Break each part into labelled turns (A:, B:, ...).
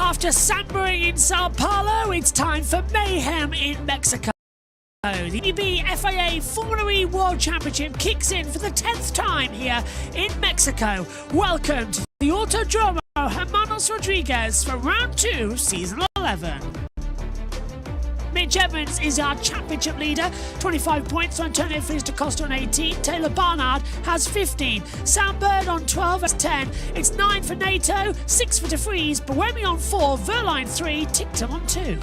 A: After Sambering in Sao Paulo, it's time for mayhem in Mexico. The ABB FIA Formula E World Championship kicks in for the 10th time here in Mexico. Welcome to the Autodromo Hermanos Rodriguez for round 2, season 11. Mitch Evans is our championship leader, 25 points. Antonio Feliz da Costa on 18. Taylor Barnard has 15. Sam Bird on 12 has 10. It's 9 for NATO, 6 for De Vries, Buemi on 4, Verline 3, Ticktum on 2.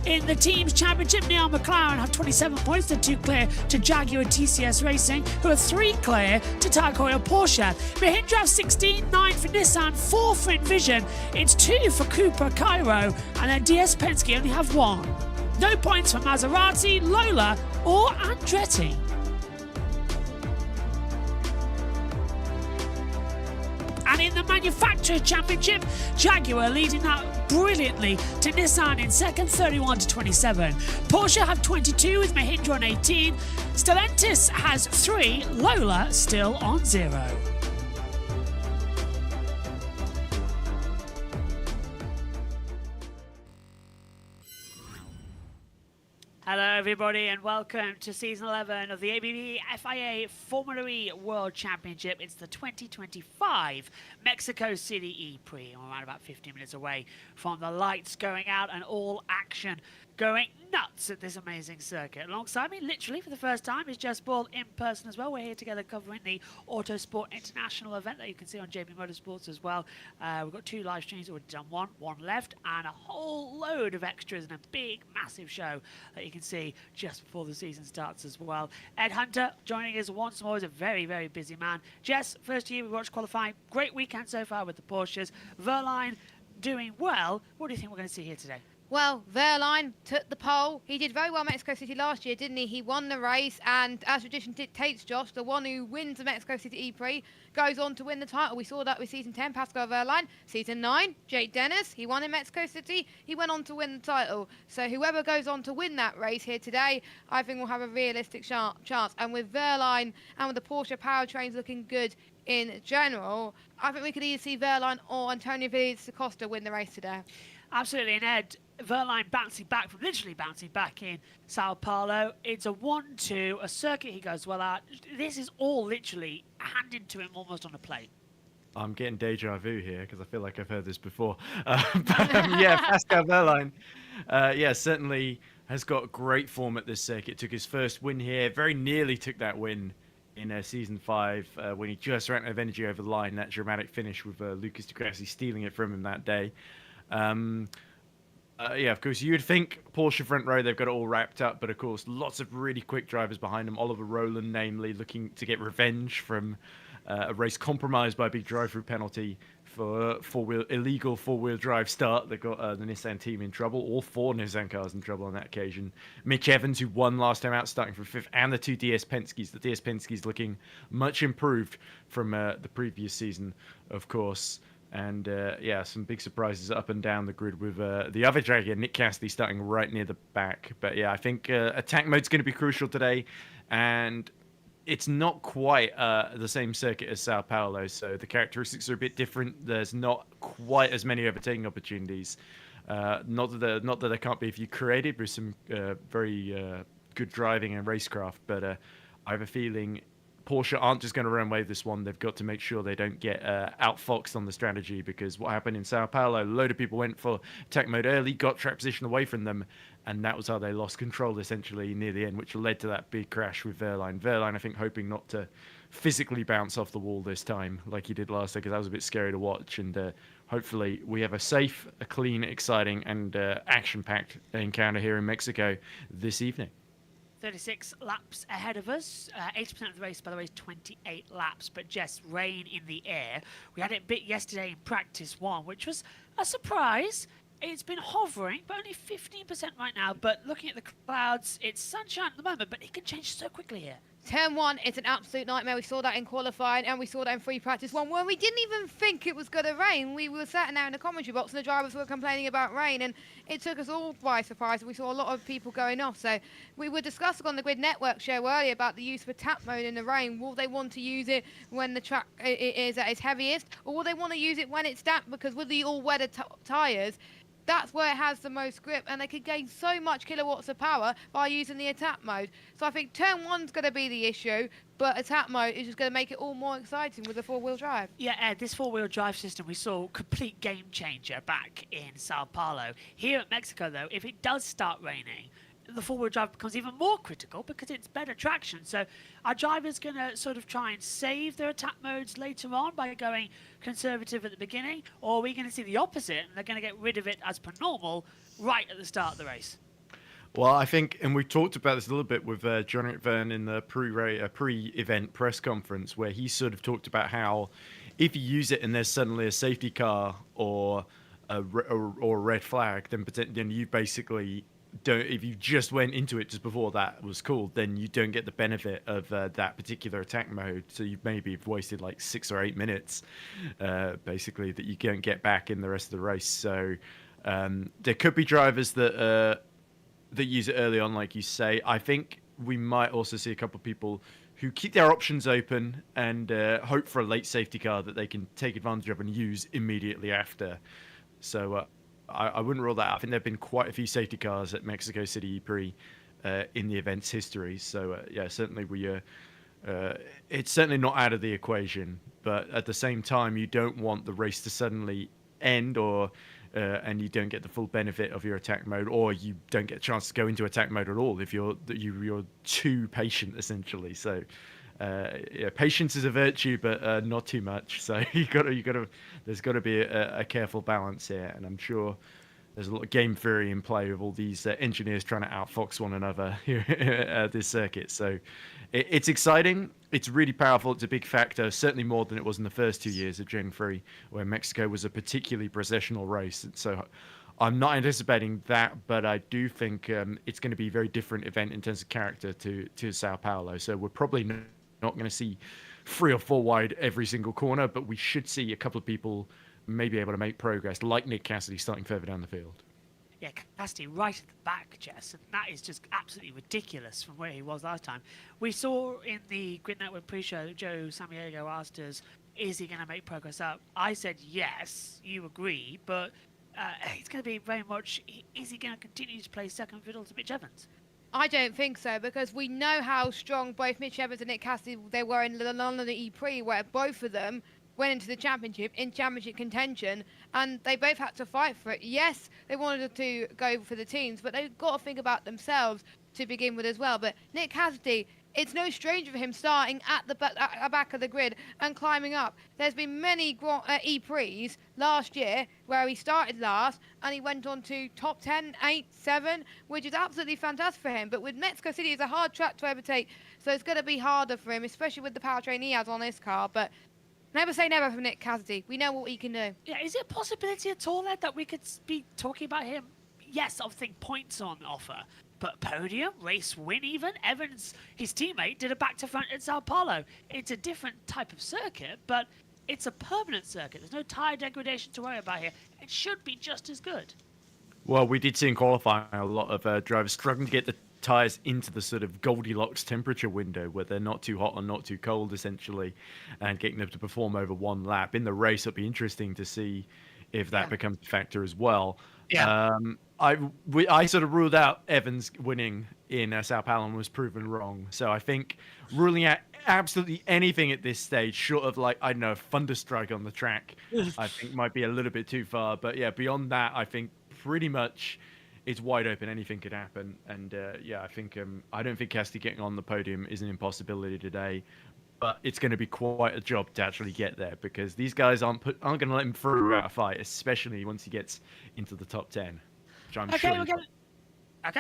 A: In the team's championship, Neil McLaren have 27 points, they're 2 clear to Jaguar TCS Racing, who are 3 clear to Tag Heuer Porsche. Mahindra have 16, 9 for Nissan, 4 for Envision, it's 2 for Cooper Cairo, and then DS Penske only have 1. No points for Maserati, Lola or Andretti. And in the Manufacturer Championship, Jaguar leading that brilliantly to Nissan in second, 31 to 27. Porsche have 22 with Mahindra on 18. Stellantis has 3, Lola still on 0. Hello everybody and welcome to season 11 of the ABB FIA Formula E World Championship. It's the 2025 Mexico City EPrix. We're around about 15 minutes away from the lights going out and all action going nuts at this amazing circuit. Alongside me, literally for the first time, is Jess Ball in person as well. We're here together covering the Autosport International event that you can see on JB Motorsports as well. We've got 2 live streams, already done one left, and a whole load of extras and a big, massive show that you can see just before the season starts as well. Ed Hunter joining us once more. He's a very, very busy man. Jess, first year we watched qualifying. Great weekend so far with the Porsches. Verline doing well. What do you think we're going to see here today?
B: Well, Verline took the pole. He did very well at Mexico City last year, didn't he? He won the race, and as tradition dictates, Josh, the one who wins the Mexico City EPrix goes on to win the title. We saw that with Season 10, Pascal Verline. Season 9, Jake Dennis. He won in Mexico City. He went on to win the title. So whoever goes on to win that race here today, I think will have a realistic chance. And with Verline and with the Porsche powertrains looking good in general, I think we could either see Verline or Antonio Feliz da Costa win the race today.
A: Absolutely, and Ed, Verline bouncing back from literally bouncing back in Sao Paulo. It's a 1-2, a circuit he goes well at. This is all literally handed to him almost on a plate.
C: I'm getting deja vu here because I feel like I've heard this before. Yeah, Pascal Verline, yeah, certainly has got great form at this circuit. Took his first win here, very nearly took that win in Season 5 when he just ran out of energy over the line. That dramatic finish with Lucas Di Grassi stealing it from him that day. Yeah, of course, you'd think Porsche front row, they've got it all wrapped up, but of course, lots of really quick drivers behind them. Oliver Rowland, namely, looking to get revenge from a race compromised by a big drive-through penalty for illegal four-wheel drive start. They've got the Nissan team in trouble, all 4 Nissan cars in trouble on that occasion. Mitch Evans, who won last time out, starting from 5th, and the 2 DS Penske's. The DS Penske's looking much improved from the previous season, of course. And yeah, some big surprises up and down the grid with the other Jaguar, Nick Cassidy, starting right near the back. But yeah, I think attack mode's going to be crucial today. And it's not quite the same circuit as Sao Paulo, so the characteristics are a bit different. There's not quite as many overtaking opportunities. Not that there can't be if you created with some very good driving and racecraft, but I have a feeling Porsche aren't just going to run away with this one. They've got to make sure they don't get outfoxed on the strategy, because what happened in Sao Paulo, a load of people went for attack mode early, got track position away from them, and that was how they lost control essentially near the end, which led to that big crash with Verline. Verline, I think, hoping not to physically bounce off the wall this time like he did last year, because that was a bit scary to watch. And hopefully we have a safe, a clean, exciting, and action-packed encounter here in Mexico this evening.
A: 36 laps ahead of us. 80% of the race, by the way, is 28 laps. But just rain in the air. We had it a bit yesterday in practice 1, which was a surprise. It's been hovering, but only 15% right now. But looking at the clouds, it's sunshine at the moment, but it can change so quickly here.
B: Turn 1, it's an absolute nightmare. We saw that in qualifying and we saw that in free practice 1 where we didn't even think it was going to rain. We were sat there in the commentary box and the drivers were complaining about rain, and it took us all by surprise. We saw a lot of people going off. So we were discussing on the Grid Network show earlier about the use of attack mode in the rain. Will they want to use it when the track is at its heaviest, or will they want to use it when it's damp? Because with the all-weather tyres, that's where it has the most grip, and they could gain so much kilowatts of power by using the attack mode. So I think turn 1's going to be the issue, but attack mode is just going to make it all more exciting with the four-wheel drive.
A: Yeah, Ed, this four-wheel drive system, we saw complete game changer back in Sao Paulo. Here at Mexico, though, if it does start raining, the four-wheel drive becomes even more critical because it's better traction. So are drivers going to sort of try and save their attack modes later on by going conservative at the beginning, or are we going to see the opposite and they're going to get rid of it as per normal right at the start of the race?
C: Well, I think, and we talked about this a little bit with John Verne in the pre-event press conference, where he sort of talked about how if you use it and there's suddenly a safety car or a red flag, then you basically don't. If you just went into it just before that was called, then you don't get the benefit of that particular attack mode. So you maybe have wasted like 6 or 8 minutes, basically, that you don't get back in the rest of the race. So there could be drivers that use it early on, like you say. I think we might also see a couple of people who keep their options open and hope for a late safety car that they can take advantage of and use immediately after. So I wouldn't rule that out. I think there have been quite a few safety cars at Mexico City E-Prix in the event's history. So yeah, certainly it's certainly not out of the equation. But at the same time, you don't want the race to suddenly end, and you don't get the full benefit of your attack mode, or you don't get a chance to go into attack mode at all if you're too patient, essentially. So yeah, patience is a virtue, but not too much. So there's got to be a careful balance here, and I'm sure there's a lot of game theory in play with all these engineers trying to outfox one another here at this circuit. So it's exciting. It's really powerful. It's a big factor, certainly more than it was in the first 2 years of Gen 3, where Mexico was a particularly processional race. And so I'm not anticipating that, but I do think it's going to be a very different event in terms of character to Sao Paulo. So we're probably not going to see 3 or 4 wide every single corner, but we should see a couple of people maybe able to make progress, like Nick Cassidy starting further down the field.
A: Yeah, Cassidy right at the back, Jess, and that is just absolutely ridiculous from where he was last time. We saw in the Grid Network pre-show, Joe Samaniego asked us, is he going to make progress up? I said yes, you agree, but it's going to be very much, is he going to continue to play second fiddle to Mitch Evans?
B: I don't think so, because we know how strong both Mitch Evans and Nick Cassidy they were in the London E-Prix, where both of them went into the championship in championship contention, and they both had to fight for it. Yes, they wanted to go for the teams, but they've got to think about themselves to begin with as well. But Nick Cassidy, it's no stranger for him starting at the back of the grid and climbing up. There's been many E-Prix last year where he started last and he went on to top 10, 8, 7, which is absolutely fantastic for him. But with Mexico City, it's a hard track to overtake, so it's going to be harder for him, especially with the powertrain he has on this car. But never say never from Nick Cassidy. We know what he can do.
A: Yeah, is it a possibility at all, Ed, that we could be talking about him? Yes, I think points on offer, but podium, race win even. Evans, his teammate, did a back-to-front at Sao Paulo. It's a different type of circuit, but it's a permanent circuit. There's no tyre degradation to worry about here. It should be just as good.
C: Well, we did see in qualifying a lot of drivers struggling to get the tyres into the sort of Goldilocks temperature window where they're not too hot and not too cold, essentially, and getting them to perform over one lap. In the race, it'll be interesting to see if that becomes a factor as well.
A: Yeah.
C: I sort of ruled out Evans winning in Sao Paulo and was proven wrong. So I think ruling out absolutely anything at this stage, short of like, I don't know, a thunderstrike on the track, I think might be a little bit too far. But yeah, beyond that, I think pretty much it's wide open. Anything could happen. And yeah, I think I don't think Cassidy getting on the podium is an impossibility today. But it's going to be quite a job to actually get there, because these guys aren't going to let him through without a fight, especially once he gets into the top 10. Which I'm sure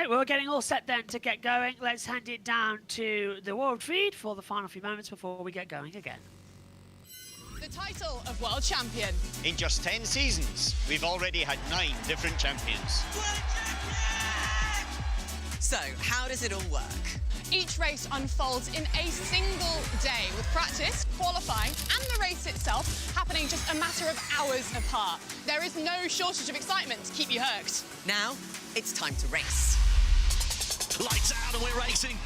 A: we're getting all set then to get going. Let's hand it down to the world feed for the final few moments before we get going again.
D: The title of World Champion.
E: In just 10 seasons, we've already had 9 different champions.
D: So, how does it all work? Each race unfolds in a single day, with practice, qualifying and the race itself happening just a matter of hours apart. There is no shortage of excitement to keep you hooked.
F: Now, it's time to race.
G: Lights out and we're racing.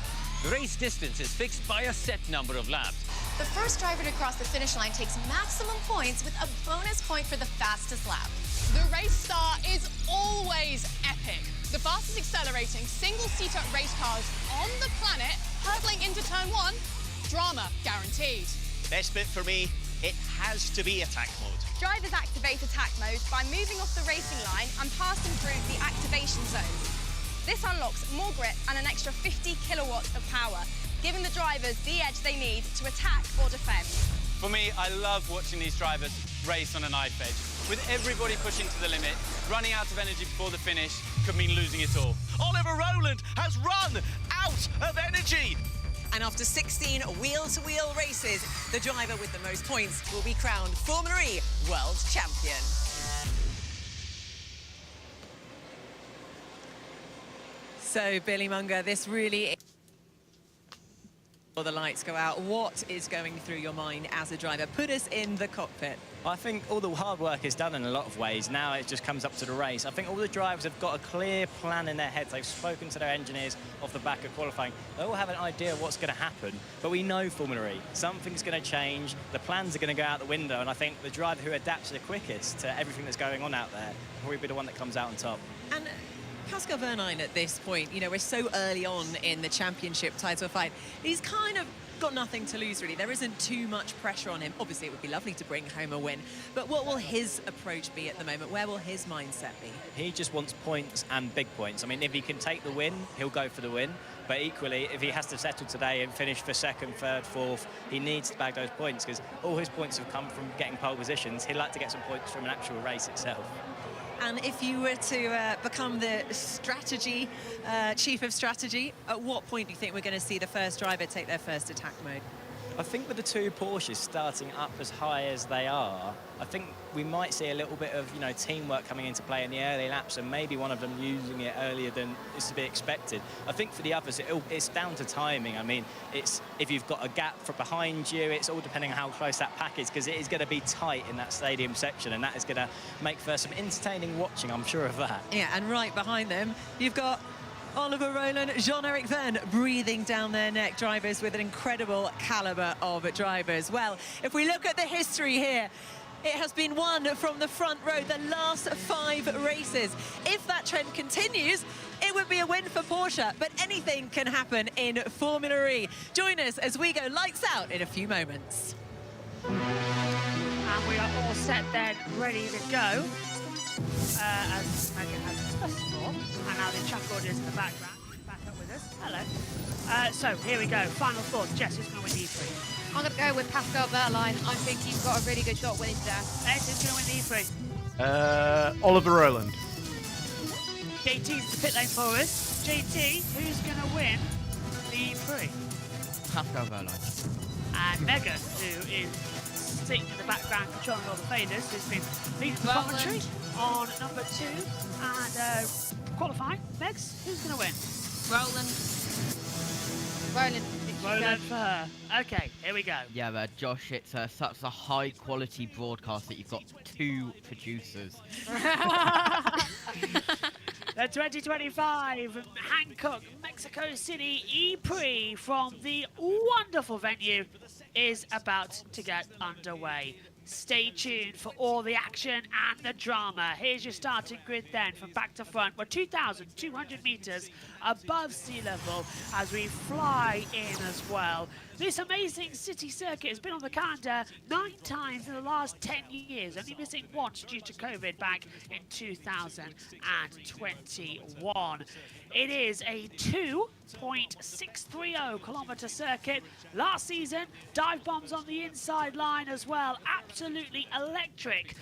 G: The race distance is fixed by a set number of laps.
H: The first driver to cross the finish line takes maximum points with a bonus point for the fastest lap.
D: The race start is always epic. The fastest accelerating single-seater race cars on the planet hurtling into turn 1, drama guaranteed.
E: Best bit for me, it has to be attack mode.
I: Drivers activate attack mode by moving off the racing line and passing through the activation zones. This unlocks more grip and an extra 50 kilowatts of power, giving the drivers the edge they need to attack or defend.
J: For me, I love watching these drivers race on a knife edge. With everybody pushing to the limit, running out of energy before the finish could mean losing it all.
G: Oliver Rowland has run out of energy.
F: And after 16 wheel-to-wheel races, the driver with the most points will be crowned Formula E World Champion. So, Billy Munger, this really... Before the lights go out, what is going through your mind as a driver? Put us in the cockpit.
K: I think all the hard work is done in a lot of ways. Now it just comes up to the race. I think all the drivers have got a clear plan in their heads. They've spoken to their engineers off the back of qualifying. They all have an idea of what's going to happen. But we know Formula E. Something's going to change. The plans are going to go out the window. And I think the driver who adapts the quickest to everything that's going on out there will probably be the one that comes out on top.
F: And Pascal Wehrlein at this point, you know, we're so early on in the championship title fight. He's kind of got nothing to lose, really. There isn't too much pressure on him. Obviously, it would be lovely to bring home a win. But what will his approach be at the moment? Where will his mindset be?
K: He just wants points and big points. I mean, if he can take the win, he'll go for the win. But equally, if he has to settle today and finish for second, third, fourth, he needs to bag those points because all his points have come from getting pole positions. He'd like to get some points from an actual race itself.
F: And if you were to become the strategy, chief of strategy, at what point do you think we're going to see the first driver take their first attack mode?
K: I think with the two Porsches starting up as high as they are, I think we might see a little bit of, you know, teamwork coming into play in the early laps and maybe one of them using it earlier than is to be expected. I think for the others, it's down to timing. I mean, it's if you've got a gap from behind you, it's all depending on how close that pack is because it is going to be tight in that stadium section and that is going to make for some entertaining watching, I'm sure of that.
F: Yeah, and right behind them, you've got Oliver Rowland, Jean-Eric Verne breathing down their neck, drivers with an incredible calibre of drivers. Well, if we look at the history here, it has been won from the front row the last 5 races. If that trend continues, it would be a win for Porsche, but anything can happen in Formula E. Join us as we go lights out in a few moments.
A: And we are all set then, ready to go. As Megan has discussed before, and now the chat audience in the background back up with us. Hello. So here we go. Final thoughts. Jess, who's going to win the E3?
B: I'm going to go with Pascal Wehrlein. I think he's got a really good shot winning today.
A: Ed, who's going to win the E3?
C: Oliver Rowland.
A: JT's the pit lane for us. JT, who's going to win the E3?
L: Pascal Wehrlein.
A: And Megan, who is sitting in the background controlling all the faders, who's been leading the commentary on number 2 and qualifying. Megs, who's going to win?
B: Rowland.
A: Rowland for her. Okay, here we go.
L: Yeah, but Josh, it's such a high-quality broadcast that you've got 2 producers.
A: The 2025 Hancock, Mexico City EPrix from the wonderful venue is about to get underway. Stay tuned for all the action and the drama. Here's your starting grid then from back to front. We're 2,200 meters above sea level as we fly in as well. This amazing city circuit has been on the calendar 9 times in the last 10 years, only missing once due to COVID back in 2021. It is a 2.630 kilometer circuit. Last season, dive bombs on the inside line as well. Absolutely electric.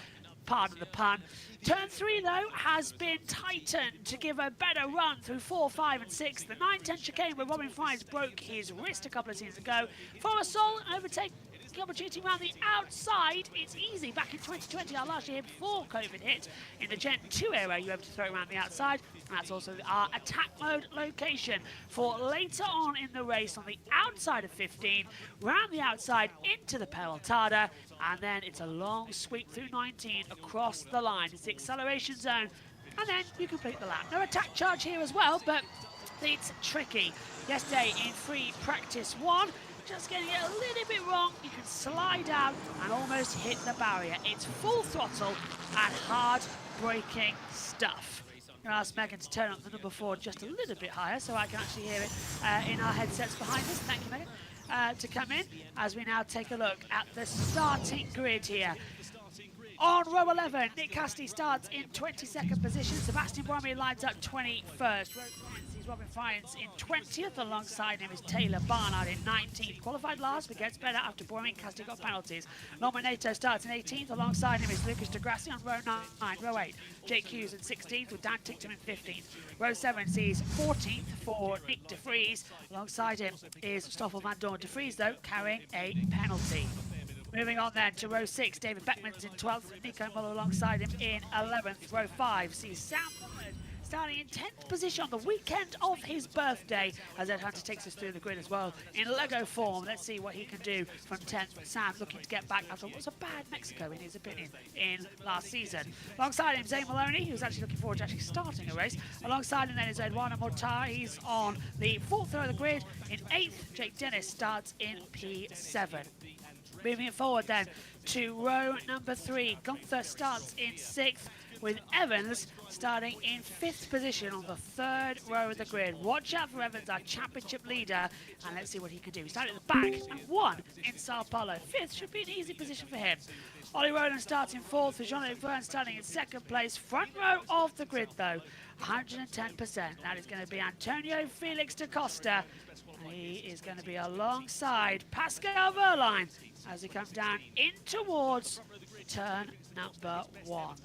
A: Pardon the pun. Turn 3, though, has been tightened to give a better run through 4, 5, and 6. The 9-10 chicane where Robin Fries broke his wrist a couple of seasons ago. For a sole overtake braking opportunity around the outside. It's easy. Back in 2020, our last year before COVID hit, in the Gen 2 era, you were able to throw around the outside. And that's also our attack mode location for later on in the race on the outside of 15, round the outside into the Peltada, and then it's a long sweep through 19 across the line. It's the acceleration zone, and then you complete the lap. No attack charge here as well, but it's tricky. Yesterday in free practice 1, just getting it a little bit wrong, you can slide out and almost hit the barrier. It's full throttle and hard braking stuff. I'm going to ask Megan to turn up the number 4 just a little bit higher so I can actually hear it in our headsets behind us. Thank you, Megan, to come in as we now take a look at the starting grid here. On row 11, Nick Cassidy starts in 22nd position. Sebastian Bromley lines up 21st. Robin Fiennes in 20th. Alongside him is Taylor Barnard in 19th. Qualified last, but gets better after Bromley and Cassidy got penalties. Nominato starts in 18th. Alongside him is Lucas deGrassi on row 9. Row 8, Jake Hughes in 16th with Dan Tickton in 15th. Row 7 sees 14th for Nick De Vries. Alongside him is Stoffel Van Dorn. De Vries, though, carrying a penalty. Moving on then to row 6, David Beckman's in 12th, Nico Muller alongside him in 11th. Row 5 sees Sam Mullard starting in 10th position on the weekend of his birthday, as Ed Hunter takes us through the grid as well in Lego form. Let's see what he can do from 10th. Sam looking to get back after what was a bad Mexico, in his opinion, in last season. Alongside him, Zane Maloney, who's actually looking forward to actually starting a race. Alongside him then is Eduardo Mortar. He's on the 4th row of the grid. In 8th, Jake Dennis starts in P7. Moving it forward then to row number 3, Gunther starts in 6th, with Evans starting in 5th position on the 3rd row of the grid. Watch out for Evans, our championship leader, and let's see what he can do. He started at the back and won in Sao Paulo. 5th should be an easy position for him. Ollie Rowland starts in 4th, with Jean-Luc Verne starting in 2nd place. Front row of the grid though, 110%. That is going to be Antonio Felix da Costa, and he is going to be alongside Pascal Wehrlein as he comes down in towards turn number 1.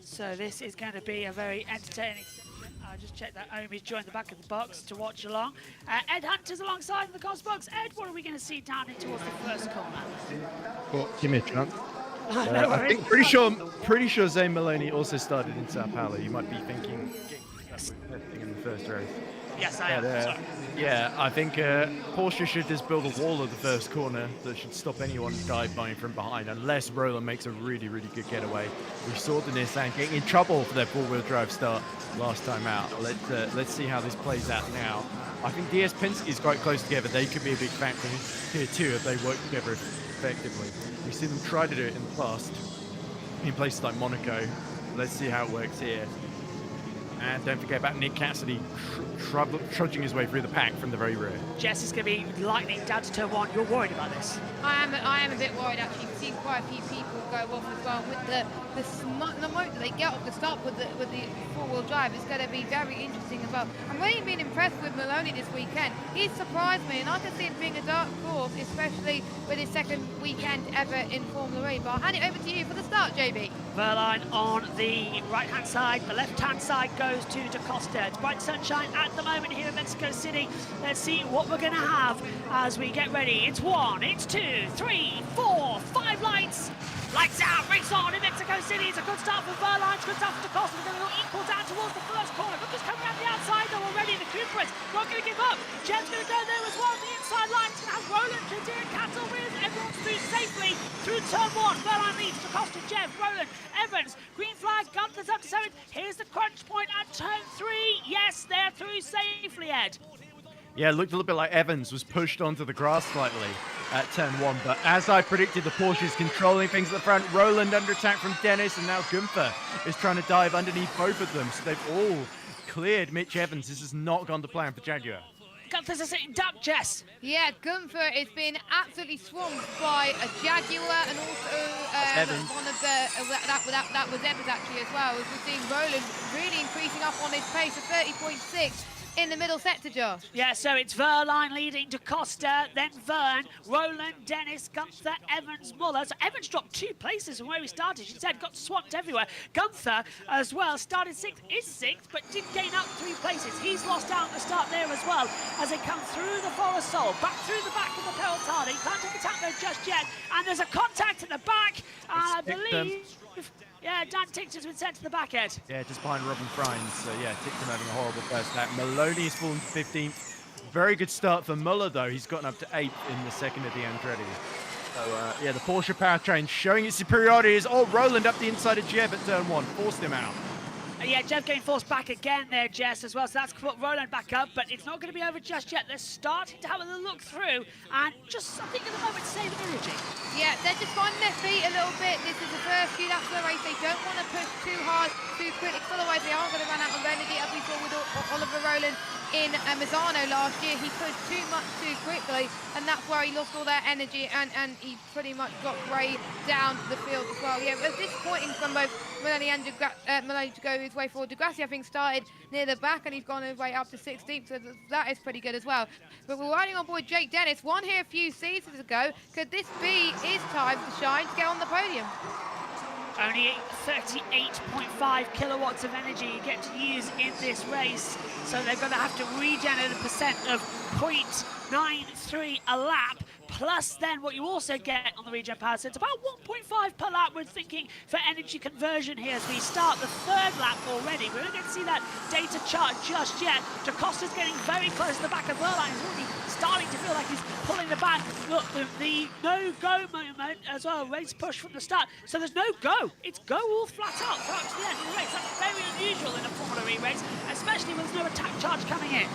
A: So this is going to be a very entertaining session. I'll just check that Omi's joined the back of the box to watch along. Ed Hunter's alongside in the cost box. Ed, what are we going to see down in towards the first corner?
C: Well, give me a chance.
A: No
C: I think pretty sure Zane Maloney also started in Sao Paulo. You might be thinking in the first race.
A: Yes, I am. Sorry.
C: Yeah, I think Porsche should just build a wall at the first corner that should stop anyone dive bombing from behind, unless Roland makes a really, really good getaway. We saw the Nissan getting in trouble for their four-wheel drive start last time out. Let's see how this plays out now. I think DS Penske is quite close together. They could be a big factor here too if they work together effectively. We see them try to do it in the past in places like Monaco. Let's see how it works here. And don't forget about Nick Cassidy trudging his way through the pack from the very rear.
A: Jess is going to be lightning down to turn 1. You're worried about this?
B: I am a bit worried actually. We've seen quite a few people go off as well with the moment they get off the start with the four-wheel drive. It's going to be very interesting as well. I'm really been impressed with Maloney this weekend. He's surprised me, and I can see him being a dark horse, especially with his second weekend ever in Formula E. But I'll hand it over to you for the start, JB.
A: Wehrlein on the right-hand side. The left-hand side goes to Da Costa. It's bright sunshine at the moment here in Mexico City. Let's see what we're going to have as we get ready. It's 1, it's 2, 3, 4, 5 lights. Lights out, race on in Mexico City. It's a good start for Wehrlein, good start for Da Costa. We're going to go equal down towards the first corner. Look, it's coming around the outside though already. The Cooper's not going to give up. Jeb's going to go there as well. The inside line is going to have Roland, Jadir, Cattle with. Everyone's through safely through turn 1. Wehrlein leads. Da Costa, Jeb, Roland, Evans, green flag, Gunther's up to 7th. Here's the crunch point at turn 3. Yes, they're through safely, Ed.
C: Yeah, it looked a little bit like Evans was pushed onto the grass slightly at turn 1, but as I predicted, the Porsche is controlling things at the front. Roland under attack from Dennis, and now Gunther is trying to dive underneath both of them, so they've all cleared Mitch Evans. This has not gone to plan for Jaguar.
A: Gunther's a sitting duck, Jess.
B: Yeah, Gunther has been absolutely swamped by a Jaguar and also one of the that was Evans actually as well. As we're seeing Roland really increasing up on his pace of 30.6. in the middle sector, Josh.
A: Yeah, so it's Verline leading to Costa, then Vern, Roland, Dennis, Gunther, Evans, Muller. So Evans dropped 2 places from where he started. She said got swamped everywhere. Gunther as well started 6th, is 6th, but did gain up 3 places. He's lost out at the start there as well as they come through the Forest Sol, back through the back of the Pelotard. He can't take a tap there just yet, and there's a contact at the back, I believe. Yeah, Dan Tickton's been sent to the back end.
C: Yeah, just behind Robin Frines. So yeah, Tickton having a horrible first lap. Maloney has fallen to 15th. Very good start for Muller though. He's gotten up to 8th in the second of the Andretti. So yeah, the Porsche powertrain showing its superiority is Roland up the inside of Jeb at turn 1. Forced him out.
A: Yeah, Jeff getting forced back again there, Jess, as well. So that's put Roland back up, but it's not going to be over just yet. They're starting to have a little look through, and just, I think, at the moment, saving energy.
B: Yeah, they're just finding their feet a little bit. This is the first few laps of the race. They don't want to push too hard, too quickly, otherwise they are going to run out of energy, as we saw with Oliver Roland in Mazzano last year. He pushed too much too quickly, and that's where he lost all that energy, and he pretty much got Gray down the field as well. Yeah, it was disappointing from both Maloney and Maloney to go his way forward. Degrassi, I think, started near the back, and he's gone his way up to 16th, so that is pretty good as well. But we're riding on board Jake Dennis, won here a few seasons ago. Could this be his time to shine, to get on the podium?
A: Only 38.5 kilowatts of energy you get to use in this race, so they're going to have to regen at a percent of 0.93 a lap. Plus then what you also get on the regen power, so it's about 1.5 per lap. We're thinking for energy conversion here as we start the 3rd lap already. We're not going to see that data chart just yet. DaCosta's getting very close to the back of Verline. He's already starting to feel like he's pulling the back. Look, the no-go moment as well, race push from the start. So there's no go. It's go all flat out throughout to the end of the race. That's very unusual in a Formula E race, especially when there's no attack charge coming in.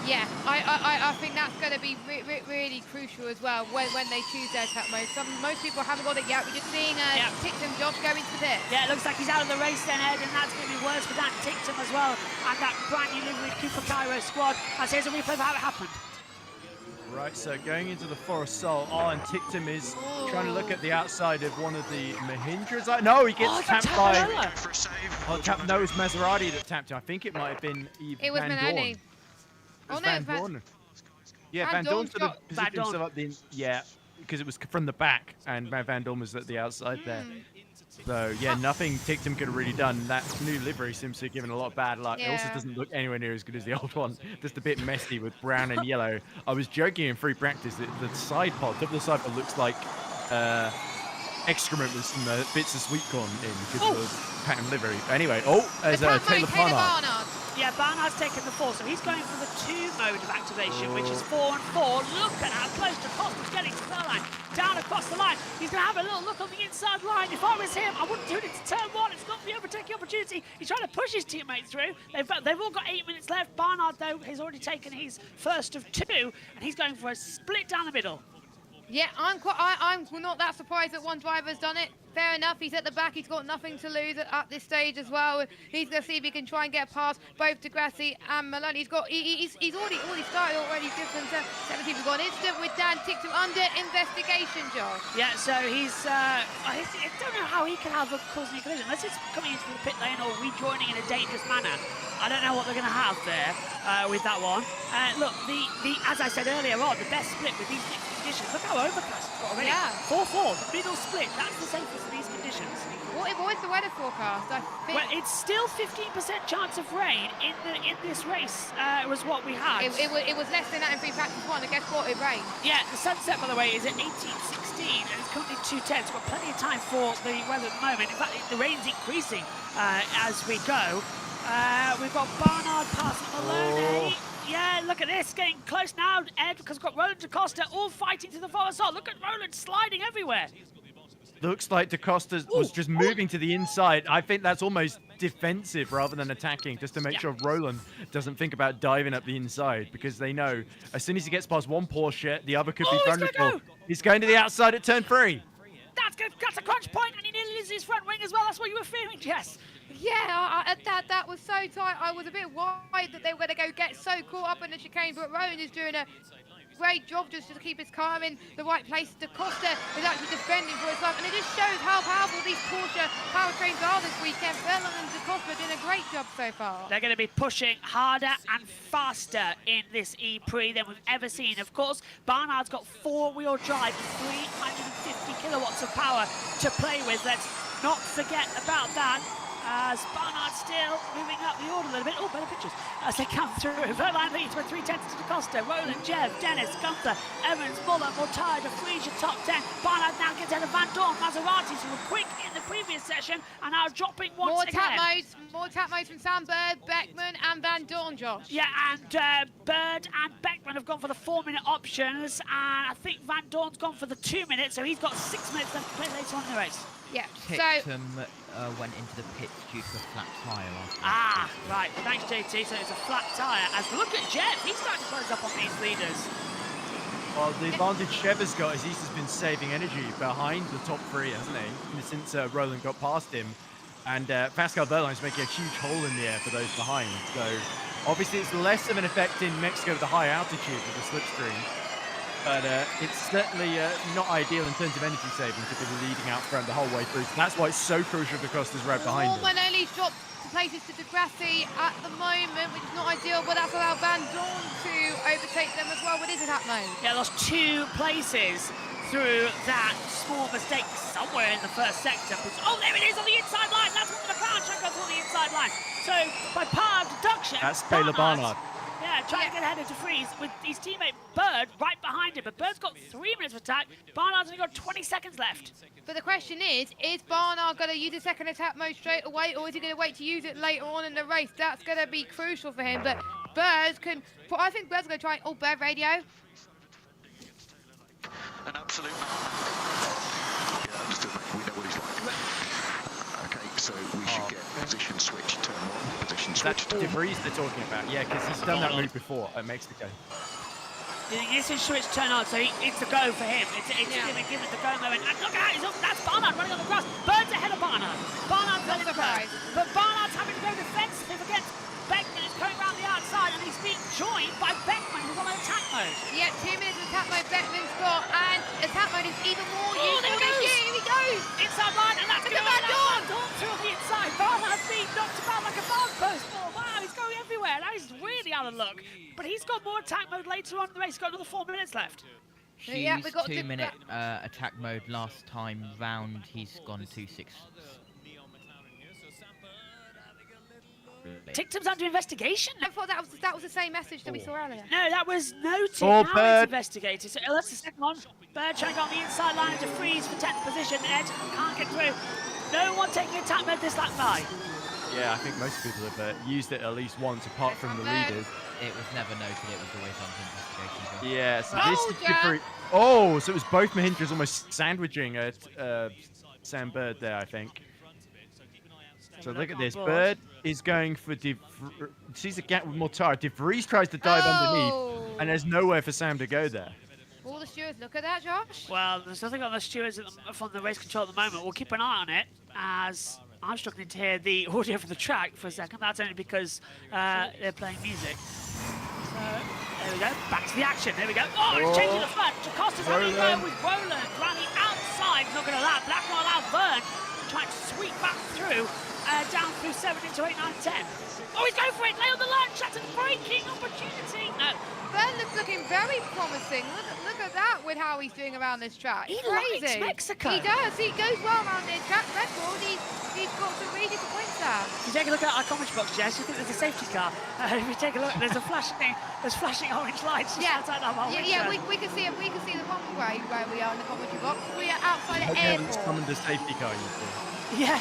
B: Yeah, I think that's going to be really crucial as well when they choose their attack mode. Most people haven't got it yet. We're just seeing Tickton Josh go into this.
A: Yeah, it looks like he's out of the race then, Ed, and that's going to be worse for Dan Tickton as well. And that brand new livery Cooper Cairo squad. As here's a replay of how it happened.
C: Right, so going into the Forest Sol, and Tickton is trying to look at the outside of one of the Mahindras. No, he gets tapped by... No, it was Maserati that tapped him. I think it might have been Van
B: Maloney.
C: Dorn. Van Dorn. Yeah, Van Dorn sort of positioned himself up the... Yeah, because it was from the back, and Van Dorn was at the outside there. So, yeah, nothing Tickton could have really done. That new livery seems to have given a lot of bad luck. It also doesn't look anywhere near as good as the old one. Just a bit messy with brown and yellow. I was joking in free practice that the side pod, top of the side pod looks like excrement with some bits of sweet corn in because of the pattern livery. Anyway, there's Taylor Barnard.
A: Yeah, Barnard's taken the 4, so he's going for the 2 mode of activation, which is 4 and 4. Look at how close to Costa's getting to the line. Down across the line. He's going to have a little look on the inside line. If I was him, I wouldn't do it into turn 1. It's not the overtaking opportunity. He's trying to push his teammate through. They've all got 8 minutes left. Barnard, though, has already taken his first of 2, and he's going for a split down the middle.
B: Yeah, I'm not that surprised that one driver's done it. Fair enough, he's at the back, he's got nothing to lose at this stage as well. He's going to see if he can try and get past both Degrassi and Maloney. He's already started already. Different 17. We've got an incident with Dan Tickton under investigation, Josh.
A: Yeah, so he's I don't know how he can have a causing a collision unless it's coming into the pit lane or rejoining in a dangerous manner. I don't know what they're going to have there with that one. Look, as I said earlier on, the best split with these mixed conditions. Look how overcast it's got already. Yeah. 4-4, the middle split. That's the safest in these conditions.
B: What is the weather forecast? I think
A: well, it's still 15% chance of rain in this race. Was what we had.
B: It was less than that in free practice 1. And guess what? It rained.
A: Yeah, the sunset, by the way, is at 18:16, and it's currently 2:10. So we've got plenty of time for the weather at the moment. In fact, the rain's increasing as we go. We've got Barnard passing Maloney. Yeah, look at this, getting close now, Ed, because we've got Roland DaCosta all fighting to the far side. Look at Roland sliding everywhere.
C: Looks like DaCosta was just moving to the inside. I think that's almost defensive rather than attacking, just to make sure Roland doesn't think about diving up the inside, because they know as soon as he gets past one Porsche, the other could be vulnerable. He's going to the outside at turn 3.
A: That's a crunch point, and he nearly loses his front wing as well. That's what you were fearing, Jess.
B: Yeah, that was so tight. I was a bit worried that they were going to go get so caught up in the chicane, but Rowan is doing a great job just to keep his car in the right place. Da Costa is actually defending for his life, and it just shows how powerful these Porsche powertrains are this weekend. Verlaine and Da Costa are doing a great job so far.
A: They're going to be pushing harder and faster in this E-Prix than we've ever seen. Of course, Barnard's got four-wheel drive, 350 kilowatts of power to play with. Let's not forget about that. As Barnard still moving up the order a little bit. Oh, better pictures as they come through. Verlaine leads with 3 tenths to Da Costa. Roland, Jev, Dennis, Gunther, Evans, Muller, Mortard, De Vries, your top 10. Barnard now gets out of Van Dorn. Maseratis, who were quick in the previous session, and now dropping once again.
B: More tap modes from Sam Bird, Beckman, and Van Dorn, Josh.
A: Yeah, and Bird and Beckman have gone for the 4-minute options, and I think Van Dorn's gone for the 2 minutes, so he's got 6 minutes left to play later on in the race.
B: Yeah,
L: Tipton went into the pits due to a flat tyre last
A: Ah, right. Thanks, JT. So it's a flat tyre. As look at Jeff, he's starting to close up on these leaders.
C: Well, the advantage Chev has got is he's just been saving energy behind the top 3, hasn't he? Since Roland got past him. And Pascal Verlaine's making a huge hole in the air for those behind. So obviously it's less of an effect in Mexico with the high altitude with the slipstream. But it's certainly not ideal in terms of energy saving to be leading out front the whole way through. So that's why it's so crucial Da Costa's right behind him.
B: Norman only dropped to places to Degrassi at the moment, which is not ideal, but that's allowed Van Dorn to overtake them as well with his attack mode.
A: Yeah, lost 2 places through that small mistake somewhere in the first sector. Oh, there it is on the inside line. That's what the crown check goes on the inside line. So by power of deduction,
C: That's Taylor Barnard.
A: Yeah, trying to get ahead of De Vries with his teammate Bird right behind him. But Bird's got 3 minutes of attack. Barnard's only got 20 seconds left.
B: But the question is Barnard going to use a second attack mode straight away, or is he going to wait to use it later on in the race? That's going to be crucial for him. But Bird can... I think Bird's going to try... Oh, Bird radio.
M: An absolute... Yeah, understood, mate. We know what he's like. Okay, so we should get position switch, turn 1, position switch,
C: That's De Vries they're talking about, yeah, because he's done that move before at Mexico.
A: This is switch turn on, so it's a go for him. It's give it the go moment. And look at that, that's Barnard running on the grass. Bird's ahead of Barnard. Barnard's not surprised. But Barnard's having to go defensive against Beckman, who's coming around the outside, and he's being joined by Beckman, who's on attack mode.
B: Yeah, 2 minutes of attack mode Beckman's got, and attack mode is even more useful this year. Here he goes!
A: Inside line, and that's going to Van Dorn through on the inside. Barnard's being knocked about like a barn post ball. Wow, he's going everywhere. Now he's really out of luck. But he's got more attack mode later on in the race. He's got another 4 minutes left.
L: Hughes,
B: yeah, we got
L: 2-minute attack mode last time round. He's gone 2.6.
A: Tictum's under investigation.
B: I thought that was the same message that we saw earlier.
A: No, that was noted.
C: Oh,
A: now
C: Bird.
A: it's investigated. So that's the second one. Bird trying to go on the inside line to freeze for 10th position. Ed can't get through. No one taking attack mode this lap by.
C: Yeah, I think most people have used it at least once, apart from the leaders.
L: It was never noted. It was always under investigation.
C: Yeah, so this is different. Oh, so it was both Mahindras almost sandwiching at Sam Bird there, I think. So look at this. Bird is going for sees a gap with Mortard. De Vries tries to dive underneath, and there's nowhere for Sam to go there.
B: All the stewards, look at that, Josh.
A: Well, there's nothing on the stewards from the race control at the moment. We'll keep an eye on it, as I'm struggling to hear the audio from the track for a second. That's only because they're playing music. So, there we go. Back to the action. There we go. Oh, it's changing the front. Da Costa's having a go with Roland. Running outside. Not going to allow. Black will allow Vern. Trying to sweep back through. Down through 7 into 8, 9, 10. Oh, he's going for it. Lay on the line. That's a braking opportunity. No.
B: Ben looks looking very promising. Look at that with how he's doing around this track.
A: He
B: crazy.
A: likes Mexico.
B: He does. He goes well around this track record. He's got some really good points there.
A: If you take a look at our comment box, Jess, you think there's a safety car. If you take a look, there's flashing orange lights just outside our window.
B: Yeah, we can see the runway where we are in the commentary box. We are outside the airport.
C: It's coming the safety car, you see.
A: Yeah,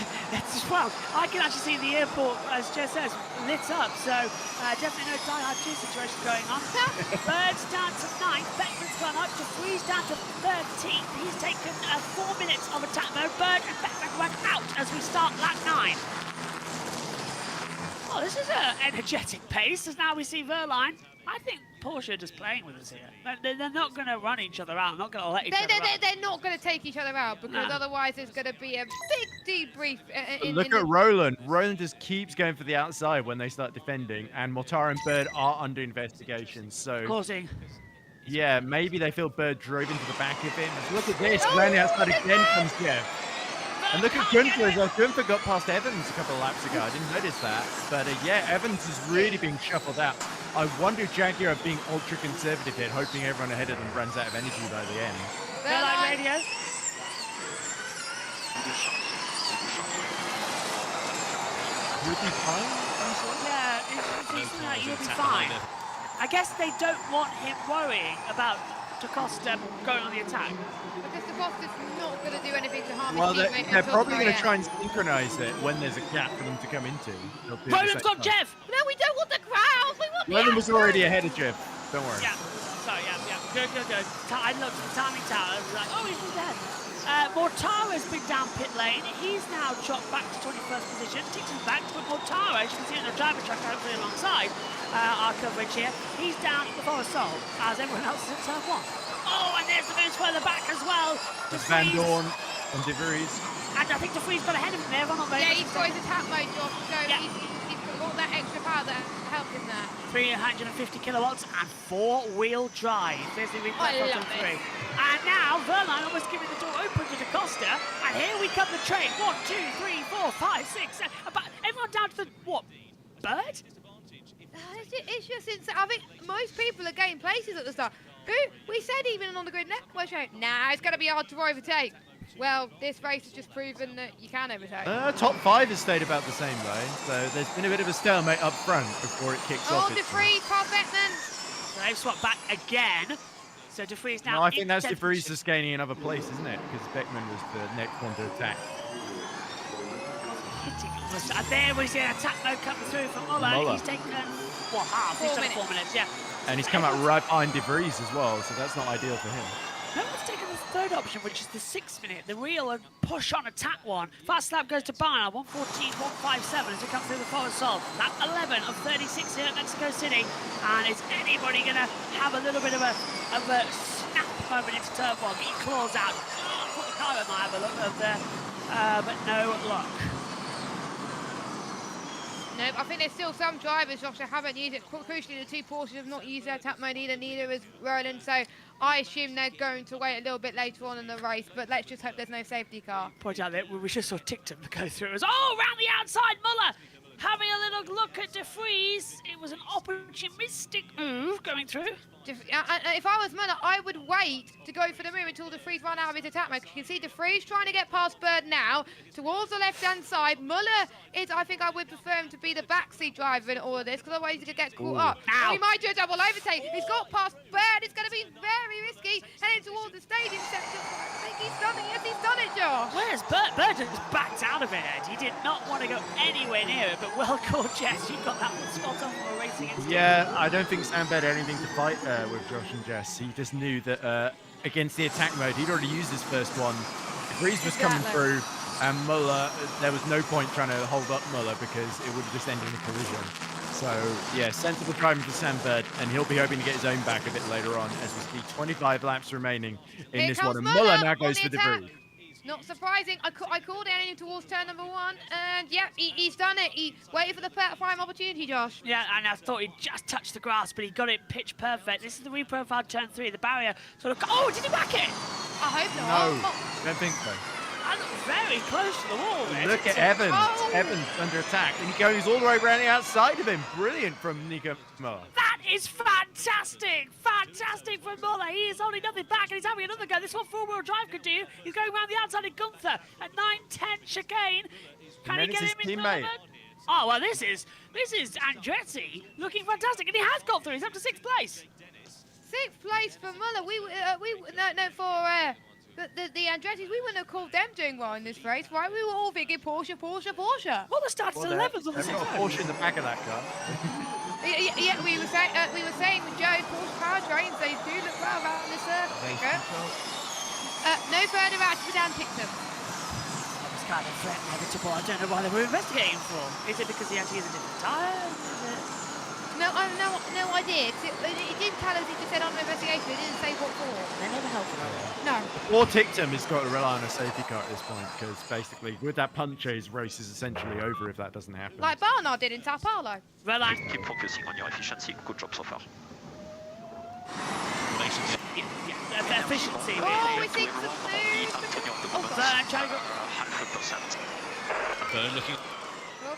A: well, I can actually see the airport, as Jess says, lit up, so definitely no die-hard 2 situation going on. Bird's down to 9th, Beckman's gone up to 3's down to 13th. He's taken 4 minutes of attack mode. Bird and Beckman went out as we start lap 9. Oh, this is an energetic pace, as now we see Verlaine. I think Porsche are just playing with us here. They're not going to run each other out, not going to let each other out.
B: They're not going to take each other out, because otherwise there's going to be a big debrief.
C: Look at Roland. Roland just keeps going for the outside when they start defending, and Mortar and Bird are under investigation. So
A: causing
C: Yeah, maybe they feel Bird drove into the back of him. Look at this, running outside again comes Jeff. And look at Gunther as well. Gunther got past Evans a couple of laps ago. I didn't notice that. But yeah, Evans is really being shuffled out. I wonder if Jaguar are being ultra conservative here, hoping everyone ahead of them runs out of energy by the end.
A: Verline radio.
C: You'll be fine?
A: Yeah, it's like you'll be fine. I guess they don't want him worrying about DaCosta going on the attack.
B: Because DaCosta's not going to do anything to harm
C: Well,
B: his teammate.
C: they're probably going to try and synchronize it when there's a gap for them to come into.
A: Roland's got Jeff!
B: No, we don't want the crowd! We want the
C: Roland was already ahead of Jeff. Don't worry.
A: Yeah, sorry, yeah. Good. I looked at the timing tower, I was like, oh, he's still dead. Mortara's been down pit lane. He's now chopped back to 21st position. Ticks back to Mortara, as you can see in the driver truck hopefully alongside our coverage here. He's down at the Forest Soul, as everyone else is at turn 1. Oh, and there's the moves further back as well.
C: There's Van Dorn and De Vries.
A: And I think De Vries got ahead of him there, if I'm not very
B: he's got his attack mode, Josh, so he's got all that extra power that helped him there.
A: 350 kilowatts and 4-wheel drive. There's the replay
B: I
A: from
B: love
A: 3.
B: it.
A: And now Verline almost giving the door open to DaCosta. And here we come the train. 1, 2, 3, 4, 5, 6, 7. Everyone down to the, what, Bird?
B: It's just insane. I think most people are getting places at the start. We said even on the grid network show, nah, it's going to be hard to overtake. Well, this race has just proven that you can overtake.
C: Top 5 has stayed about the same though, so there's been a bit of a stalemate up front before it kicks off.
B: Oh, De Vries, past Beckman.
A: So they've swapped back again. So De Vries now.
C: No, I think that's De Vries just gaining another place, isn't it? Because Beckman was the next one to attack.
A: And there we see an attack mode coming through from Muller. He's taken, half?
B: 4 minutes.
A: 4 minutes, yeah.
C: And he's come out right behind De Vries as well, so that's not ideal for him.
A: No one's taken the third option, which is the 6 minute, the real and push on attack one. Fast lap goes to Barnard, 1:14, 1:57 as we come through the Forest Soul. Lap 11 of 36 here at Mexico City. And is anybody going to have a little bit of a snap moment into turn 1? Get your claws out. I thought the car might have a look over there, but no luck.
B: No, I think there's still some drivers, Josh, that haven't used it. Crucially, the 2 Porsches have not used their attack mode either. Neither has Roland. So I assume they're going to wait a little bit later on in the race. But let's just hope there's no safety car.
A: Point out that we just saw Tictum go through. It was around the outside. Muller having a little look at De Vries. It was an opportunistic move going through.
B: If I was Muller, I would wait to go for the move until De Vries ran out of his attack mode. You can see De Vries trying to get past Bird now towards the left-hand side. Muller is, I think I would prefer him to be the backseat driver in all of this, because otherwise he could get caught up. Now he might do a double overtake. He's got past Bird. It's going to be very risky heading towards the staging section. I think he's done it. Yes, he's done it, Josh.
A: Where's Bird? Bird just backed out of it. He did not want to go anywhere near it, but well called, Jess. You got that one spot on for racing.
C: Yeah, I don't think Sam had anything to fight with Josh and Jess. He just knew that against the attack mode, he'd already used his first one. Vries was coming through, and Muller, there was no point trying to hold up Muller because it would have just ended in a collision. So, yeah, sensible driving for Sam Bird, and he'll be hoping to get his own back a bit later on as we see 25 laps remaining in this one. And Muller now goes for De Vries.
B: Not surprising. I called it towards turn number 1, and yeah, he's done it. He waited for the prime opportunity, Josh.
A: Yeah, and I thought he just touched the grass, but he got it pitch perfect. This is the reprofiled turn 3. The barrier sort of. Oh, did he back it?
B: I hope
C: not.
B: No,
C: don't think so.
A: I looked very close to the wall there.
C: Look at Evans. Evans under attack, and he goes all the way around the outside of him. Brilliant from Nico Muller.
A: That is fantastic! Fantastic from Muller. He is holding nothing back, and he's having another go. This one 4-wheel drive could do. He's going around the outside of Gunther at 9-10 chicane. Can he get him in teammate? Oh, well, this is Andretti looking fantastic, and he has got through. He's up to 6th place.
B: 6th place for Muller. The Andrettis, we wouldn't have called them doing well in this race, right? We were all thinking Porsche.
A: Muller started 11th on the 6th.
C: They've got a Porsche in the back of that car.
B: Yeah, we were saying with Joe, Porsche powertrains, they do look well around this circuit. No further action for Dan Pixham.
A: That was kind of inevitable. I don't know why they were investigating for. Is it because he had to use a different tyre?
B: No, I did. It didn't tell us, it just said on investigation. It didn't say what for.
A: They never helped him.
B: No.
C: Or Tictum has got to rely on a safety car at this point, because basically with that puncher, his race is essentially over if that doesn't happen.
B: Like Barnard did in Sao Paulo.
A: Relax.
M: Keep focusing on your efficiency. Good job so far.
A: The efficiency.
B: Oh, we think some food.
A: Vern trying to go.
M: 100%.
G: Vern looking.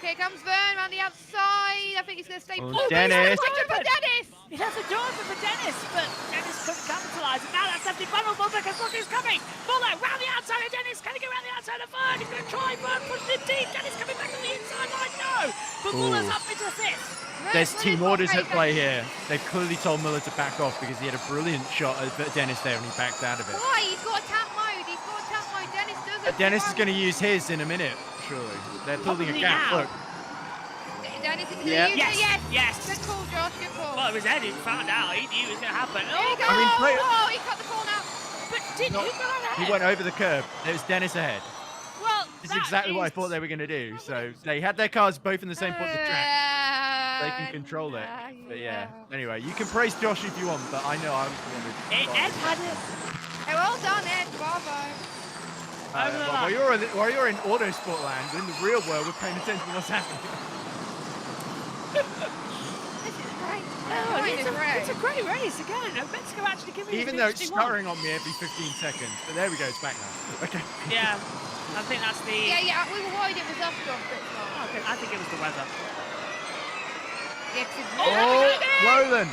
B: Okay, comes Vern around the outside. I think he's going to stay.
C: Oh,
B: Oh,
C: Dennis.
B: Dennis.
A: He has a door open for Dennis, but Dennis couldn't capitalise. And now that's left him vulnerable because look who's coming. Muller round the outside of Dennis. Can he get round the outside of Vern? He's going to try. Vern pushed it deep. Dennis coming back on the inside line. No. But Muller's up into assist.
C: There's team orders at play here. They've clearly told Muller to back off because he had a brilliant shot at Dennis there and he backed out of it.
B: Why? He's got attack mode. He's got attack mode. Dennis doesn't.
C: Dennis is going to use his in a minute, surely. They're building a gap. Look.
B: Dennis is
C: Yeah.
A: Yes.
B: Good call, Josh. Good call.
A: Well, it was Eddie found out. He knew it was going to happen.
B: There you go.
C: I mean,
B: oh, he cut the corner.
A: But did he go ahead?
C: He went over the curb. There was Dennis ahead.
A: Well,
C: This is exactly what I thought they were going to do. So they had their cars both in the same part of the track. They can control it. But yeah. Anyway, you can praise Josh if you want, but I know I was the one who...
A: Ed had it.
B: Hey, well done, Ed. Bravo.
C: While you're in Autosport land, in the real world, we're paying attention to what's happening.
B: This is great.
A: It's a great race again. Mexico actually giving me
C: Even though it's stuttering on me every 15 seconds. But there we go, it's back now. Okay.
A: Yeah, I think that's the...
B: Yeah, we were worried it was us, Josh, but it's not.
A: I think it was the weather.
B: Yeah, 'cause it's
C: Roland!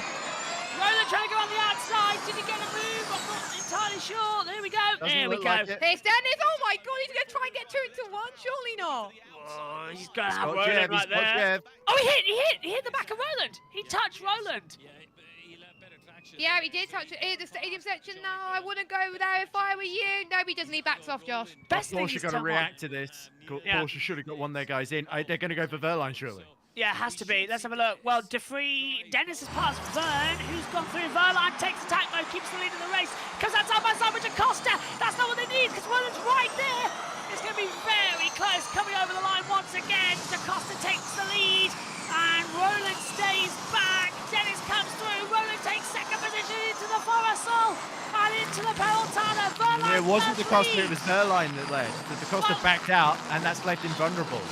A: Roland trying to go on the outside. Did he get a move? I'm not entirely sure. There we go.
C: Doesn't
A: we
C: look
A: go.
C: like it.
B: There's Dennis. Oh my God, he's going to try and get 2 into 1. Surely not.
A: Oh, he's going to have
C: Scott
A: Roland
C: Jeb,
A: right
C: he's Scott
A: there.
C: Jeb.
A: Oh, he hit the back of Roland. He touched Roland.
B: Yeah, he did touch it. Here's the stadium section. No, I wouldn't go there if I were you. No, he doesn't. He backs off, Josh.
A: Best thing
C: Porsche
A: is
C: got to
A: turn
C: react to this.
A: Yeah.
C: Porsche should have got one of their guys in. They're going to go for Verline, surely.
A: Yeah, it has to be. Let's have a look. Well, Dennis has passed Vern, who's gone through. Verline takes attack mode, keeps the lead of the race. Comes out side by side with Acosta. That's not what they need because Roland's right there. It's going to be very close. Coming over the line once again. Acosta takes the lead and Roland stays back. Dennis comes through. Roland takes second position into the Forasol and into the Pelotana. Verline
C: It wasn't Acosta,
A: lead.
C: it was Verline that led. Acosta backed out and that's left him vulnerable.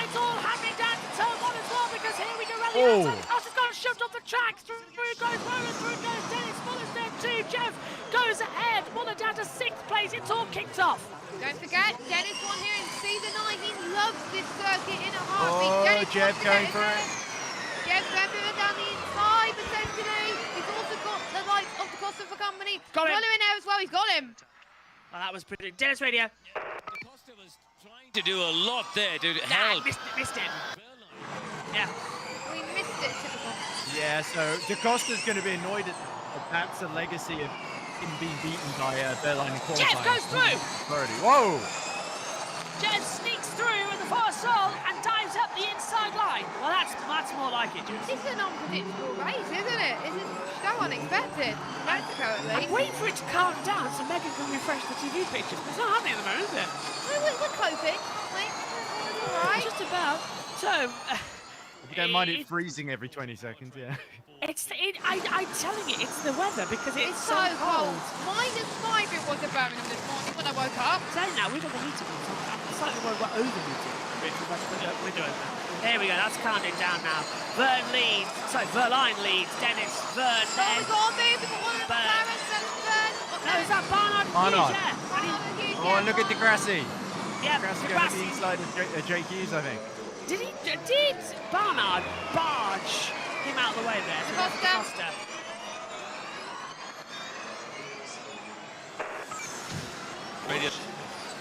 A: It's all happening down to turn 1 as well because here we go around the
C: Oh.
A: outside. Acosta's got shoved off the track. Through goes Roland, through goes Dennis. Muller's there too. Jeff goes ahead. Muller down to 6th place. It's all kicked off.
B: Don't forget, Dennis won here in season 9. He loves this circuit in a heartbeat.
C: Oh,
B: Dennis
C: Jeff
B: wants to
C: going
B: get
C: for
B: it.
C: it.
B: Jeff's going for it down the inside potentially. He's also got the likes of the Costa for company.
A: Got him.
B: Muller in there as well. He's got him.
A: Well, that was pretty. Dennis Radio.
G: Acosta was trying to do a lot there to
A: Nah,
G: help.
A: missed it. Yeah.
B: We missed it. Typical.
C: Yeah, so DaCosta's going to be annoyed at that's a legacy of him being beaten by Verline in qualifying.
A: Jeff goes through.
C: Already. Whoa!
A: Jeff sneaks through with the Forasol and dives up the inside line. Well, that's more like it, Jeff.
B: This is an unpredictable race, isn't it? This is so unexpected. Mexico, at
A: I'm
B: least.
A: waiting for it to calm down so Megan can refresh the TV pictures. It's not happening at the moment, is it?
B: We're coping, aren't we? All right.
A: Just about. So,
C: You don't mind it freezing every 20 seconds, yeah.
A: I'm telling you, it's the weather because it's
B: so cold. -5 it was at Birmingham this morning when I woke up.
A: So now we've got the heater on. I'm slightly worried about overheating. We're doing that. There we go, that's calmed it down now. Vern leads, sorry, Verline leads, Dennis, Vern,
B: Oh, we got a move, we got one of the McLarens, Vern.
A: No, is that Barnard?
C: Barnard.
A: Yeah.
C: Oh, and look at Degrassi.
A: Yeah,
C: Degrassi going to the inside of Jake Hughes, I think.
A: Did Barnard barge him out of the way there?
B: Costa.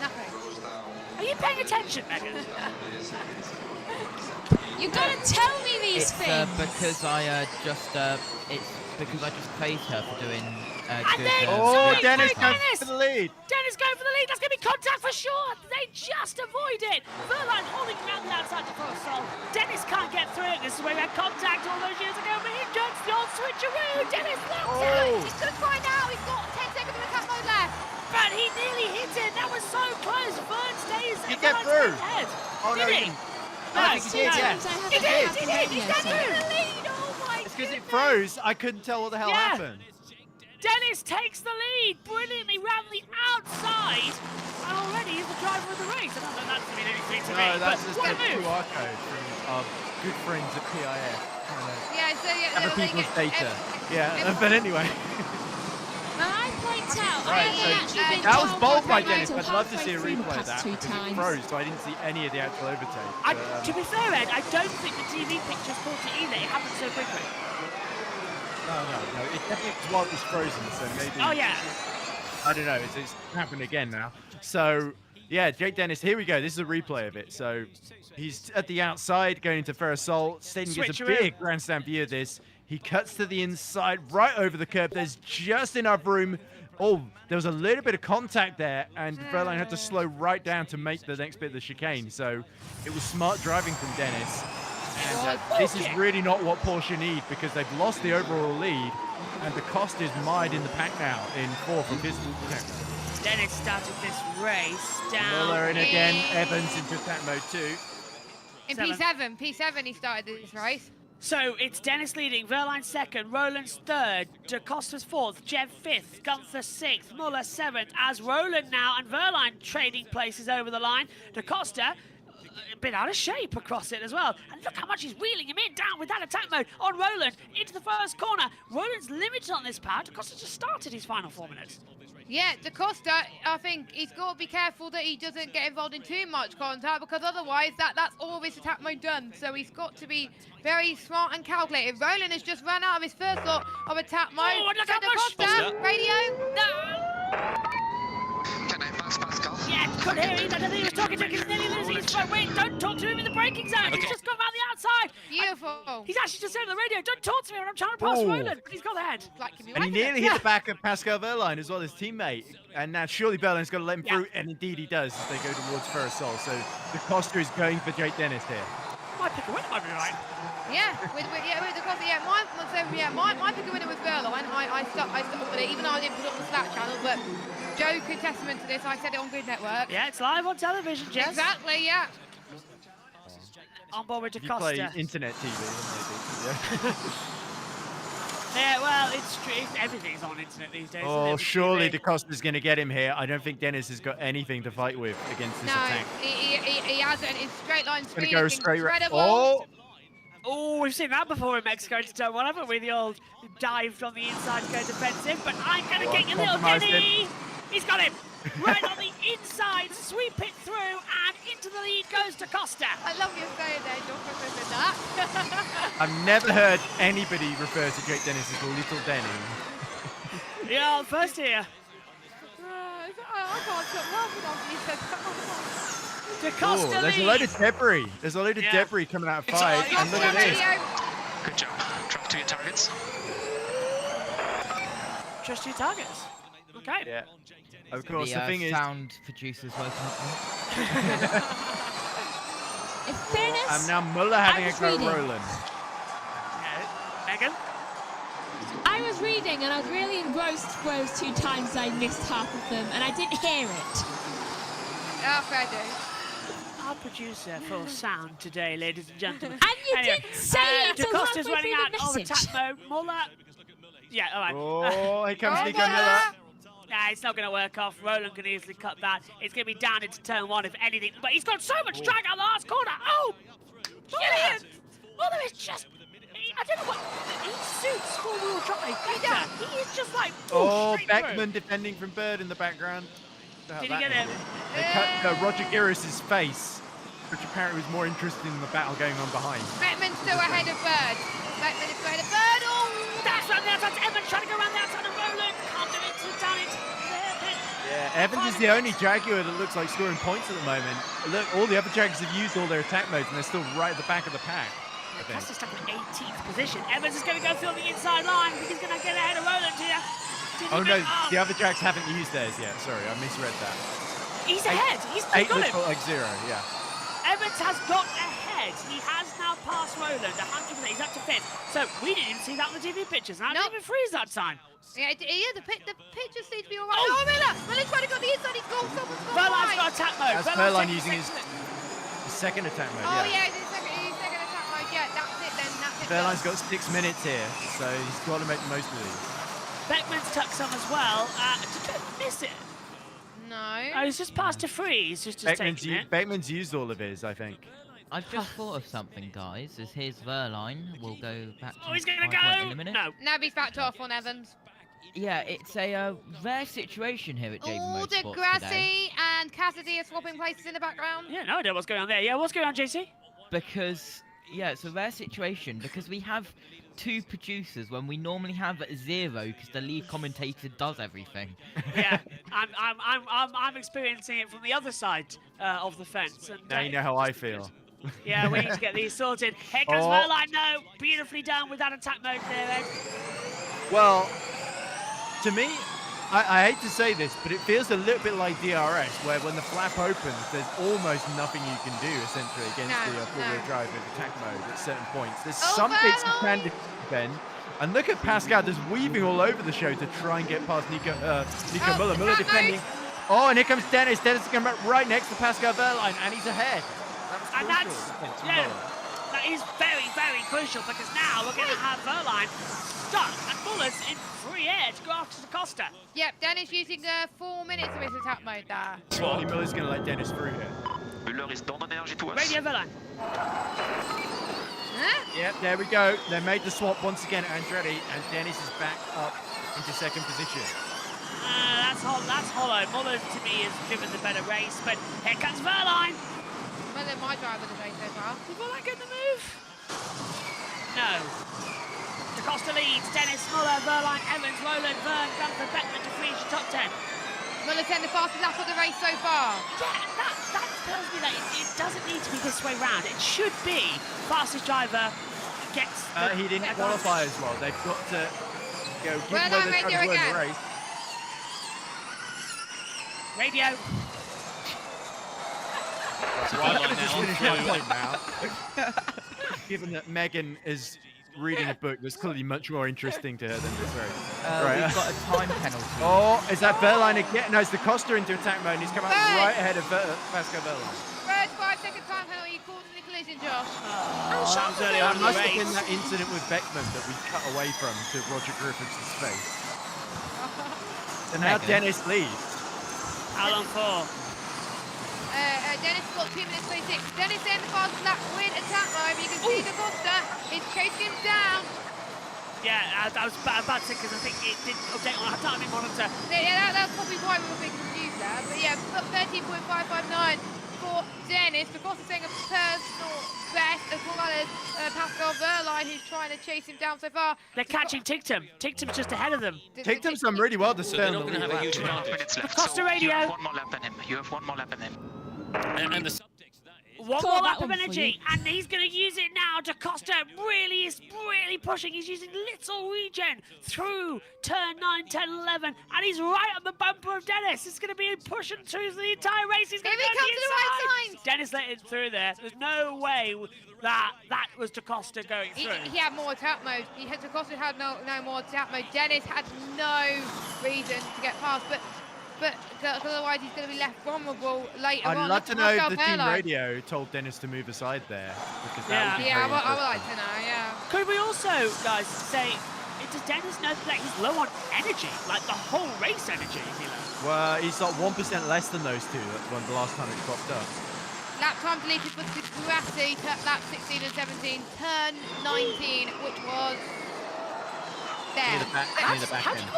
B: Nothing.
A: Are you paying attention, Megan?
I: You've got to tell me these
L: It's
I: things.
L: because I just praised her for doing
A: And
L: good.
A: then,
C: Oh,
A: sorry,
C: Dennis
A: sorry,
C: goes for the lead.
A: Dennis going for the lead. That's going to be contact for sure. They just avoid it. Verline holding around the outside to Forasol. Dennis can't get through it. This is where we had contact all those years ago, but he jumps the old switcheroo. Dennis locks it.
B: He's going to try now. He's got 10 seconds of attack mode left.
A: But he nearly hit it. That was so close. Vern stays.
C: He get through.
A: Ahead.
C: Oh, no,
A: did
C: he
A: he?
C: didn't. I think he did, yeah.
A: He did. He's got
B: He's
A: through.
B: in the lead. Oh my
C: It's because it
B: goodness.
C: froze. I couldn't tell what the hell
A: Yeah.
C: happened.
A: Dennis takes the lead brilliantly round the outside. And already he's the driver of the race. I don't know that's going to mean anything to me.
C: No, that's
A: but
C: just
A: what
C: a
A: a move.
C: QR code from our good friends at PIF.
B: Yeah, so yeah,
C: Other
B: they
C: people's
B: get
C: data. Yeah, but anyway.
N: point out,
C: Right,
N: I
C: so
N: actually been
C: that was
N: told
C: bold by
N: by
C: Dennis.
N: Renato
C: I'd love to see a
N: halfway through the
C: replay of
N: past
C: that
N: two
C: because it
N: times.
C: froze, so I didn't see any of the actual overtake.
A: To be fair, Ed, I don't think the TV pictures caught it either. It happened so quickly.
C: No. It definitely was while it was frozen, so maybe.
A: Oh, yeah.
C: I don't know. It's happened again now. So, yeah, Jake Dennis, here we go. This is a replay of it. So, he's at the outside going into first sole. Stadium gets a big grandstand view of this. He cuts to the inside, right over the curb. There's just enough room. Oh, there was a little bit of contact there, and Verline had to slow right down to make the next bit of the chicane. So, it was smart driving from Dennis. And this is really not what Porsche need because they've lost the overall lead, and the cost is mired in the pack now in fourth from his attempt.
A: Dennis started this race down.
C: Muller in again, Evans into attack mode 2.
B: In P7 he started this race.
A: So it's Dennis leading, Verline second, Roland's third, Da Costa's fourth, Jev fifth, Gunther sixth, Muller seventh, as Roland now and Verline trading places over the line. Da Costa a bit out of shape across it as well. And look how much he's wheeling him in down with that attack mode on Roland into the first corner. Roland's limited on this part. Da Costa just started his final 4 minutes.
B: Yeah, Da Costa, I think he's got to be careful that he doesn't get involved in too much contact because otherwise that's all of his attack mode done. So he's got to be very smart and calculated. Roland has just run out of his first lot of attack mode.
A: Oh, look
B: so
A: how
B: Da
A: much!
B: Costa, radio.
A: No! Yeah, couldn't hear him. I don't think he was talking to him. He's nearly losing his front wing. Don't talk to him in the braking zone. He's just gone around the outside.
B: Beautiful.
A: He's actually just said on the radio, don't talk to me when I'm trying to pass Roland. But he's got ahead.
C: And he nearly hit the back of Pascal Verline as well, his teammate. And now surely Verline's got to let him through, and indeed he does as they go towards first sole. So Da Costa is going for Jake Dennis here.
A: My pick a winner might be right.
B: Yeah, with Da Costa, my pick a winner was Verline. I stuck with it, even though I didn't put it on the Slack channel, but Joe could testament to this. I said it on Grid Network.
A: Yeah, it's live on television, Jess.
B: Exactly, yeah.
A: On board with Da
C: If you
A: Costa.
C: play internet TV, then maybe.
A: Yeah, well, it's true. Everything's on internet these days.
C: Oh,
A: isn't it?
C: surely Da Costa's going to get him here. I don't think Dennis has got anything to fight with against this attack.
B: He hasn't. His straight line speed
C: Go
B: is
C: straight
B: incredible.
A: Oh, we've seen that before in Mexico into turn one, haven't we? The old dived on the inside to go defensive, but I'm going to get you, little Denny. He's got him. Right on the inside, sweep it through, and into the lead goes Da Costa.
B: I love you saying there, John, for that.
C: I've never heard anybody refer to Jake Dennis as Little Denny.
A: Yeah, first here.
B: I can't stop laughing after you said that.
A: Da Costa
C: there's a load of debris. There's a load of debris coming out of 5, and look at this.
M: Good job. Track to your targets.
A: Trust your targets. Okay.
C: Yeah. Of course, the thing is...
L: sound producer's woken up now.
N: In fairness,
C: now Muller having a go
N: reading.
C: Roland.
A: Yeah. Megan?
N: I was reading and I was really engrossed for those 2 times I missed half of them and I didn't hear it.
B: Oh, fair do.
A: Our producer for sound today, ladies and gentlemen.
N: And you didn't say it
A: Da
N: until
A: Costa's
N: halfway
A: running
N: through
A: out
N: the
A: of
N: message.
A: attack mode. Muller. Yeah, all right.
C: Oh, here comes Nico Miller.
A: Nah, it's not going to work off. Roland can easily cut that. It's going to be down into turn 1 if anything. But he's got so much drag out the last corner. Oh! Brilliant! Muller is just... I don't know what... He suits four-wheel drive. He is just like...
C: Oh,
A: straight
C: Beckman
A: through.
C: defending from Bird in the background.
A: Did he get him?
C: They cut Roger Giris's face, which apparently was more interested in the battle going on behind.
B: Beckman's still ahead of Bird. Beckman is still ahead of Bird. Oh!
A: That's around the outside. Evans trying to go around the outside of Roland. Can't do it. Down it.
C: Yeah, Evans is the only Jaguar that looks like scoring points at the moment. Look, all the other Jaguars have used all their attack modes and they're still right at the back of the pack.
A: Costa's stuck in 18th position. Evans is going to go through on the inside line. I think he's going to get ahead of Roland here.
C: Oh no, the other Jags haven't used theirs yet. Sorry, I misread that.
A: He's ahead. He's
C: 8
A: got
C: looks
A: him.
C: like 0, yeah.
A: Evans has got ahead. He has now passed Roland 100%. He's up to 5th. So we didn't even see that on the TV pictures. And I didn't even freeze that time.
B: Yeah, the pictures seem to be all right. Oh, Miller's trying to go on the inside. He's gone. Someone's gone
A: Verline's
B: right.
A: got attack mode.
C: That's Verline using his second attack mode,
B: Oh,
C: yeah.
B: yeah, his second attack mode. Yeah, that's it then. That's it.
C: Verline's got 6 minutes here, so he's got to make the most of these.
A: Beckman's tucked some as well. Did you miss it?
B: No.
A: Oh, he's just passed a freeze. Just taking it.
C: Beckman's used all of his, I think.
L: I've just thought of something, guys. As here's Verline, we'll go back to
A: Oh, he's going to
L: his point in
A: go.
L: a minute.
A: No.
B: Now he's backed off on Evans.
L: Yeah, it's a rare situation here at JBMotorsports today.
B: Degrassi and Cassidy are swapping places in the background.
A: Yeah, no idea what's going on there. Yeah, what's going on, JC?
L: Because, yeah, it's a rare situation because we have 2 producers when we normally have 0 because the lead commentator does everything.
A: Yeah, I'm experiencing it from the other side of the fence. And,
C: Now you know how I feel.
A: Yeah, we need to get these sorted. Here comes Verline, no, beautifully done with that attack mode there, Ed.
C: Well, to me, I hate to say this, but it feels a little bit like DRS, where when the flap opens, there's almost nothing you can do, essentially, against the four-wheel drive with attack mode at certain points. There's some bits you can do, Ben. And look at Pascal just weaving all over the show to try and get past Nico Muller. Muller defending. Oh, and here comes Dennis. Dennis is coming right next to Pascal Verline, and he's ahead.
A: And that's, yeah, that is very, very crucial because now we're going to have Verline stuck and Muller's in free air to go after Costa.
B: Yep, Dennis using 4 minutes of his attack mode there.
C: Charlie Miller's going to let Dennis through here.
M: Muller is down on energy to us.
A: Radio Verline.
B: Huh?
C: Yep, there we go. They made the swap once again, Andretti, and Dennis is back up into second position.
A: That's hollow. Muller, to me, has driven the better race, but here comes Verline.
B: Muller, my driver today so far.
A: Did Verline get the move? No. Da Costa leads. Dennis, Muller, Verline, Evans, Rowland, Vern, Gunther, Beckman to finish the top 10.
B: Muller's had the fastest lap of the race so far.
A: Yeah, that tells me that it doesn't need to be this way round. It should be fastest driver gets the
C: He didn't qualify as well. They've got to go give
B: Well
C: away
B: done,
C: the
B: Radio
C: driver in
B: again.
C: the race.
A: Radio.
C: Well, I'm going to just finish my point now. Given that Megan is reading a book that's clearly much more interesting to her than this race.
L: We've got a time penalty.
C: Oh, is that Verline again? No, it's the Costa into attack mode, and he's come out right ahead of Pascal Verline.
B: Third 5-second time penalty caused in the collision, Josh.
C: That must have been that incident with Beckman that we cut away from to Roger Griffiths' face. And now Dennis leads.
A: How long for?
B: Dennis has got 2 minutes 26. Dennis in the fastest lap with attack mode. You can see Da Costa is chasing him down.
A: Yeah, I was about to say because I think it didn't update on our timing monitor.
B: Yeah, that's probably why we were being confused there. But yeah, 13.559 for Dennis. Da Costa saying a personal best as well as Pascal Verline, who's trying to chase him down so far.
A: They're catching Tictum. Tictum's just ahead of them.
C: Tictum's done really well to stay on the lead.
M: Minutes left.
A: Costa Radio.
M: You have 1 more lap than him. You have 1 more lap than him.
J: And the subtext that is...
A: One more lap of energy, and he's going to use it now. Da Costa really is pushing. He's using little regen through turn 9, 10, 11, and he's right on the bumper of Dennis. It's going to be pushing through the entire race. He's going to
B: Here he
A: go
B: comes to the right side.
A: Dennis let it through there. There's no way that was Da Costa going through.
B: He had more attack mode. Da Costa had no more attack mode. Dennis had no reason to get past, but otherwise he's going to be left vulnerable later on.
C: I'd love to know if the team radio told Dennis to move aside there. Because that would be
B: I
C: very
B: would like to know, yeah.
A: Could we also, guys, say, does Dennis know that he's low on energy? Like the whole race energy, is he low?
C: Well, he's got 1% less than those two when the last time it popped up.
B: Lap time deleted for Degrassi, lap 16 and 17, turn 19, which was there.
C: Near the back end.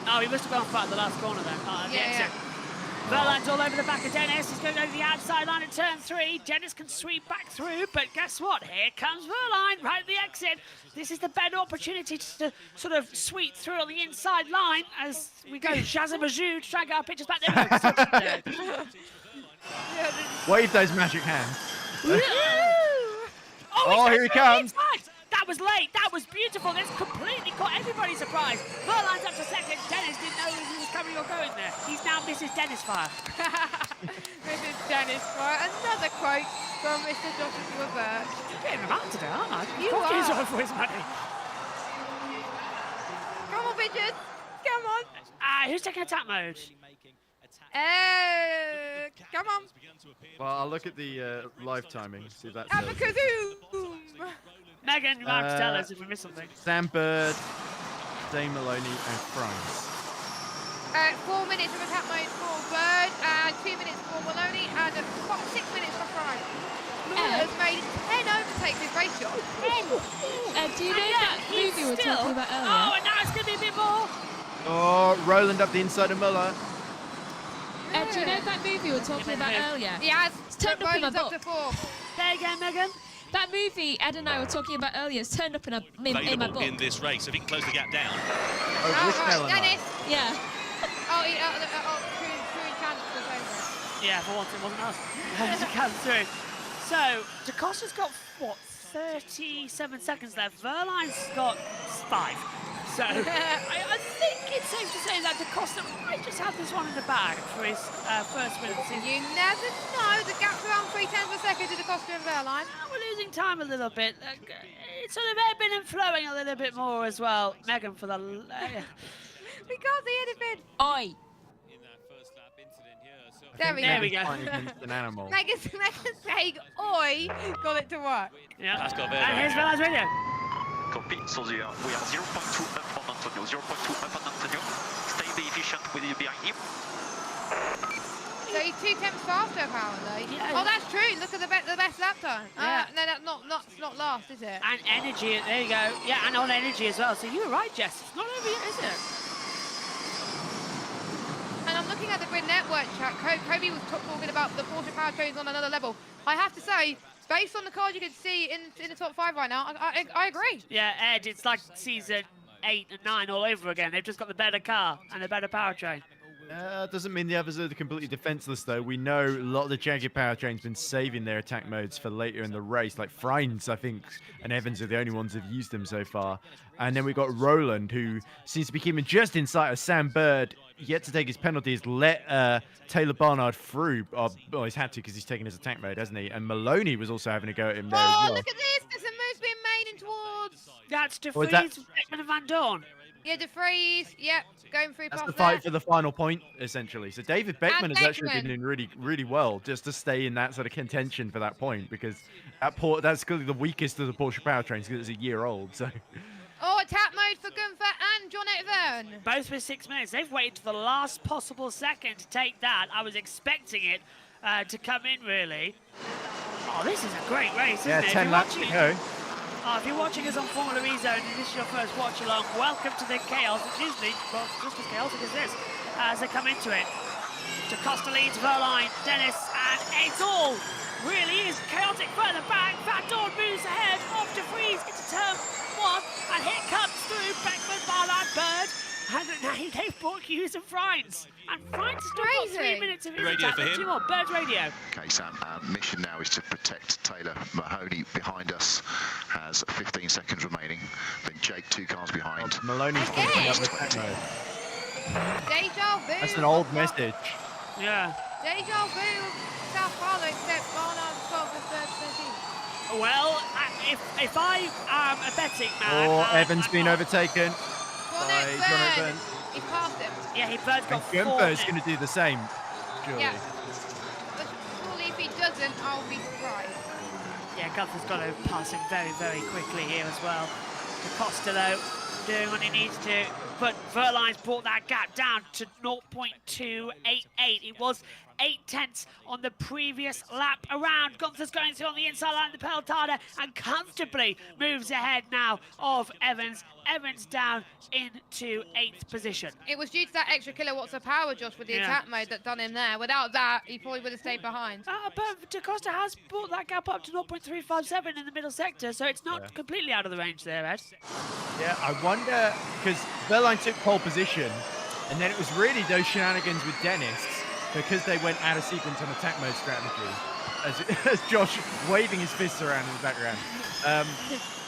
A: Oh, he must have gone far at the last corner then.
B: Yeah.
A: Verline's all over the back of Dennis. He's going over the outside line at turn 3. Dennis can sweep back through, but guess what? Here comes Verline right at the exit. This is the better opportunity to sort of sweep through on the inside line as we go Shazamazoo to try and get our pictures back there.
C: Wave those magic hands.
A: Oh,
C: here he comes.
A: That was late. That was beautiful. That's completely caught everybody surprised. Verline's up to second. Dennis didn't know if he was coming or going there. He's now Mrs. Dennis Fire.
B: Mrs. Dennis Fire. Another quote from Mr. Joshua Birch.
A: You're getting him out today, aren't I?
B: You are.
A: He's on for his money.
B: Come on, bitches. Come on.
A: Who's taking attack mode?
B: Come on.
C: Well, I'll look at the live timing, see if that's
B: Abakazoom.
A: Megan, you have to tell us if we missed something.
C: Sam Bird, Dane Maloney, and Franz.
B: 4 minutes of attack mode for Bird, and 2 minutes for Maloney, and 6 minutes for Franz. Muller has made 10 overtakes this race, John.
N: 10! Do you know that movie we were talking about earlier?
A: Oh, and now it's going to be a bit more.
C: Oh, Roland up the inside of Muller.
N: Do you know that movie we were talking about earlier?
B: Yes.
N: It's turned up in my book.
A: There you go, Megan.
N: That movie Ed and I were talking about earlier is turned up in my book.
G: in this race, if he can close the gap down.
C: Oh,
B: Dennis.
N: Yeah.
A: Yeah, for once it wasn't us. To come through. So, DaCosta's got, what, 37 seconds left. Verline's got 5. So, I think it's safe to say that DaCosta might just have this one in the bag for his first win of the season.
B: You never know. The gap's around 3/10 of a second to DaCosta and Verline.
A: We're losing time a little bit. It's sort of ebbing and flowing a little bit more as well. Megan for the...
B: We can't see anything.
N: Oi.
B: There we go.
C: An animal.
B: Megan's saying, oi, got it to work.
A: Yeah.
G: That's got
A: And here's Verline's radio.
M: Copy. So we are 0.2 up on Antonio. 0.2 up on Antonio. Stay the efficient with you behind him.
B: So he's 2 tenths faster, apparently.
A: Yeah.
B: Oh, that's true. Look at the best lap time.
A: Yeah.
B: No, that's not last, is it?
A: And energy, there you go. Yeah, and on energy as well. So you were right, Jess. It's not over yet, is it?
B: And I'm looking at the grid network chat. Kobe was talking about the Porsche powertrains on another level. I have to say, based on the cars you can see in the top 5 right now, I agree.
A: Yeah, Ed, it's like season 8 and 9 all over again. They've just got the better car and the better powertrain.
C: Doesn't mean the others are completely defenseless, though. We know a lot of the Jaguar powertrains been saving their attack modes for later in the race. Like Freins, I think, and Evans are the only ones who've used them so far. And then we've got Roland, who seems to be keeping just in sight of Sam Bird, yet to take his penalties, let Taylor Barnard through. Well, he's had to because he's taken his attack mode, hasn't he? And Maloney was also having a go at him there as well.
B: Look at this. There's some moves being made in towards...
A: That's De
C: Or is
A: Vries,
C: that-
A: Beckman and Van Dorn.
B: Yeah, De Vries. Yep, going through
C: That's
B: past
C: the fight
B: there.
C: for the final point, essentially. So David Beckman
B: And
C: has actually been
B: Beckman.
C: doing really, really well just to stay in that sort of contention for that point, because that's clearly the weakest of the Porsche powertrains because it's a year old. So.
B: Oh, attack mode for Gunther and John Verne.
A: Both with 6 minutes. They've waited to the last possible second to take that. I was expecting it to come in, really. Oh, this is a great race, isn't
C: Yeah,
A: it?
C: 10 laps to go.
A: If you're watching us on Formula E Zone and this is your first watch along, welcome to the chaos. It's usually just as chaotic as this as they come into it. DaCosta leads Verline, Dennis, and it's all really is chaotic further back. Van Dorn moves ahead, off De Vries into turn 1, and here comes through Beckman, Barnard, Bird, and now they've brought Hughes and Freins. And Freins has still got 3 minutes of his
G: Radio
A: attack.
G: for him.
A: 2 more, Bird's radio.
M: Okay, Sam, our mission now is to protect Taylor. Mahoney behind us has 15 seconds remaining. Then Jake 2 cars behind.
C: Maloney's
B: Again?
C: picking up attack mode.
B: Deja vu.
C: That's an old message.
A: Yeah.
B: Deja vu. South Carolina, except Barnard's 12 and 13.
A: Well, if I am a betting man...
C: Oh,
A: and
C: Evans
A: I'm
C: been
A: not-
C: overtaken.
B: John
C: By John
B: Verne. He's passed him.
A: Yeah, Bird's got
C: And
A: 4
C: Gunther's
A: minutes.
C: going to do the same, surely.
B: Yeah. But surely if he doesn't, I'll be surprised.
A: Yeah, Gunther's got to pass him very, very quickly here as well. DaCosta, though, doing what he needs to. But Verline's brought that gap down to 0.288. It was 8 tenths on the previous lap around. Gunther's going through on the inside line of the Peltada and comfortably moves ahead now of Evans. Evans down into 8th position.
B: It was due to that extra kilowatts of power, Josh, with the
A: Yeah.
B: attack mode that done him there. Without that, he probably would have stayed behind.
A: But DaCosta has brought that gap up to 0.357 in the middle sector, so it's not completely out of the range there, Ed.
C: Yeah, I wonder, because Verline took pole position, and then it was really those shenanigans with Dennis, because they went out of sequence on attack mode strategy, as Josh waving his fists around in the background.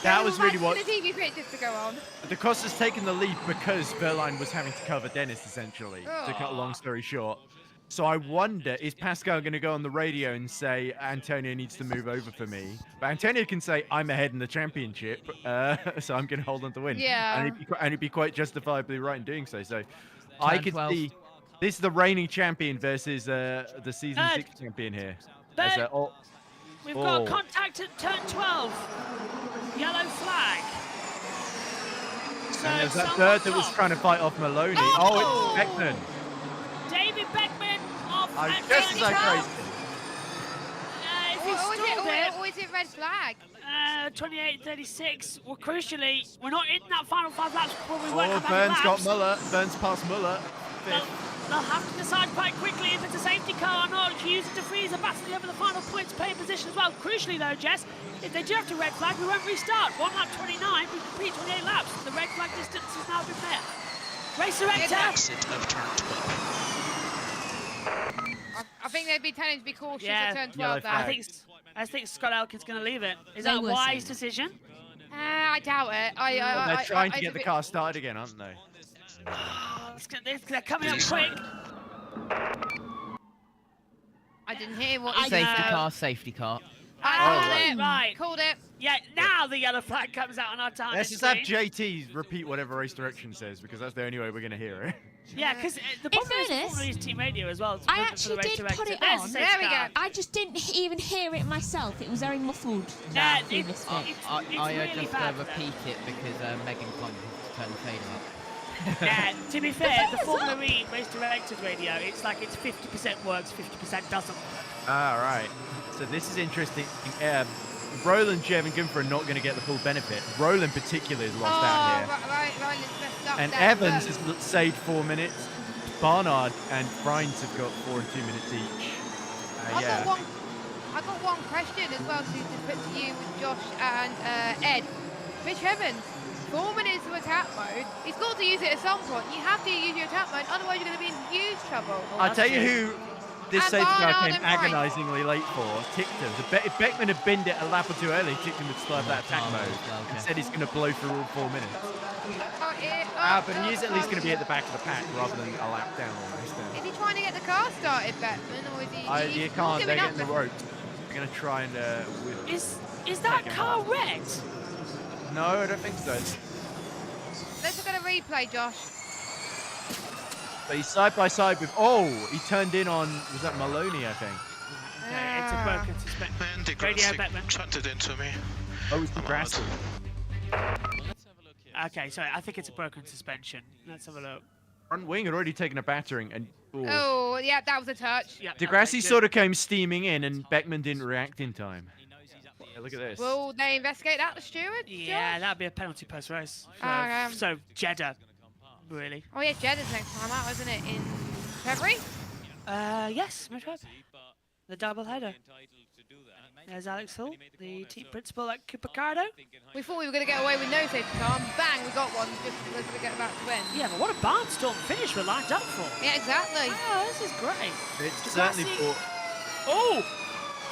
C: That was really what...
B: The TV pictures to go on.
C: DaCosta's taken the lead because Verline was having to cover Dennis, essentially, to cut a long story short. So I wonder, is Pascal going to go on the radio and say, Antonio needs to move over for me? But Antonio can say, I'm ahead in the championship, so I'm going to hold on to win.
B: Yeah.
C: And he'd be quite justifiably right in doing so. So I could
L: 12.
C: see, this is the reigning champion versus the season 6 champion here. As,
A: We've got contact at turn 12. Yellow flag. So
C: and there's that
A: someone's
C: third that was
A: off.
C: trying to fight off Maloney.
A: Oh!
C: Oh, it's Beckman.
A: David Beckman off at
C: Just as
A: turn
C: I
A: 12.
C: praised him.
A: If he
B: Or is it
A: bit.
B: Or is it red flag?
A: 28.36. Well, crucially, we're not in that final 5 laps before we won't have any
C: Burns
A: laps.
C: got Muller. Burns past Muller.
A: They'll have to decide quite quickly if it's a safety car or not. Hughes and DeFries are battling over the final points pay position as well. Crucially though, Jess, if they do have to red flag, we won't restart. 1 lap 29, we complete 28 laps. The red flag distance has now been met. Race director!
B: I think they'd be telling to be cautious
A: Yeah,
B: at turn 12 there.
A: I think Scott Elkin's going to leave it. Is that a wise decision?
B: I doubt it.
C: They're trying to get the car started again, aren't they?
A: They're coming up quick.
B: I didn't hear what
L: Safety car, safety car.
A: Right.
B: Called it.
A: Yeah, now the yellow flag comes out on our time.
C: Let's just have JT repeat whatever race direction says, because that's the only way we're going to hear it.
A: Yeah, because the problem is Formula E's team radio as well.
N: I actually did put it on.
B: There we go.
N: I just didn't even hear it myself. It was very muffled.
A: Yeah,
L: I
A: it's really
L: just
A: bad.
L: repeat it because Megan can't turn the fader up.
A: Yeah, to be fair, the Formula E race director's radio, it's like it's 50% works, 50% doesn't work.
C: Ah, right. So this is interesting. Roland, Jev, and Gunther are not going to get the full benefit. Roland, particularly, has lost out here.
B: Roland's messed up
C: And
B: there,
C: Evans
B: but-
C: has saved 4 minutes. Barnard and Frines have got 4 and 2 minutes each.
B: I got one question as well to put to you with Josh and Ed. Rich Evans, 4 minutes of attack mode. He's got to use it at some point. You have to use your attack mode, otherwise you're going to be in huge trouble.
C: I'll tell you who this
B: And
C: safety car
B: Barnard
C: came
B: and Frines.
C: agonisingly late for. Ticked him. If Beckman had binned it a lap or two early, Ticked him would still have that attack mode. And said he's going to blow through all 4 minutes. But he is at least going to be at the back of the pack rather than a lap down almost.
B: Is he trying to get the car started, Beckman, or is he?
C: You can't. They're getting the ropes. They're going to try and.
A: Is that car red?
C: No, I don't think so.
B: Let's look at a replay, Josh.
C: But he's side by side with. Oh, he turned in on. Was that Maloney? I think.
A: Okay, it's a broken suspension. Radio Beckman.
M: Chucked it into me.
C: Oh, it's Degrassi.
A: Okay, sorry, I think it's a broken suspension. Let's have a look.
C: Front wing had already taken a battering, and
B: Oh, yeah, that was a touch.
A: Yeah,
C: Degrassi sort of came steaming in, and Beckman didn't react in time. Yeah, look at this.
B: Will they investigate that, the steward?
A: Yeah,
B: Josh?
A: that'd be a penalty post race.
B: Okay.
A: So Jeddah, really.
B: Oh yeah, Jeddah's next time out, isn't it? In February?
A: Yes, most right. The double header. There's Alex Hull, the team principal at Cupicardo.
B: We thought we were going to get away with no safety car, and bang, we got one just as we get about to win.
A: Yeah, but what a barnstorm finish we're lined up for.
B: Yeah, exactly.
A: Oh, this is great.
C: It's certainly brought.
A: Oh!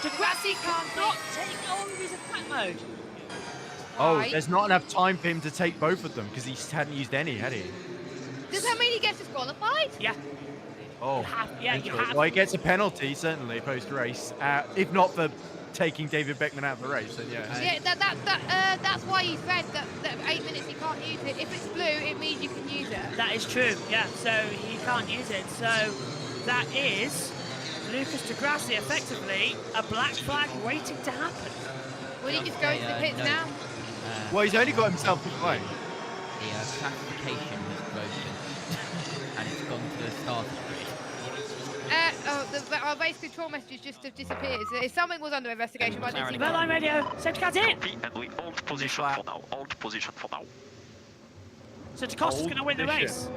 A: Degrassi cannot take all of his attack mode.
C: Oh,
B: Right.
C: there's not enough time for him to take both of them because he hadn't used any, had he?
B: Does that mean he gets disqualified?
A: Yeah.
C: Oh,
A: you have
C: well, he gets a penalty certainly post-race, if not for taking David Beckman out of the race. Then yeah.
B: Yeah, that's why he's red. That 8 minutes he can't use it. If it's blue, it means you can use it.
A: That is true, yeah, so he can't use it. So that is Lucas Degrassi effectively a black flag waiting to happen.
B: Will he just go into the pits now?
C: Well, he's only got himself to blame.
L: The classification was broken, and it's gone to the start grid.
B: Our race control messages just have disappeared. So something was under investigation, but I didn't see
A: Red line radio, safety car's in.
M: And we hold position for now. Hold position for now.
A: So DaCosta's going to win the race.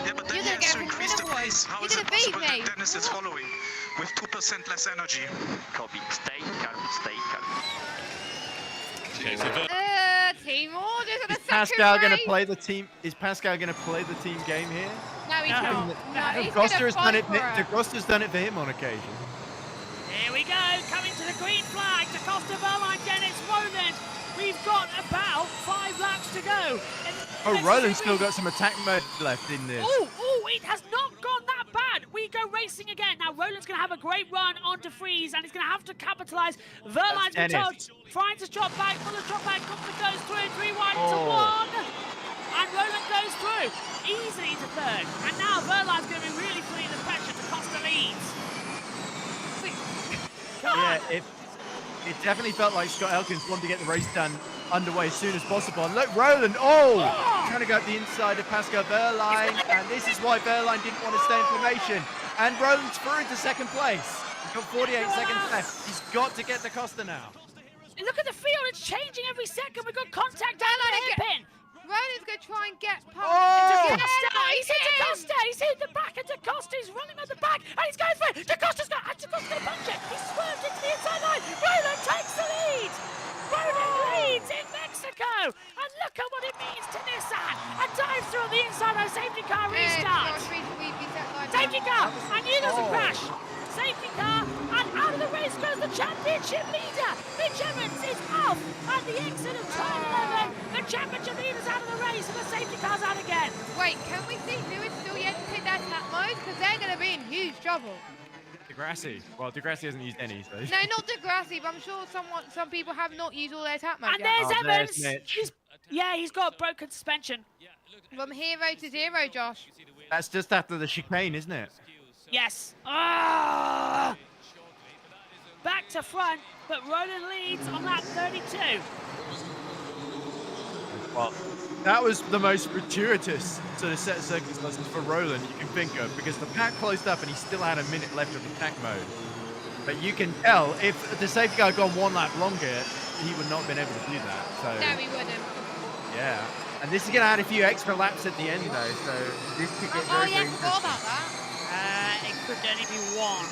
M: Yeah, but then
B: You're
M: he
B: gonna
M: has
B: get
M: to
B: a
M: increase the
B: winner,
M: pace. How
B: You're
M: is it
B: gonna beat
M: possible
B: me.
M: that Dennis is following with 2% less energy? Copy. Stay calm. Stay calm.
B: Team orders at the
C: Is Pascal
B: second
C: going to
B: race.
C: play the team? Is Pascal going to play the team game here?
B: No, he's not. No, he's
C: Costa
B: gonna
C: has done
B: fight
C: it.
B: for it.
C: Costa's done it for him on occasion.
A: Here we go, coming to the green flag. DaCosta, Verline, Dennis, Roland. We've got about 5 laps to go.
C: Oh, Roland's still got some attack mode left in this.
A: Oh, it has not gone that bad. We go racing again. Now, Roland's going to have a great run on DeFries, and he's going to have to capitalise. Verline's been told, trying to drop back, Muller's drop back, Gunther goes through, 3 wide to 1. And Roland goes through, easily to 3rd. And now Verline's going to be really feeling the pressure. DaCosta leads.
C: Yeah, it definitely felt like Scott Elkins wanted to get the race done underway as soon as possible. And look, Roland, trying to go up the inside of Pascal Verline, and this is why Verline didn't want to stay in formation. And Roland's through into 2nd place. He's got 48 seconds left. He's got to get to Costa now.
A: Look at the field, it's changing every second. We've got contact down the hairpin.
B: Roland's going to try and get past.
C: Oh!
A: He's hit DaCosta. He's hit the back of DaCosta. He's running at the back, and he's going for it. DaCosta's going to punch it. He swerved into the inside line. Roland takes the lead. Roland leads in Mexico. And look at what it means to Nissan. A dive through on the inside of safety car restart. Safety car. I knew there was a crash. Safety car, and out of the race goes the championship leader. Mitch Evans is off at the exit of turn 11. The championship leader's out of the race, and the safety car's out again.
B: Wait, can we see who is still yet to pick their attack mode? Because they're going to be in huge trouble.
C: Degrassi. Well, Degrassi hasn't used any, so.
B: No, not Degrassi, but I'm sure some people have not used all their attack modes
A: And
B: yet.
A: there's Evans. He's got broken suspension.
B: From hero to zero, Josh.
C: That's just after the chicane, isn't it?
A: Yes. Back to front, but Roland leads on lap 32.
C: Well, that was the most gratuitous sort of set of circumstances for Roland you can think of, because the pack closed up and he still had a minute left of attack mode. But you can tell if the safety car had gone one lap longer, he would not have been able to do that. So
B: No, he wouldn't.
C: yeah, and this is going to add a few extra laps at the end though, so this could get very, very
B: I forgot about that.
A: It could only be one.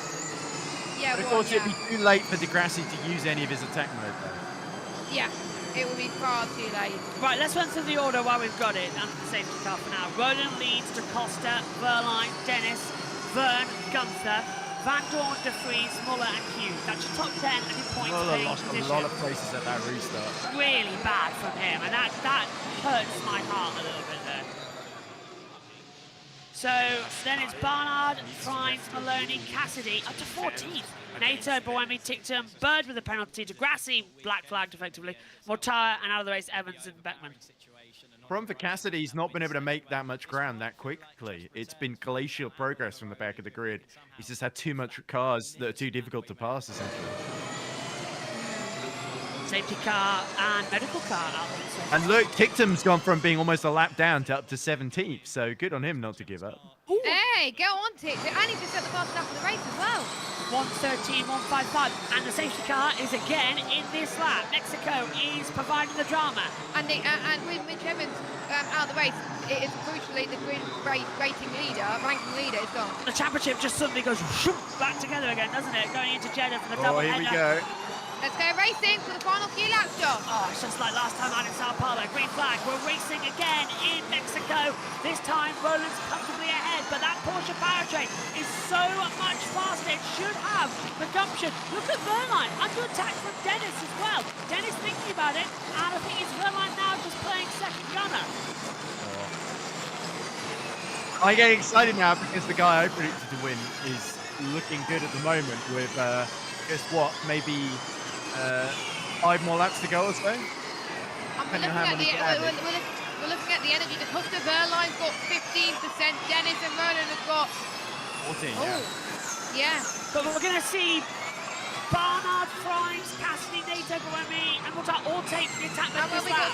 B: Yeah,
C: but of course, it'd be too late for Degrassi to use any of his attack mode though.
B: Yeah, it will be far too late.
A: Right, let's run through the order while we've got it. And the safety car for now. Roland leads to Costa, Verline, Dennis, Vern, Gunther, Van Dorn, De Vries, Muller, and Hughes. That's your top 10 and your points
C: Muller
A: paying
C: lost
A: position.
C: a lot of places at that restart.
A: Really bad from him, and that hurts my heart a little bit there. So then it's Barnard, Frines, Maloney, Cassidy, up to 14th. Nato, Boemi, Ticktum, Bird with a penalty, Degrassi, black flagged effectively, Mortara, and out of the race, Evans and Beckman.
C: Problem for Cassidy, he's not been able to make that much ground that quickly. It's been glacial progress from the back of the grid. He's just had too much cars that are too difficult to pass, essentially.
A: Safety car and medical car out.
C: And look, Ticktum's gone from being almost a lap down to up to 17th, so good on him not to give up.
A: Ooh.
B: Hey, go on, Ticktum. And he just set the fastest lap of the race as well.
A: 1:13, 1:55, and the safety car is again in this lap. Mexico is providing the drama.
B: And with Mitch Evans out of the race, it is crucially the grid ranking leader is gone.
A: The championship just suddenly goes back together again, doesn't it? Going into Jeddah for the double
C: here
A: header.
C: we go.
B: Let's go racing for the final few laps, Josh.
A: Oh, it's just like last time out in Sao Paulo. Green flag. We're racing again in Mexico. This time, Roland's comfortably ahead, but that Porsche powertrain is so much faster. It should have the gumption. Look at Verline under attack from Dennis as well. Dennis thinking about it, and I think it's Verline now just playing second gunner.
C: I'm getting excited now because the guy I predicted to win is looking good at the moment with, guess what, maybe 5 more laps to go or so.
B: We're looking at the energy. The Costa Verline's got 15%. Dennis and Roland have got
C: 14,
B: yeah.
A: But we're going to see Barnard, Frines, Cassidy, Nato, Boemi, and Mortar all take the attack
B: And
A: this
B: we
A: lap.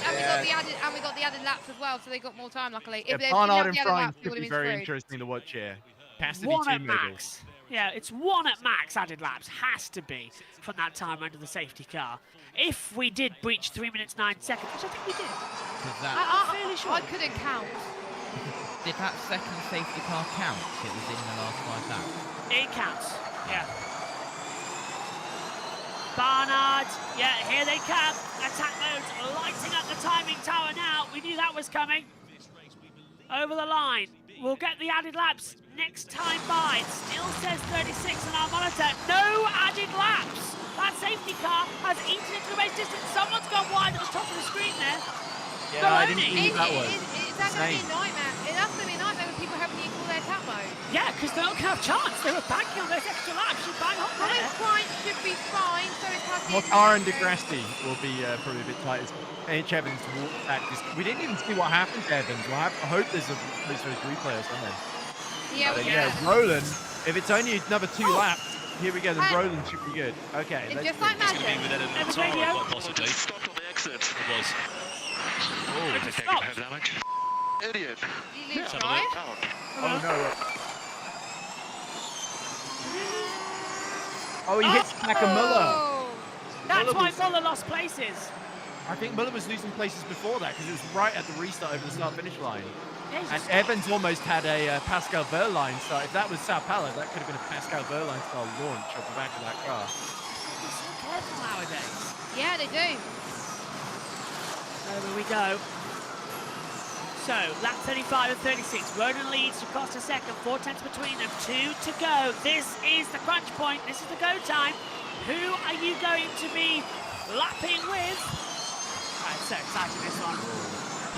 B: got the added laps as well, so they got more time. Luckily,
C: Yeah, Barnard and Frines could be very interesting to watch here. Cassidy
A: One
C: too,
A: at
C: maybe.
A: max. Yeah, it's 1 at max added laps. Has to be from that time under the safety car. If we did breach 3 minutes 9 seconds, which I think we did. I'm fairly sure.
B: I couldn't count.
L: Did that second safety car count? It was in the last 5 laps.
A: It counts. Yeah. Barnard. Yeah, here they come. Attack modes lighting up the timing tower now. We knew that was coming. Over the line. We'll get the added laps next time by. It still says 36 on our monitor. No added laps. That safety car has eaten into the race distance. Someone's gone wide at the top of the screen there.
C: Yeah, I didn't see who that was.
B: Is that going to be a nightmare? That's going to be a nightmare when people haven't used all their attack mode.
A: Yeah, because they're not going to have a chance. They were banking on those extra laps. Should bang on there.
B: Fine should be fine. So it has
C: Mortar and Degrassi will be probably a bit tight. H. Evans walked back. We didn't even see what happened to Evans. I hope there's a replay or something.
B: Yeah,
C: Roland, if it's only another 2 laps, here we go, then Roland should be good. Okay,
B: It's
C: let's
B: just like magic.
G: Possibly.
M: Stopped on the exit.
G: It was.
M: Oh, they take head damage. Idiot.
B: You lose drive?
C: Oh no. Oh, he hits back of Muller.
A: That's why Muller lost places.
C: I think Muller was losing places before that because it was right at the restart over the start-finish line.
A: Yeah,
C: And Evans almost had a Pascal Wehrlein start. If that was Sao Paulo, that could have been a Pascal Wehrlein style launch off the back of that car.
A: They're so careful nowadays.
B: Yeah, they do.
A: Over we go. So, lap 35 and 36. Ronan leads to Costa second, 4 tenths between them, 2 to go. This is the crunch point. This is the go time. Who are you going to be lapping with? I'm so excited this one.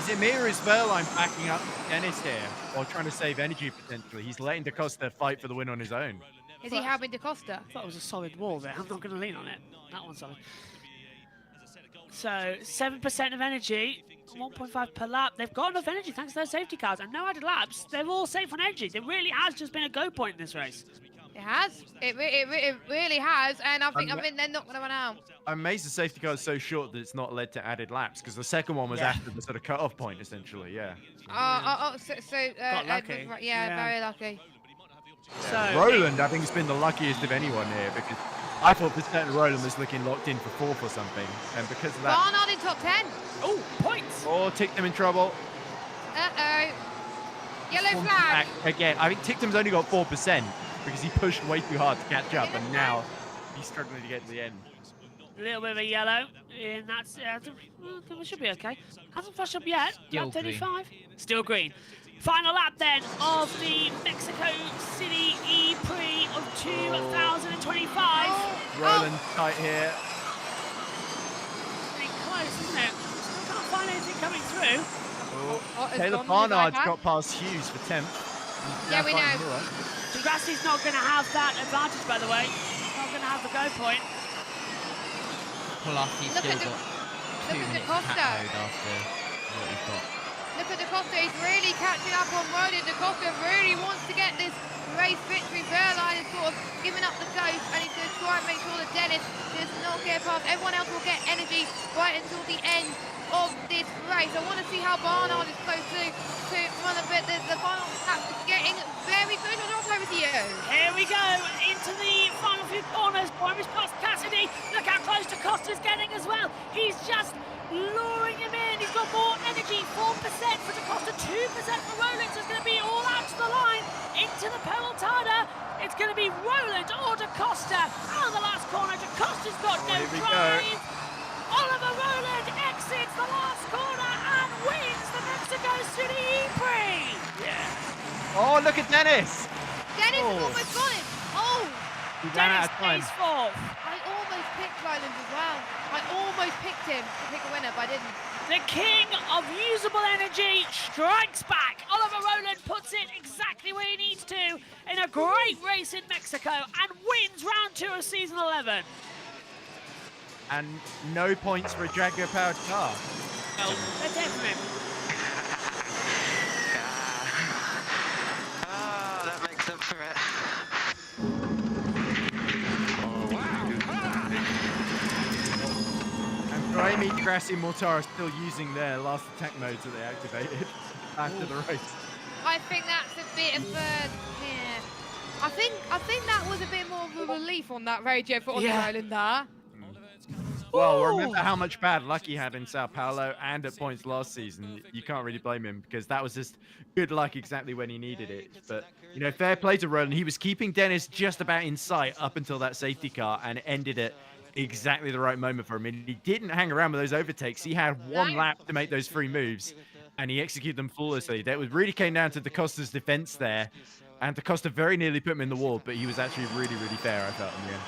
C: Is it me or is Wehrlein backing up Dennis here? Or trying to save energy potentially? He's letting Da Costa fight for the win on his own.
B: Is he helping Da Costa?
A: I thought it was a solid wall there. I'm not going to lean on it. That one's solid. So, 7% of energy, 1.5 per lap. They've got enough energy thanks to those safety cars. And no added laps. They're all safe on energy. There really has just been a go point in this race.
B: It has. It really has. And I think they're not going to run out.
C: I'm amazed the safety car is so short that it's not led to added laps because the second one was after the sort of cut-off point, essentially, yeah.
A: Got lucky.
B: Yeah, very lucky.
A: So
C: Roland, I think, has been the luckiest of anyone here because I thought for certain Roland was looking locked in for 4th or something, and because of that...
B: Barnard in top 10.
A: Oh, points!
C: Oh, Ticktum in trouble.
B: Uh-oh. Yellow flag.
C: Again, I think Ticktum's only got 4% because he pushed way too hard to catch up, and now he's struggling to get to the end.
A: A little bit of a yellow, and that's... it should be okay. Hasn't flashed up yet.
L: Still
A: Lap 35. Still green. Final lap then of the Mexico City E-Prix of 2025.
C: Roland tight here.
A: Pretty close, isn't it? Still can't find anything coming through.
C: Taylor Barnard's got past Hughes for 10th.
B: Yeah, we know.
A: Degrassi's not going to have that advantage, by the way. Not going to have the go point.
L: Plus, he's still got 2 minutes
B: Costa.
L: attack mode after what he's got.
B: Look at Da Costa, he's really catching up on Roland. Da Costa really wants to get this race victory. Wehrlein is sort of giving up the ghost, and he's going to try and make sure that Dennis does not get past. Everyone else will get energy right until the end of this race. I want to see how Barnard is close to run a bit. The final lap is getting very close. I'll drop over to you.
A: Here we go into the final few corners. Boris past Cassidy. Look how close Da Costa's getting as well. He's just luring him in. He's got more energy. 4% for Da Costa, 2% for Roland. So it's going to be all out to the line into the Pelotada. It's going to be Roland or Da Costa. On the last corner, Da Costa's got no drive. Oliver Roland exits the last corner and wins the Mexico City E-Prix. Yeah.
C: Oh, look at Dennis.
B: Dennis has almost got it. Oh.
C: He ran out of time.
A: Dennis 4th.
B: I almost picked Roland as well. I almost picked him to pick a winner, but I didn't.
A: The king of usable energy strikes back. Oliver Roland puts it exactly where he needs to in a great race in Mexico and wins round 2 of season 11.
C: And no points for a Jaguar-powered car.
A: Well, let's hear from him.
M: That makes up for it.
C: And Raimi, Grassi, Mortar are still using their last attack modes that they activated after the race.
B: I think that's a bit of a... Yeah. I think that was a bit more of a relief on that radio for Oliver Roland there.
C: Well, remember how much bad luck he had in Sao Paulo and at points last season. You can't really blame him because that was just good luck exactly when he needed it. But, you know, fair play to Roland. He was keeping Dennis just about in sight up until that safety car and ended at exactly the right moment for him. And he didn't hang around with those overtakes. He had one lap to make those 3 moves and he executed them flawlessly. That really came down to Da Costa's defense there. And Da Costa very nearly put him in the wall, but he was actually really, really fair, I felt, in the end.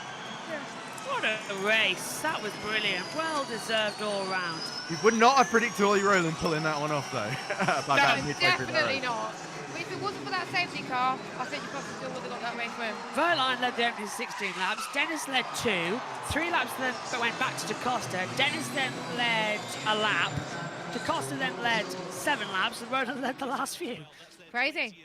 A: What a race. That was brilliant. Well deserved all round.
C: You would not have predicted Ollie Roland pulling that one off, though.
B: No, definitely not. But if it wasn't for that safety car, I think you probably still would have got that race win.
A: Wehrlein led the opening 16 laps. Dennis led 2. 3 laps then went back to Da Costa. Dennis then led a lap. Da Costa then led 7 laps, and Roland led the last few.
B: Crazy.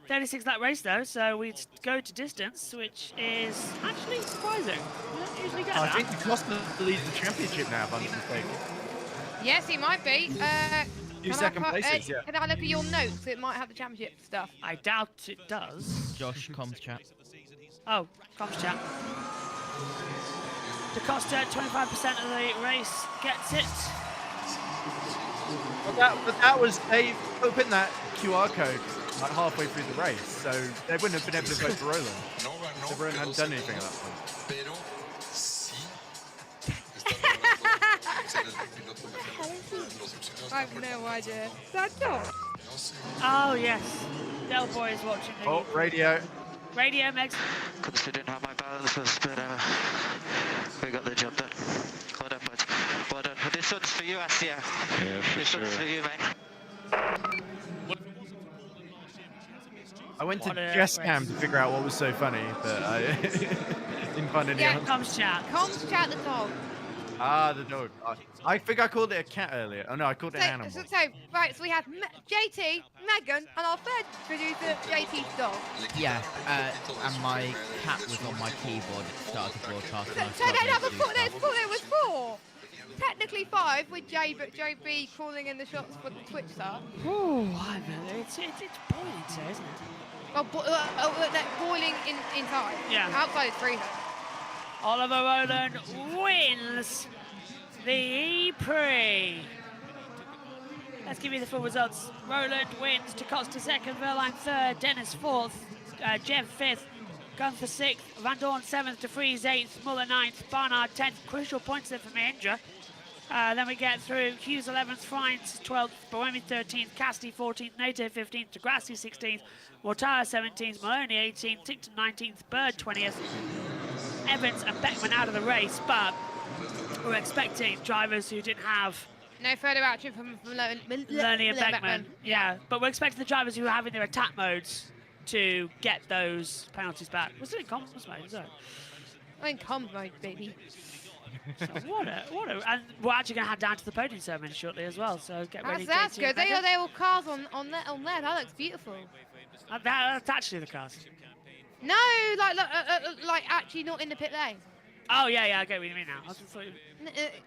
A: 36-lap race, though, so we go to distance, which is actually surprising. We don't usually get that.
C: I think Da Costa leads the championship now, if I'm not mistaken.
B: Yes, he might be.
C: 2 second places, yeah.
B: Can I look at your notes? It might have the championship stuff.
A: I doubt it does.
L: Josh, comms chat.
A: Oh, comms chat. Da Costa, 25% of the race, gets it.
C: Well, that was they opened that QR code like halfway through the race, so they wouldn't have been able to vote for Roland. Roland hadn't done anything at that point.
B: I have no idea. That's not.
A: Oh, yes. Del Boy is watching.
C: Oh, radio.
A: Radio, Megs.
O: Considering how my balance was, but we got the job done. Well done, bud. Well done. But this one's for you, Asia.
P: Yeah, for
O: this one's for you, mate.
C: I went to JessCam to figure out what was so funny, but I didn't find any.
B: Yeah,
A: Comms chat.
B: Comms chat the dog.
C: Ah, the dog. I think I called it a cat earlier. Oh no, I called it an animal.
B: So right, so we have JT, Megan, and our third producer, JT's dog.
L: Yeah, and my cat was on my keyboard at the start of the broadcast.
B: So there was 4. Technically 5 with JB calling in the shots for the Twitch start.
A: Oh, it's boiling today, isn't it?
B: Boiling inside.
A: Yeah.
B: Outside is freezing.
A: Oliver Rowland wins the EPrix. Let's give you the full results. Rowland wins, Da Costa second, Verline third, Dennis fourth, Jeff fifth, Gunther sixth, Van Dorn seventh, De Vries eighth, Muller ninth, Barnard 10th. Crucial points there for Mahindra. Then we get through Hughes 11th, Friends 12th, Boemi 13th, Cassidy 14th, Nato 15th, Degrassi 16th, Mortara 17th, Maloney 18th, Tickton 19th, Bird 20th. Evans and Beckman out of the race, but we're expecting drivers who didn't have
B: no further action from
A: Lerny and Beckman. Yeah, but we're expecting the drivers who are having their attack modes to get those penalties back. We're still in comms mode, so.
B: I'm in comms mode, baby.
A: So and we're actually going to head down to the podium ceremony shortly as well. So get ready.
B: That's good. They are all cars on there. That looks beautiful.
A: That's actually the cars.
B: No, like actually not in the pit lane.
A: Oh yeah, I get what you mean now. I thought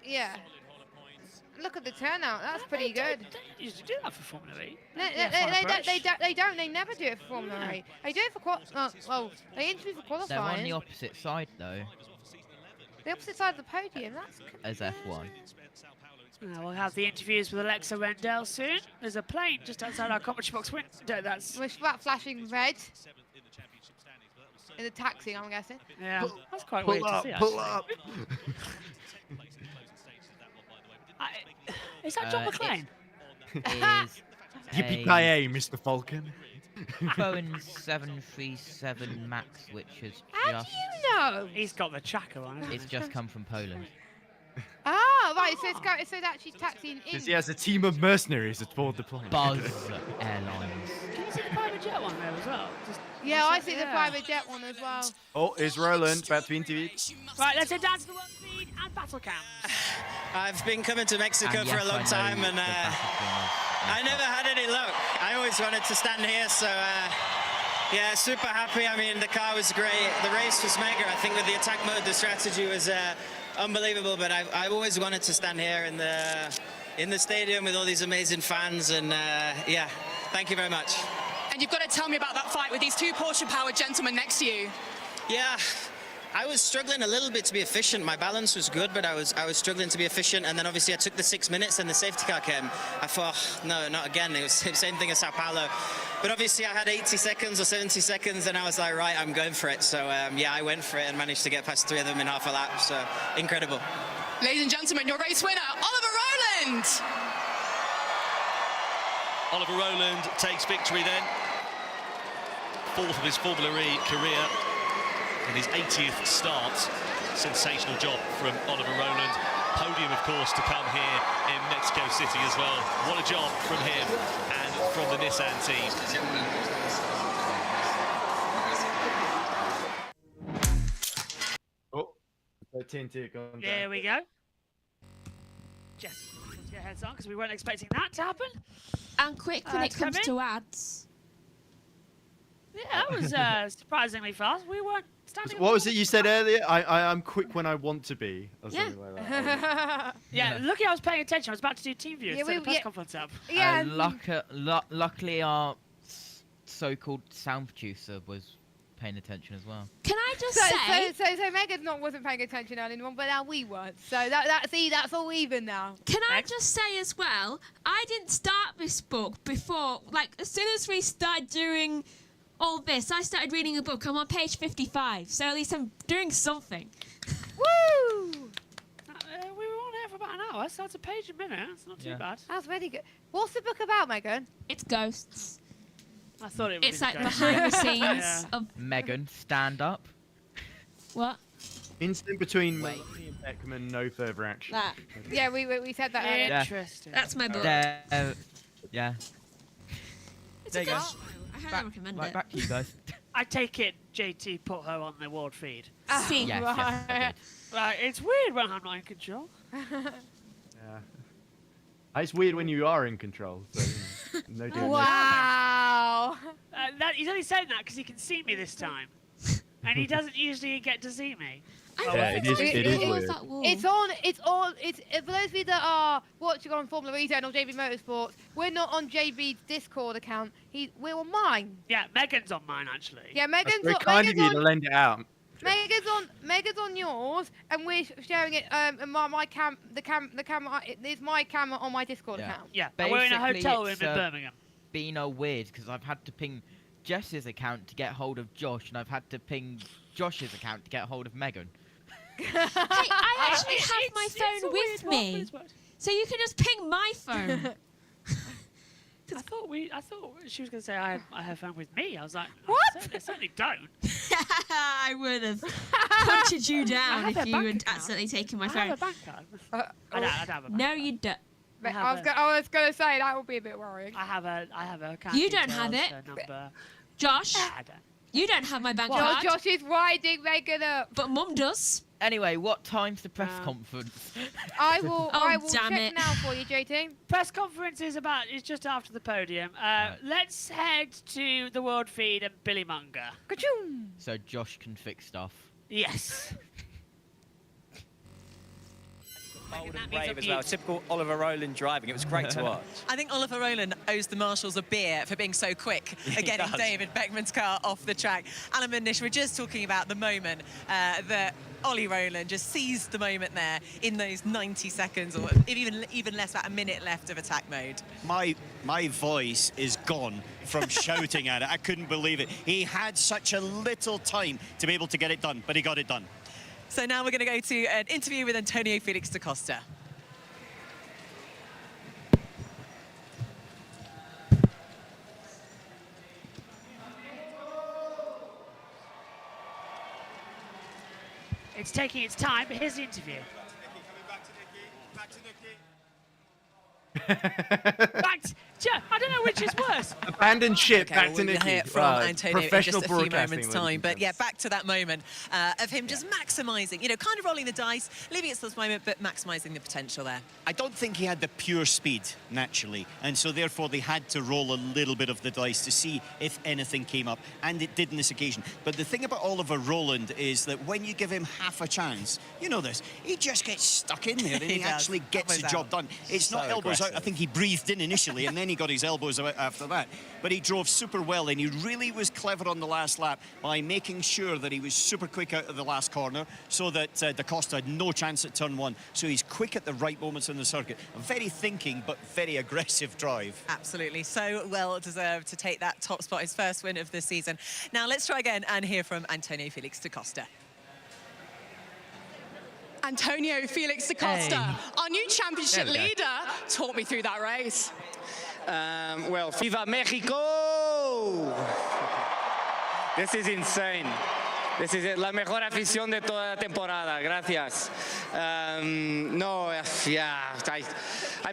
B: yeah. Look at the turnout. That's pretty good.
A: They used to do that for Formula E.
B: They don't. They never do it for Formula E. They do it for they interview for qualifying.
L: They're on the opposite side though.
B: The opposite side of the podium. That's
L: as F1.
A: We'll have the interviews with Alexa Rendell soon. There's a plane just outside our commentary box window. That's
B: with that flashing red. In the taxi, I'm guessing.
A: Yeah, that's quite weird to see.
C: Pull up.
A: Is that John McClane?
C: Yippee-ki-yay, Mr. Falcon.
L: Boeing 737 Max, which is
B: How do you know?
A: He's got the tracker on.
L: It's just come from Poland.
B: Ah, right. So it's actually taxiing in.
C: Because he has a team of mercenaries aboard the plane.
L: Buzz Airlines.
A: Can you see the private jet one there as well?
B: Yeah, I see the private jet one as well.
C: Oh, here's Roland, about to be interviewed.
A: Right, let's head down to the world speed and battle cam.
Q: I've been coming to Mexico for a long time, and I never had any luck. I always wanted to stand here, so yeah, super happy. I mean, the car was great. The race was mega. I think with the attack mode, the strategy was unbelievable. But I've always wanted to stand here in the stadium with all these amazing fans, and yeah, thank you very much.
D: And you've got to tell me about that fight with these 2 Porsche-powered gentlemen next to you.
Q: Yeah, I was struggling a little bit to be efficient. My balance was good, but I was struggling to be efficient. And then obviously I took the 6 minutes and the safety car came. I thought, oh, no, not again. It was the same thing as Sao Paulo. But obviously I had 80 seconds or 70 seconds, and I was like, right, I'm going for it. So yeah, I went for it and managed to get past 3 of them in half a lap. So incredible.
D: Ladies and gentlemen, your race winner, Oliver Rowland.
G: Oliver Rowland takes victory then. 4th of his Formula E career in his 80th start. Sensational job from Oliver Rowland. Podium, of course, to come here in Mexico City as well. What a job from him and from the Nissan team.
C: Oh, 13-2 gone.
A: There we go. Just let's get heads on because we weren't expecting that to happen.
N: And quick when it comes to ads.
A: Yeah, that was surprisingly fast. We weren't standing.
C: What was it you said earlier? I'm quick when I want to be, or
A: Yeah.
C: something like that.
A: Yeah, lucky I was paying attention. I was about to do team view
B: Yeah,
A: instead of press conference up.
B: Yeah.
L: Luckily, our so-called sound producer was paying attention as well.
N: Can I just say?
B: So Megan wasn't paying attention earlier on, but now we weren't. So that's all even now.
N: Can I just say as well? I didn't start this book before. Like as soon as we started doing all this, I started reading a book. I'm on page 55, so at least I'm doing something.
B: Woo!
A: We were on here for about an hour, so that's a page a minute. That's not too bad.
B: That's really good. What's the book about, Megan?
N: It's ghosts.
A: I thought it was.
N: It's like behind the scenes of
L: Megan, stand up.
N: what?
C: Instant between Melanie and Beckman, no further action.
B: That. Yeah, we said that earlier.
A: Interesting.
N: That's my book.
L: Yeah.
N: It's
L: There
N: a
L: you
N: good
L: go.
N: show. I highly recommend
L: Right,
N: it.
L: back to you guys.
A: I take it JT put her on the award feed.
N: See.
L: Yes, yes, I did.
A: Right, it's weird when I'm not in control.
C: Yeah. It's weird when you are in control. So, you know, no doing
B: Wow.
A: He's only saying that because he can see me this time, and he doesn't usually get to see me.
C: Yeah, it is weird.
B: It's on. For those of you that are watching on Formula E or JB Motorsports, we're not on JB's Discord account. We're on mine.
A: Yeah, Megan's on mine actually.
B: Yeah, Megan's
C: Very
B: on.
C: kind of you to
B: on
C: lend it out.
B: Megan's on yours, and we're sharing it. And the camera is my camera on my Discord account.
A: Yeah, and we're in a
L: Basically,
A: hotel room
L: it's,
A: in Birmingham.
L: Been weird because I've had to ping Jess's account to get hold of Josh, and I've had to ping Josh's account to get hold of Megan.
N: Hey, I actually have my phone with me, so you can just ping my phone.
A: I thought she was going to say I have her phone with me. I was like,
B: what?
A: I certainly don't.
N: I would have punted you down if you had accidentally taken my
A: I
N: phone.
A: have a bank card. I'd have a bank
N: No,
A: card.
N: you don't.
B: I was gonna say that would be a bit worrying.
A: I have a account
N: You don't have
A: details,
N: it.
A: number.
N: Josh,
A: I don't.
N: you don't have my bank card.
B: Josh is winding Megan up.
N: But Mum does.
L: Anyway, what time's the press conference?
B: I will
N: damn
B: check
N: it.
B: now for you, JT.
A: Press conference is just after the podium. Let's head to the world feed and Billy Munger.
B: Ka-choom.
L: So Josh can fix stuff.
A: Yes.
K: Bold and brave as well. Typical Oliver Rowland driving. It was great to watch.
F: I think Oliver Rowland owes the marshals a beer for being so quick at getting
K: does.
F: David Beckman's car off the track. Alan Mundish, we're just talking about the moment that Ollie Rowland just seized the moment there in those 90 seconds, or even less, about a minute left of attack mode.
E: My voice is gone from shouting at it. I couldn't believe it. He had such a little time to be able to get it done, but he got it done.
F: So now we're going to go to an interview with Antonio Felix da Costa.
A: It's taking its time, but here's the interview. I don't know which is worse.
C: Abandoned ship,
F: Okay,
C: back
F: well,
C: to
F: we'll
C: Nikki.
F: hear from Antonio in
C: professional
F: just a few
C: broadcasting,
F: moments'
C: ladies
F: time.
C: and
F: But yeah,
C: gents.
F: back to that moment of him just maximising, kind of rolling the dice, leaving it to this moment, but maximising the potential there.
E: I don't think he had the pure speed, naturally, and so therefore they had to roll a little bit of the dice to see if anything came up, and it did on this occasion. But the thing about Oliver Rowland is that when you give him half a chance, you know this, he just gets stuck in there and he
F: does.
E: actually gets the job done. It's
K: So
E: not elbows out.
K: aggressive.
E: I think he breathed in initially and then he got his elbows out after that. But he drove super well, and he really was clever on the last lap by making sure that he was super quick out of the last corner so that da Costa had no chance at turn one. So he's quick at the right moments in the circuit. A very thinking but very aggressive drive.
F: Absolutely, so well deserved to take that top spot, his first win of the season. Now let's try again and hear from Antonio Felix da Costa.
D: Antonio Felix da Costa, our new championship
P: There we go.
D: leader. Talk me through that race.
P: Well, Viva Mexico! This is insane. This is la mejor afición de toda la temporada. Gracias. I'm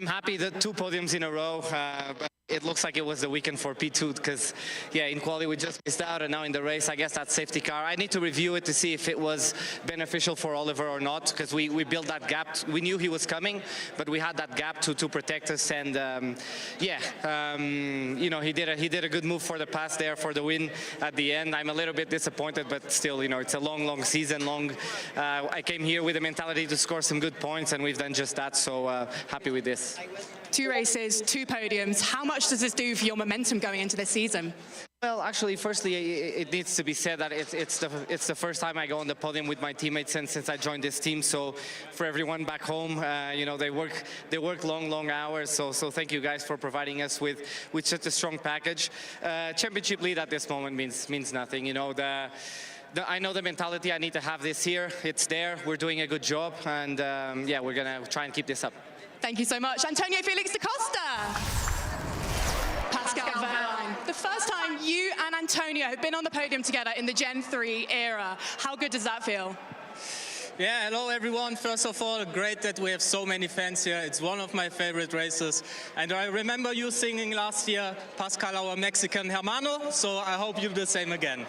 P: happy that 2 podiums in a row. But it looks like it was the weekend for P2 because, yeah, in quali we just missed out, and now in the race, I guess that safety car. I need to review it to see if it was beneficial for Oliver or not, because we built that gap. We knew he was coming, but we had that gap to protect us. And he did a good move for the pass there for the win at the end. I'm a little bit disappointed, but still, it's a long season. I came here with a mentality to score some good points, and we've done just that. So happy with this.
D: 2 races, 2 podiums. How much does this do for your momentum going into this season?
P: Well, actually, firstly, it needs to be said that it's the first time I go on the podium with my teammates since I joined this team. So for everyone back home, you know, they work long hours. So thank you guys for providing us with such a strong package. Championship lead at this moment means nothing. You know, I know the mentality. I need to have this here. It's there. We're doing a good job, and yeah, we're gonna try and keep this up.
D: Thank you so much. Antonio Felix da Costa. Pascal Wehrlein. The first time you and Antonio have been on the podium together in the Gen 3 era. How good does that feel?
J: Yeah, hello everyone. First of all, great that we have so many fans here. It's one of my favorite races. And I remember you singing last year, Pascal, our Mexican hermano, so I hope you do the same again.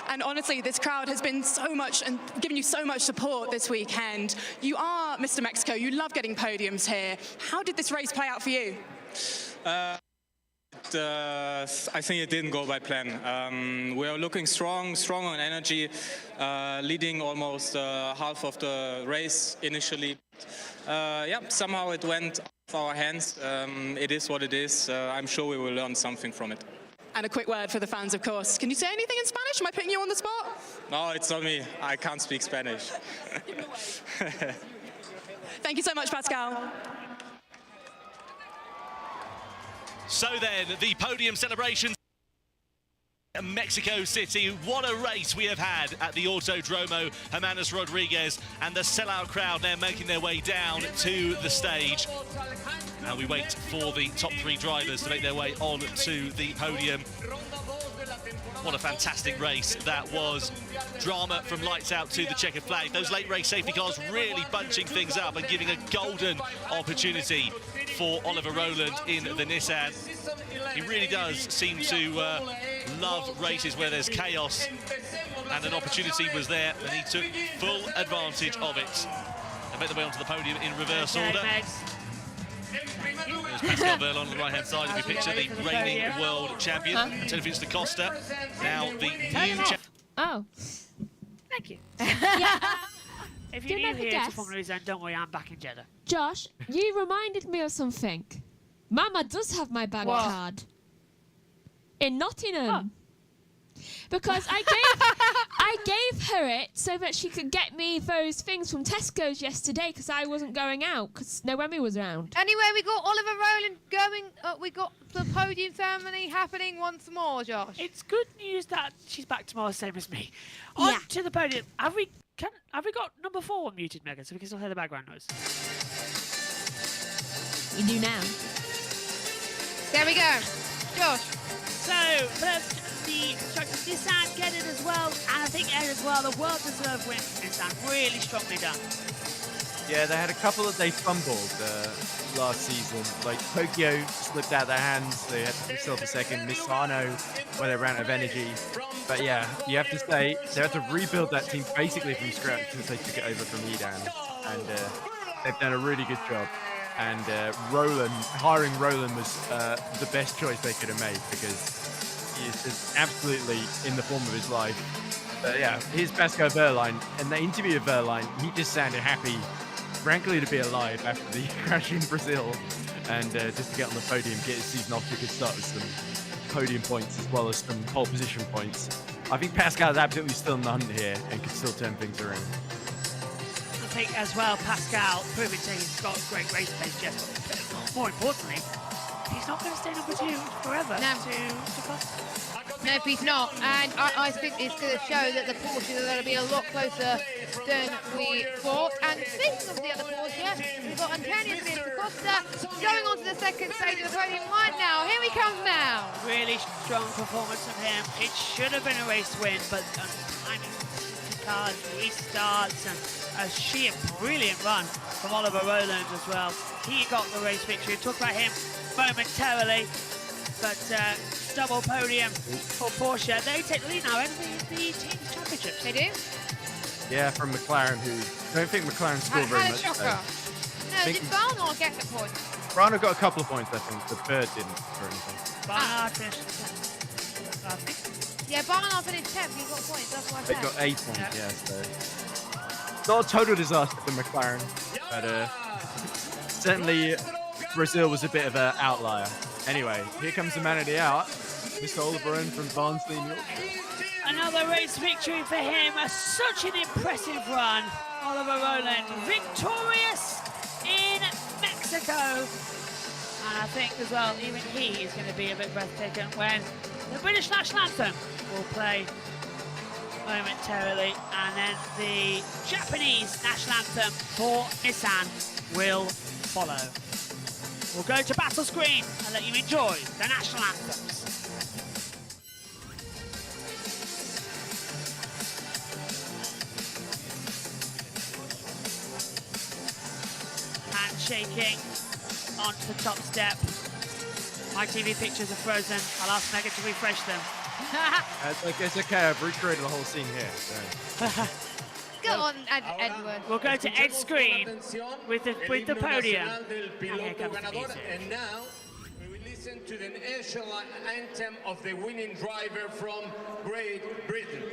D: And honestly, this crowd has been so much and given you so much support this weekend. You are Mr. Mexico. You love getting podiums here. How did this race play out for you?
J: I think it didn't go by plan. We are looking strong on energy, leading almost half of the race initially. Yeah, somehow it went off our hands. It is what it is. I'm sure we will learn something from it.
D: And a quick word for the fans, of course. Can you say anything in Spanish? Am I putting you on the spot?
J: No, it's not me. I can't speak Spanish.
D: Thank you so much, Pascal.
G: So then, the podium celebrations in Mexico City. What a race we have had at the Autodromo Hermanos Rodriguez, and the sellout crowd now making their way down to the stage. Now we wait for the top 3 drivers to make their way on to the podium. What a fantastic race that was. Drama from lights out to the checkered flag. Those late race safety cars really bunching things up and giving a golden opportunity for Oliver Rowland in the Nissan. He really does seem to love races where there's chaos, and an opportunity was there and he took full advantage of it. They make their way onto the podium in reverse order. There's Pascal Wehrlein on the right-hand side of the picture, the reigning world champion. Antonio Felix da Costa, now the new champion.
N: Oh.
A: Thank you.
N: Yeah.
A: If you're new here to Formula E Zone, don't worry, I'm back in Jeddah.
N: Josh, you reminded me of something. Mama does have my bank card. In Nottingham. Because I gave her it so that she could get me those things from Tesco's yesterday because I wasn't going out because Noemi was around.
B: Anyway, we got Oliver Rowland going. We got the podium ceremony happening once more, Josh.
A: It's good news that she's back tomorrow, same as me. On to the podium. Have we got number 4 muted, Megan, so we can still hear the background noise?
N: You do now.
B: There we go. Josh.
A: So, the Nissan get it as well, and I think Ed as well. The well-deserved win from Nissan. Really strongly done.
C: Yeah, they had a couple that they fumbled last season. Like, Tokyo slipped out of their hands. They had to pick themselves a second. Misano, where they ran out of energy. But yeah, you have to say, they had to rebuild that team basically from scratch since they took it over from Edan. And they've done a really good job. And hiring Rowland was the best choice they could have made because he is just absolutely in the form of his life. But yeah, here's Pascal Wehrlein. In the interview with Wehrlein, he just sounded happy, frankly, to be alive after the crash in Brazil. And just to get on the podium, get his season off to a good start with some podium points as well as some pole position points. I think Pascal is absolutely still in the hunt here and can still turn things around.
A: I think as well, Pascal proving he's got great race pace, Jeff. But more importantly, he's not going to stay number 2 forever.
B: No. No, he's not. And I think it's going to show that the Porsches are going to be a lot closer than we thought. And speaking of the other Porsche, we've got Antonio Felix da Costa going on to the second stage of the podium right now. Here he comes now.
A: Really strong performance from him. It should have been a race win, but timing cars, restarts, and a sheer brilliant run from Oliver Rowland as well. He got the race victory. We'll talk about him momentarily, but double podium for Porsche. They take the lead now in the team championships.
B: They do?
C: Yeah, from McLaren, who I don't think McLaren scored very much.
B: No, did Barnard get the point?
C: Barnard got a couple of points, I think. The Bird didn't or anything.
A: Barnard finished 10th, I think.
B: Yeah, Barnard finished 10th. He got points. That's what I said.
C: They got 8 points, yeah. So not a total disaster for McLaren, but certainly Brazil was a bit of an outlier. Anyway, here comes the man of the hour. Mr. Oliver Owen from Barnsley, New Yorkshire.
A: Another race victory for him. Such an impressive run. Oliver Rowland victorious in Mexico. And I think as well, even he is going to be a bit breathtaking when the British national anthem will play momentarily, and then the Japanese national anthem for Nissan will follow. We'll go to battle screen and let you enjoy the national anthems. Handshaking onto the top step. My TV pictures are frozen. I'll ask Megan to refresh them.
C: It's okay, I've recreated the whole scene here. So.
B: Go on, Edward.
A: We'll go to Ed's screen with the podium. And here comes the music.
R: And now we will listen to the national anthem of the winning driver from Great Britain.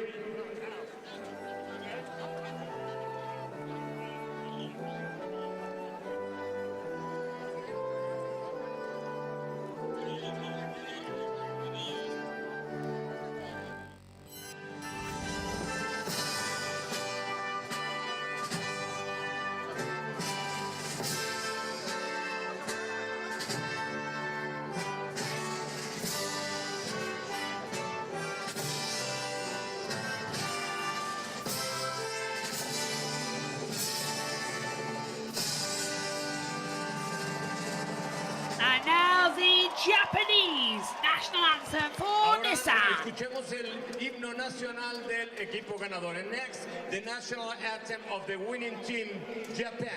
A: And now the Japanese national anthem for Nissan.
R: Escuchemos el himno nacional del equipo ganador. And next, the national anthem of the winning team, Japan.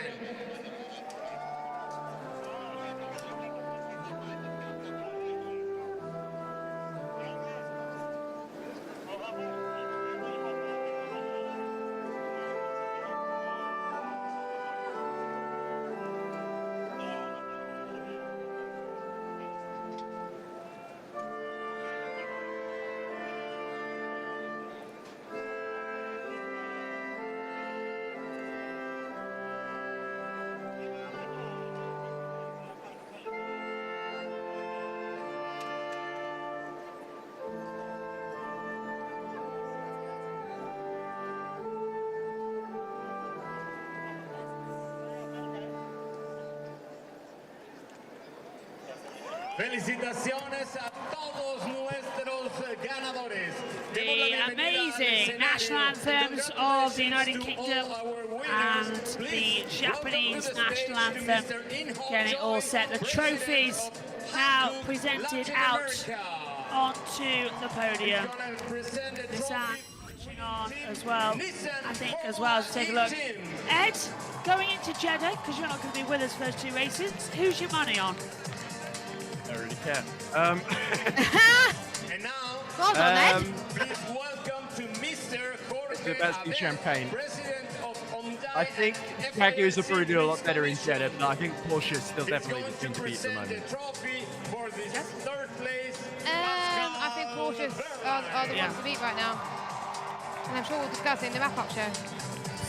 R: Felicitaciones a todos nuestros ganadores.
A: The amazing national anthems of the United Kingdom and the Japanese national anthem. Getting it all set. The trophies now presented out onto the podium. Nissan pushing on as well. I think as well, to take a look. Ed, going into Jeddah, because you're not going to be with us for those two races, who's your money on?
C: I don't really care.
R: And now,
B: well done, Ed.
R: please welcome to Mr.
C: The best in Champagne.
R: President of Hyundai.
C: I think Jaguars will probably do a lot better in Jeddah, but I think Porsche is still definitely the team to beat at the moment.
R: Trophy for the third place.
B: I think Porsche are the ones to beat right now. And I'm sure we'll discuss it in the wrap-up show.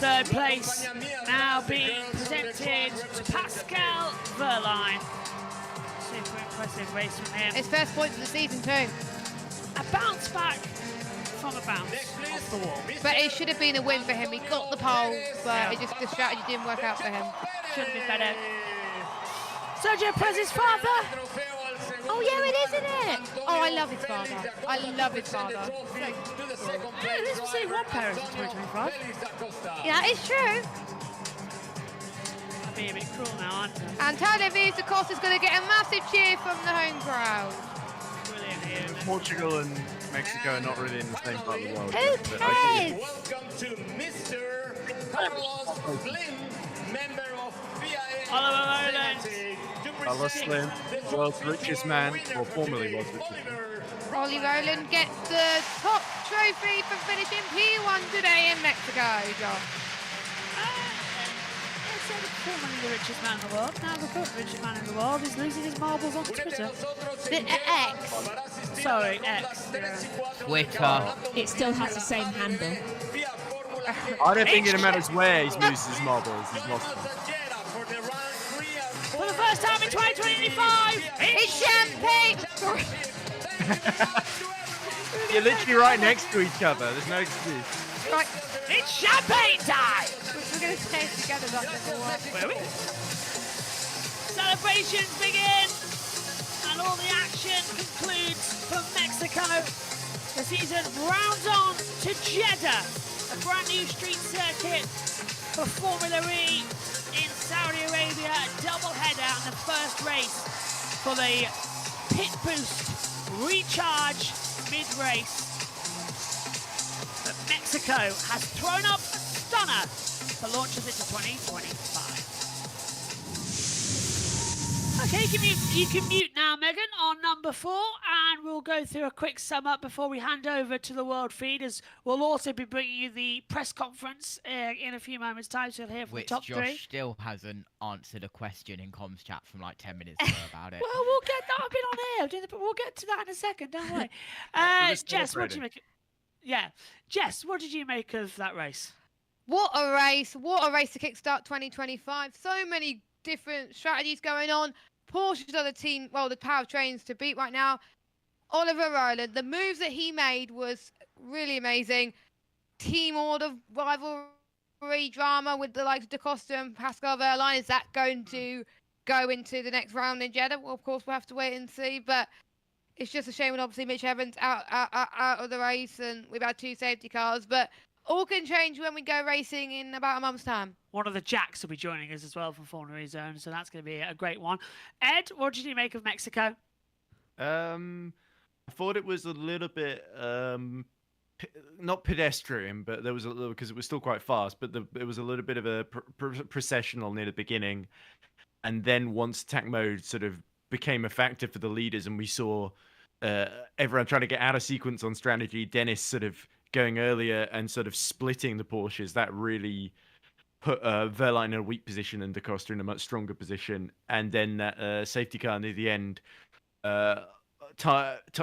A: Third place now being presented to Pascal Verline. Super impressive race from him.
B: His first points of the season too.
A: A bounce back from a bounce off the wall.
B: But it should have been a win for him. He got the pole, but the strategy didn't work out for him.
A: Should have been better. Sergio Perez's father.
B: Oh yeah, it is, isn't it? Oh, I love his father. I love his father.
A: Yeah, this was saying one Perez in 2025.
B: Yeah, it's true.
A: I'd be a bit cruel now, aren't I?
B: And Tadej Vizcarra is going to get a massive cheer from the home crowd.
A: Brilliant here.
C: Portugal and Mexico are not really in the same part of the world.
B: Who
C: but
B: cares?
R: Welcome to Mr. Carlos Slim, member of VIA.
A: Oliver Rowland.
C: Carlos Slim, world's richest man, or formerly world's richest man.
B: Ollie Rowland gets the top trophy for finishing P1 today in Mexico, Josh.
A: Formerly the richest man in the world, now the current richest man in the world is losing his marbles on Twitter.
B: The X.
A: Sorry, X.
L: Twitter.
N: It still has the same handle.
C: I don't think it matters where he's loses his marbles, he's lost them.
A: For the first time in 2025,
B: it's champagne.
C: You're literally right next to each other. There's no excuse.
B: Right.
A: It's champagne time!
B: We're going to stay together.
A: Where are we? Celebrations begin, and all the action concludes from Mexico. The season rounds on to Jeddah, a brand new street circuit for Formula E in Saudi Arabia. A double header and the first race for the pit boost recharge mid-race. But Mexico has thrown up a stunner that launches into 2025. Okay, you can mute now, Megan, on number 4, and we'll go through a quick sum up before we hand over to the world feed, as we'll also be bringing you the press conference in a few moments' time, so you'll hear from the top 3.
L: Josh still hasn't answered a question in comms chat from like 10 minutes ago about it.
A: Well, we'll get that. I've been on air, we'll get to that in a second, don't worry. Jess, what did you make? Yeah, Jess, what did you make of that race?
B: What a race to kickstart 2025. So many different strategies going on. Porsche's are the team, well, the powertrains to beat right now. Oliver Rowland, the moves that he made was really amazing. Team order rivalry drama with the likes of Da Costa and Pascal Wehrlein. Is that going to go into the next round in Jeddah? Well, of course, we'll have to wait and see. But it's just a shame when obviously Mitch Evans out of the race, and we've had 2 safety cars. But all can change when we go racing in about a month's time.
A: One of the Jacks will be joining us as well from Formula E Zone, so that's going to be a great one. Ed, what did you make of Mexico?
C: I thought it was a little bit not pedestrian, but there was a little, because it was still quite fast, but it was a little bit of a processional near the beginning, and then once attack mode sort of became a factor for the leaders, and we saw everyone trying to get out of sequence on strategy, Dennis sort of going earlier and sort of splitting the Porsches, that really put Wehrlein in a weak position and Da Costa in a much stronger position. And then that safety car near the end,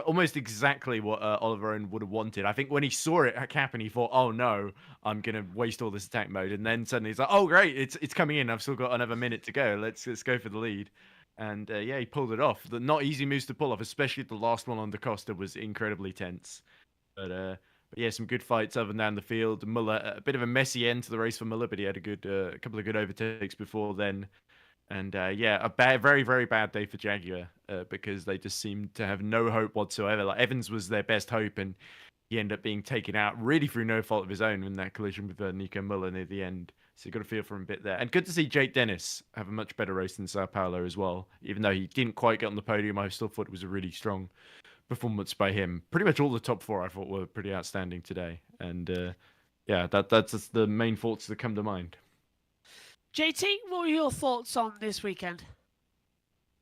C: almost exactly what Oliver Owen would have wanted. I think when he saw it happen, he thought, oh no, I'm going to waste all this attack mode. And then suddenly he's like, oh great, it's coming in. I've still got another minute to go. Let's go for the lead. And yeah, he pulled it off. The not easy moves to pull off, especially the last one on Da Costa was incredibly tense. But yeah, some good fights up and down the field. Muller, a bit of a messy end to the race for Muller, but he had a couple of good overtakes before then. And yeah, a very, very bad day for Jaguar because they just seemed to have no hope whatsoever. Like Evans was their best hope, and he ended up being taken out really through no fault of his own in that collision with Nico Muller near the end. So you got to feel for him a bit there. And good to see Jake Dennis have a much better race than Sao Paulo as well. Even though he didn't quite get on the podium, I still thought it was a really strong performance by him. Pretty much all the top 4 I thought were pretty outstanding today. And yeah, that's the main thoughts that come to mind.
A: JT, what were your thoughts on this weekend?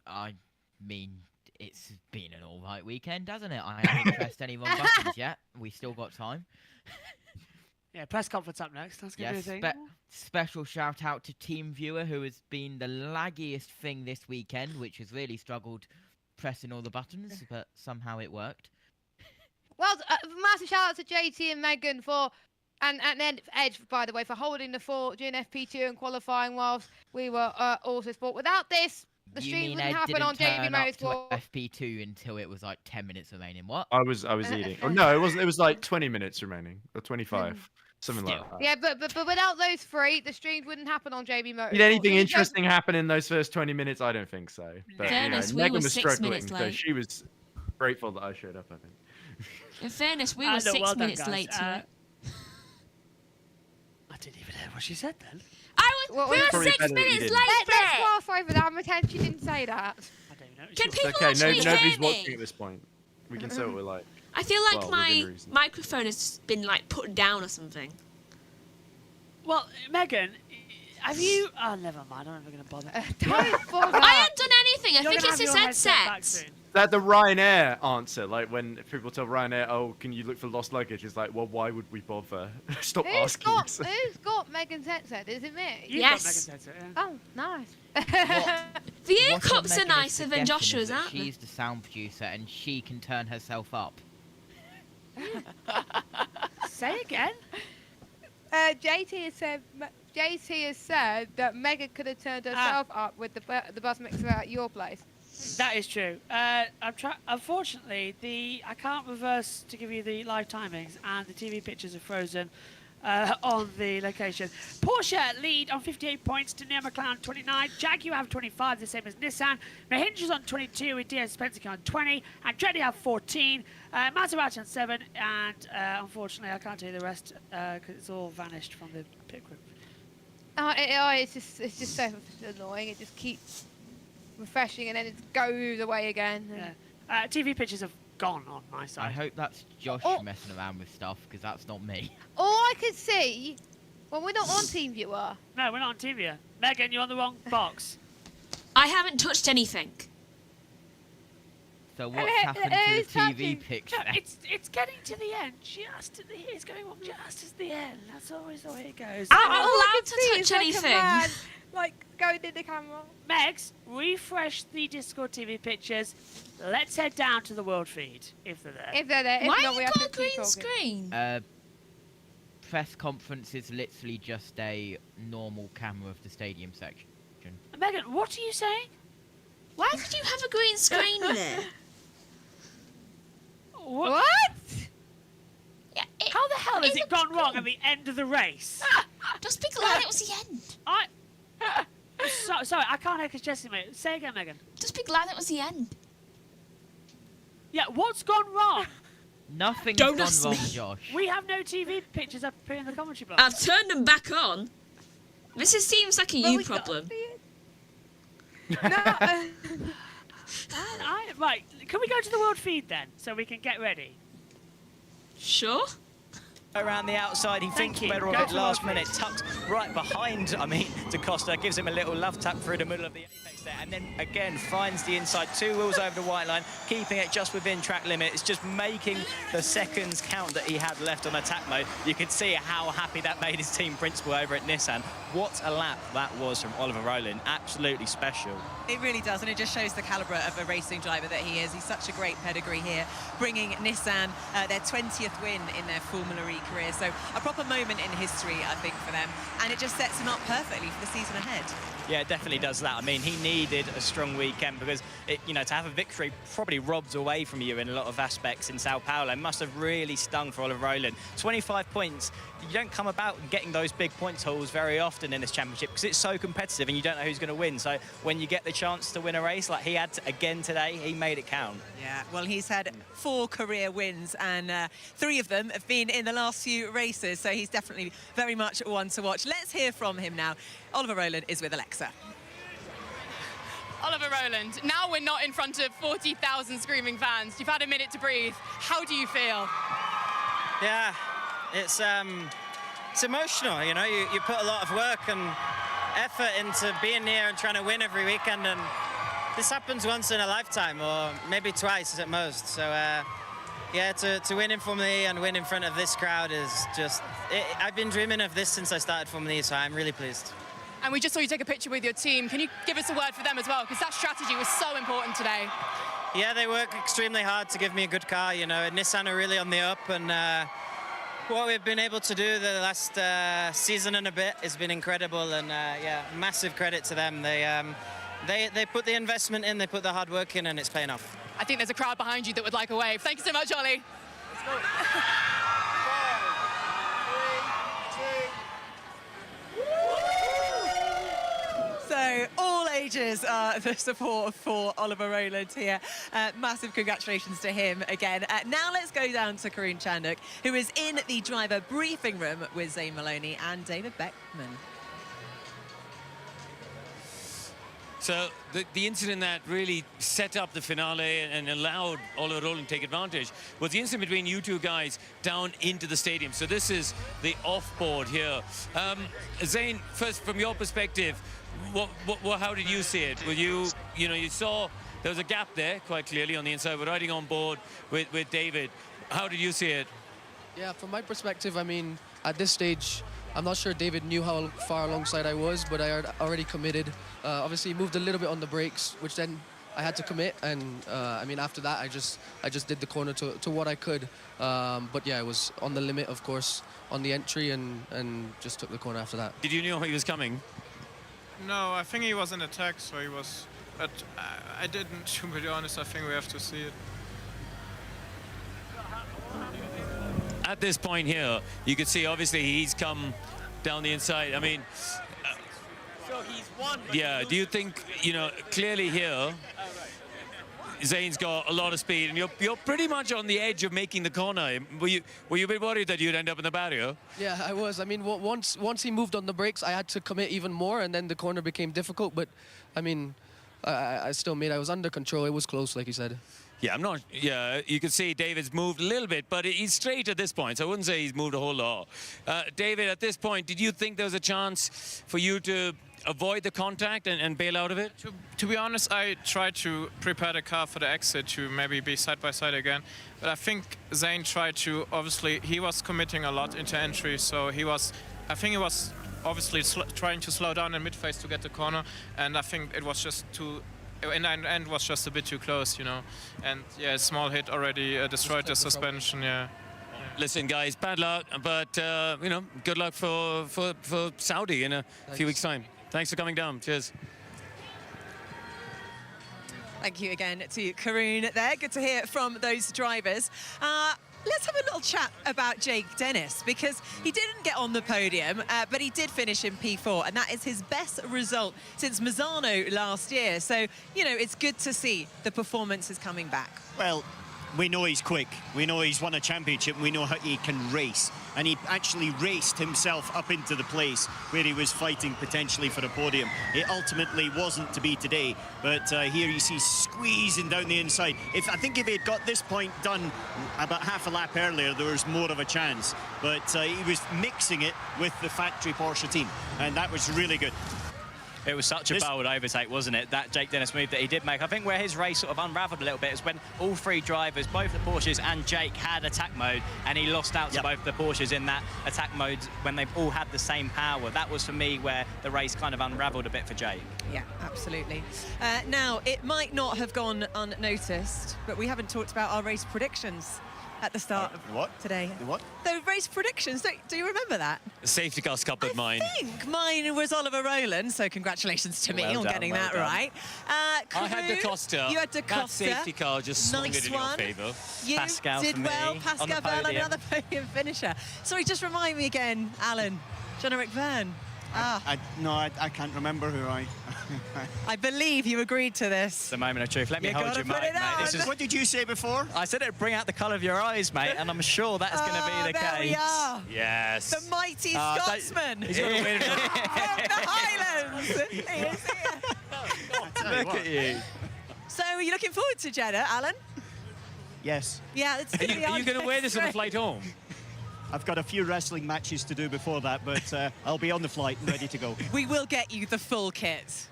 L: I mean, it's been an alright weekend, hasn't it? I haven't pressed any wrong buttons yet. We still got time.
A: Yeah, press conference up next. That's going to be a thing.
L: Special shout out to TeamViewer, who has been the laggiest thing this weekend, which has really struggled pressing all the buttons, but somehow it worked.
B: Well, massive shout out to JT and Megan and then Edge, by the way, for holding the fort during FP2 and qualifying whilst we were also sport. Without this, the stream wouldn't happen on JB Motorsports.
L: FP2 until it was like 10 minutes remaining. What?
C: I was eating. Oh no, it wasn't. It was like 20 minutes remaining or 25. Something like that.
B: Yeah, but without those 3, the streams wouldn't happen on JB Motorsports.
C: Did anything interesting happen in those first 20 minutes? I don't think so. But
N: fairness,
C: Megan
N: we were
C: was
N: 6
C: struggling,
N: minutes
C: so
N: late.
C: she was grateful that I showed up, I think.
N: In fairness, we were 6
A: well done,
N: minutes
A: guys.
N: late to it.
A: I didn't even hear what she said then.
N: We were 6 minutes late.
B: Let's pass over that. Pretend she didn't say that.
A: I don't know.
N: Can people
C: okay,
N: actually hear
C: nobody's
N: me?
C: watching at this point. We can say what we like.
N: I feel like
C: Well,
N: my
C: within reason.
N: microphone has been like put down or something.
A: Well, Megan, have you... Oh, never mind. I'm never going to bother.
B: Don't bother.
N: I haven't done anything. I
A: You're
N: think
A: gonna
N: it's
A: have
N: his
A: your headset back
N: headset.
A: soon.
C: That the Ryanair answer, like when people tell Ryanair, "Oh, can you look for lost luggage?" It's like, well, why would we bother? Stop asking.
B: Who's got Megan's headset? Is it me?
A: You've
N: Yes.
A: got Megan's headset, yeah.
B: Oh, nice.
N: The ear
L: What
N: cups are
L: Megan is
N: nicer than
L: suggesting is
N: Joshua's,
L: that
N: aren't they?
L: She's the sound producer and she can turn herself up.
A: Say again.
B: JT has said that Megan could have turned herself up with the bus mixer at your place.
A: That is true. Unfortunately, I can't reverse to give you the live timings, and the TV pictures are frozen on the location. Porsche lead on 58 points to Neil McLaren 29. Jaguar have 25, the same as Nissan. Mahindra on 22 with DS Spencer on 20, and Andretti have 14. Maserati on 7, and unfortunately, I can't tell you the rest because it's all vanished from the pit group.
B: It's just so annoying. It just keeps refreshing and then it goes away again.
A: Yeah. TV pictures have gone on my side.
L: I hope that's Josh messing around with stuff, because that's not me.
B: All I could see... Well, we're not on TeamViewer.
A: No, we're not on TeamViewer. Megan, you're on the wrong box.
N: I haven't touched anything.
L: So what's happened to the TV picture?
A: No, it's getting to the end. Just at the it's going on just as the end. That's always the way it goes.
N: I'm not allowed to touch anything.
B: Like going in the camera.
A: Megs, refresh the Discord TV pictures. Let's head down to the world feed if they're there.
B: If they're there. If
N: Why
B: not,
N: you
B: we have
N: got
B: to
N: a
B: keep
N: green
B: talking.
N: screen?
L: Press conference is literally just a normal camera of the stadium section.
A: Megan, what are you saying?
N: Why did you have a green screen there?
A: What?
N: Yeah,
A: how the hell has it gone wrong at the end of the race?
N: Just be glad it was the end.
A: Sorry, I can't hear because Jesse, mate. Say again, Megan.
N: Just be glad it was the end.
A: Yeah, what's gone wrong?
L: Nothing's
N: Don't
L: gone
N: ask
L: wrong,
N: me.
L: Josh.
A: We have no TV pictures up here in the commentary box.
N: I've turned them back on. Seems like a you problem.
A: Right, can we go to the world feed then, so we can get ready?
N: Sure.
K: Around the outside, he thinks better of it last minute, tucked right behind, DaCosta, gives him a little love tap through the middle of the apex there, and then again finds the inside, 2 wheels over the white line, keeping it just within track limit. It's just making the seconds count that he had left on attack mode. You could see how happy that made his team principal over at Nissan. What a lap that was from Oliver Rowland, absolutely special.
F: It really does, and it just shows the calibre of a racing driver that he is. He's such a great pedigree here, bringing Nissan their 20th win in their Formula E career. So a proper moment in history, I think, for them, and it just sets him up perfectly for the season ahead.
K: Yeah, it definitely does that. I mean, he needed a strong weekend because, to have a victory probably robs away from you in a lot of aspects in Sao Paulo. It must have really stung for Oliver Rowland. 25 points. You don't come about getting those big points hauls very often in this championship because it's so competitive and you don't know who's going to win. So when you get the chance to win a race like he had again today, he made it count.
F: Yeah, well, he's had 4 career wins and 3 of them have been in the last few races. So he's definitely very much one to watch. Let's hear from him now. Oliver Rowland is with Alexa.
I: Oliver Rowland, now we're not in front of 40,000 screaming fans. You've had a minute to breathe. How do you feel?
Q: Yeah, it's emotional, you put a lot of work and effort into being here and trying to win every weekend, and this happens once in a lifetime or maybe twice at most. So yeah, to win in Formula E and win in front of this crowd is just, I've been dreaming of this since I started Formula E, so I'm really pleased.
I: And we just saw you take a picture with your team. Can you give us a word for them as well? Because that strategy was so important today.
Q: Yeah, they work extremely hard to give me a good car. Nissan are really on the up, and what we've been able to do the last season and a bit has been incredible, and yeah, massive credit to them. They put the investment in, they put the hard work in, and it's paying off.
I: I think there's a crowd behind you that would like a wave. Thank you so much, Ollie.
Q: Let's go.
F: So all ages are the support for Oliver Rowland here. Massive congratulations to him again. Now let's go down to Karun Chanduk, who is in the driver briefing room with Zane Maloney and David Beckman.
S: So the incident that really set up the finale and allowed Oliver Rowland to take advantage was the incident between you two guys down into the stadium. So this is the off-board here. Zane, first from your perspective, how did you see it? Were you saw there was a gap there quite clearly on the inside. We're riding on board with David. How did you see it?
T: Yeah, from my perspective, I mean, at this stage, I'm not sure David knew how far alongside I was, but I had already committed. Obviously, moved a little bit on the brakes, which then I had to commit. And I mean, after that, I just did the corner to what I could. But yeah, it was on the limit, of course, on the entry, and just took the corner after that.
S: Did you know he was coming?
U: No, I think he was in attack, so he was but I didn't, to be honest. I think we have to see it.
S: At this point here, you can see obviously he's come down the inside. I mean,
L: So he's won.
S: yeah, do you think, you know, clearly here, Zane's got a lot of speed, and you're pretty much on the edge of making the corner. Were you a bit worried that you'd end up in the barrier?
T: Yeah, I was. I mean, once he moved on the brakes, I had to commit even more, and then the corner became difficult. But, I mean, I still made. I was under control. It was close, like you said.
S: Yeah, I'm not. Yeah, you can see David's moved a little bit, but he's straight at this point, so I wouldn't say he's moved a whole lot. David, at this point, did you think there was a chance for you to avoid the contact and bail out of it?
U: To be honest, I tried to prepare the car for the exit to maybe be side by side again. But I think Zane tried to, obviously, he was committing a lot into entry, so I think he was obviously trying to slow down in mid-phase to get the corner, and I think it was just too, in the end was just a bit too close, you know. And yeah, a small hit already destroyed the suspension, yeah.
S: Listen, guys, bad luck, but you know, good luck for Saudi in a few weeks' time. Thanks for coming down. Cheers.
F: Thank you again to Karun there. Good to hear from those drivers. Let's have a little chat about Jake Dennis, because he didn't get on the podium, but he did finish in P4, and that is his best result since Mazzano last year. So, you know, it's good to see the performances coming back.
E: Well, we know he's quick. We know he's won a championship. We know how he can race. And he actually raced himself up into the place where he was fighting potentially for a podium. It ultimately wasn't to be today, but here you see squeezing down the inside. I think if he had got this point done about half a lap earlier, there was more of a chance. But he was mixing it with the factory Porsche team, and that was really good.
K: It was such a bold overtake, wasn't it? That Jake Dennis move that he did make. I think where his race sort of unravelled a little bit is when all three drivers, both the Porsches and Jake, had attack mode, and he lost out to both the Porsches in that attack mode when they've all had the same power. That was, for me, where the race kind of unravelled a bit for Jake.
F: Yeah, absolutely. Now, it might not have gone unnoticed, but we haven't talked about our race predictions at the start of today.
E: What?
F: The race predictions, do you remember that?
S: The safety car scuppered mine.
F: I think mine was Oliver Rowland, so congratulations to me on getting that right.
S: I had Da Costa.
F: You had Da
S: That
F: Costa.
S: safety car just swung it in your favour.
F: You
K: Pascal
F: did
K: for me
F: well.
K: on the
F: Pascal Bell,
K: podium.
F: another podium finisher. Sorry, just remind me again, Alan. Jean-Eric Verne.
E: No, I can't remember who
F: I believe you agreed to this.
K: It's the moment of truth. Let me
F: You
K: hold
F: gotta
K: your
F: put
K: mic,
F: it
K: mate.
F: on.
K: This is
E: What did you say before?
K: I said it'd bring out the colour of your eyes, mate, and I'm sure that's going to be the
F: there
K: case.
F: we are.
K: Yes.
F: The mighty
K: don't-
F: Scotsman.
K: He's gonna win.
F: From the Highlands. He is here.
K: Look at you.
F: So, are you looking forward to Jeddah, Alan?
E: Yes.
F: Yeah, it's
S: Are you going to wear this on the flight home?
E: I've got a few wrestling matches to do before that, but I'll be on the flight and ready to go.
F: We will get you the full kit.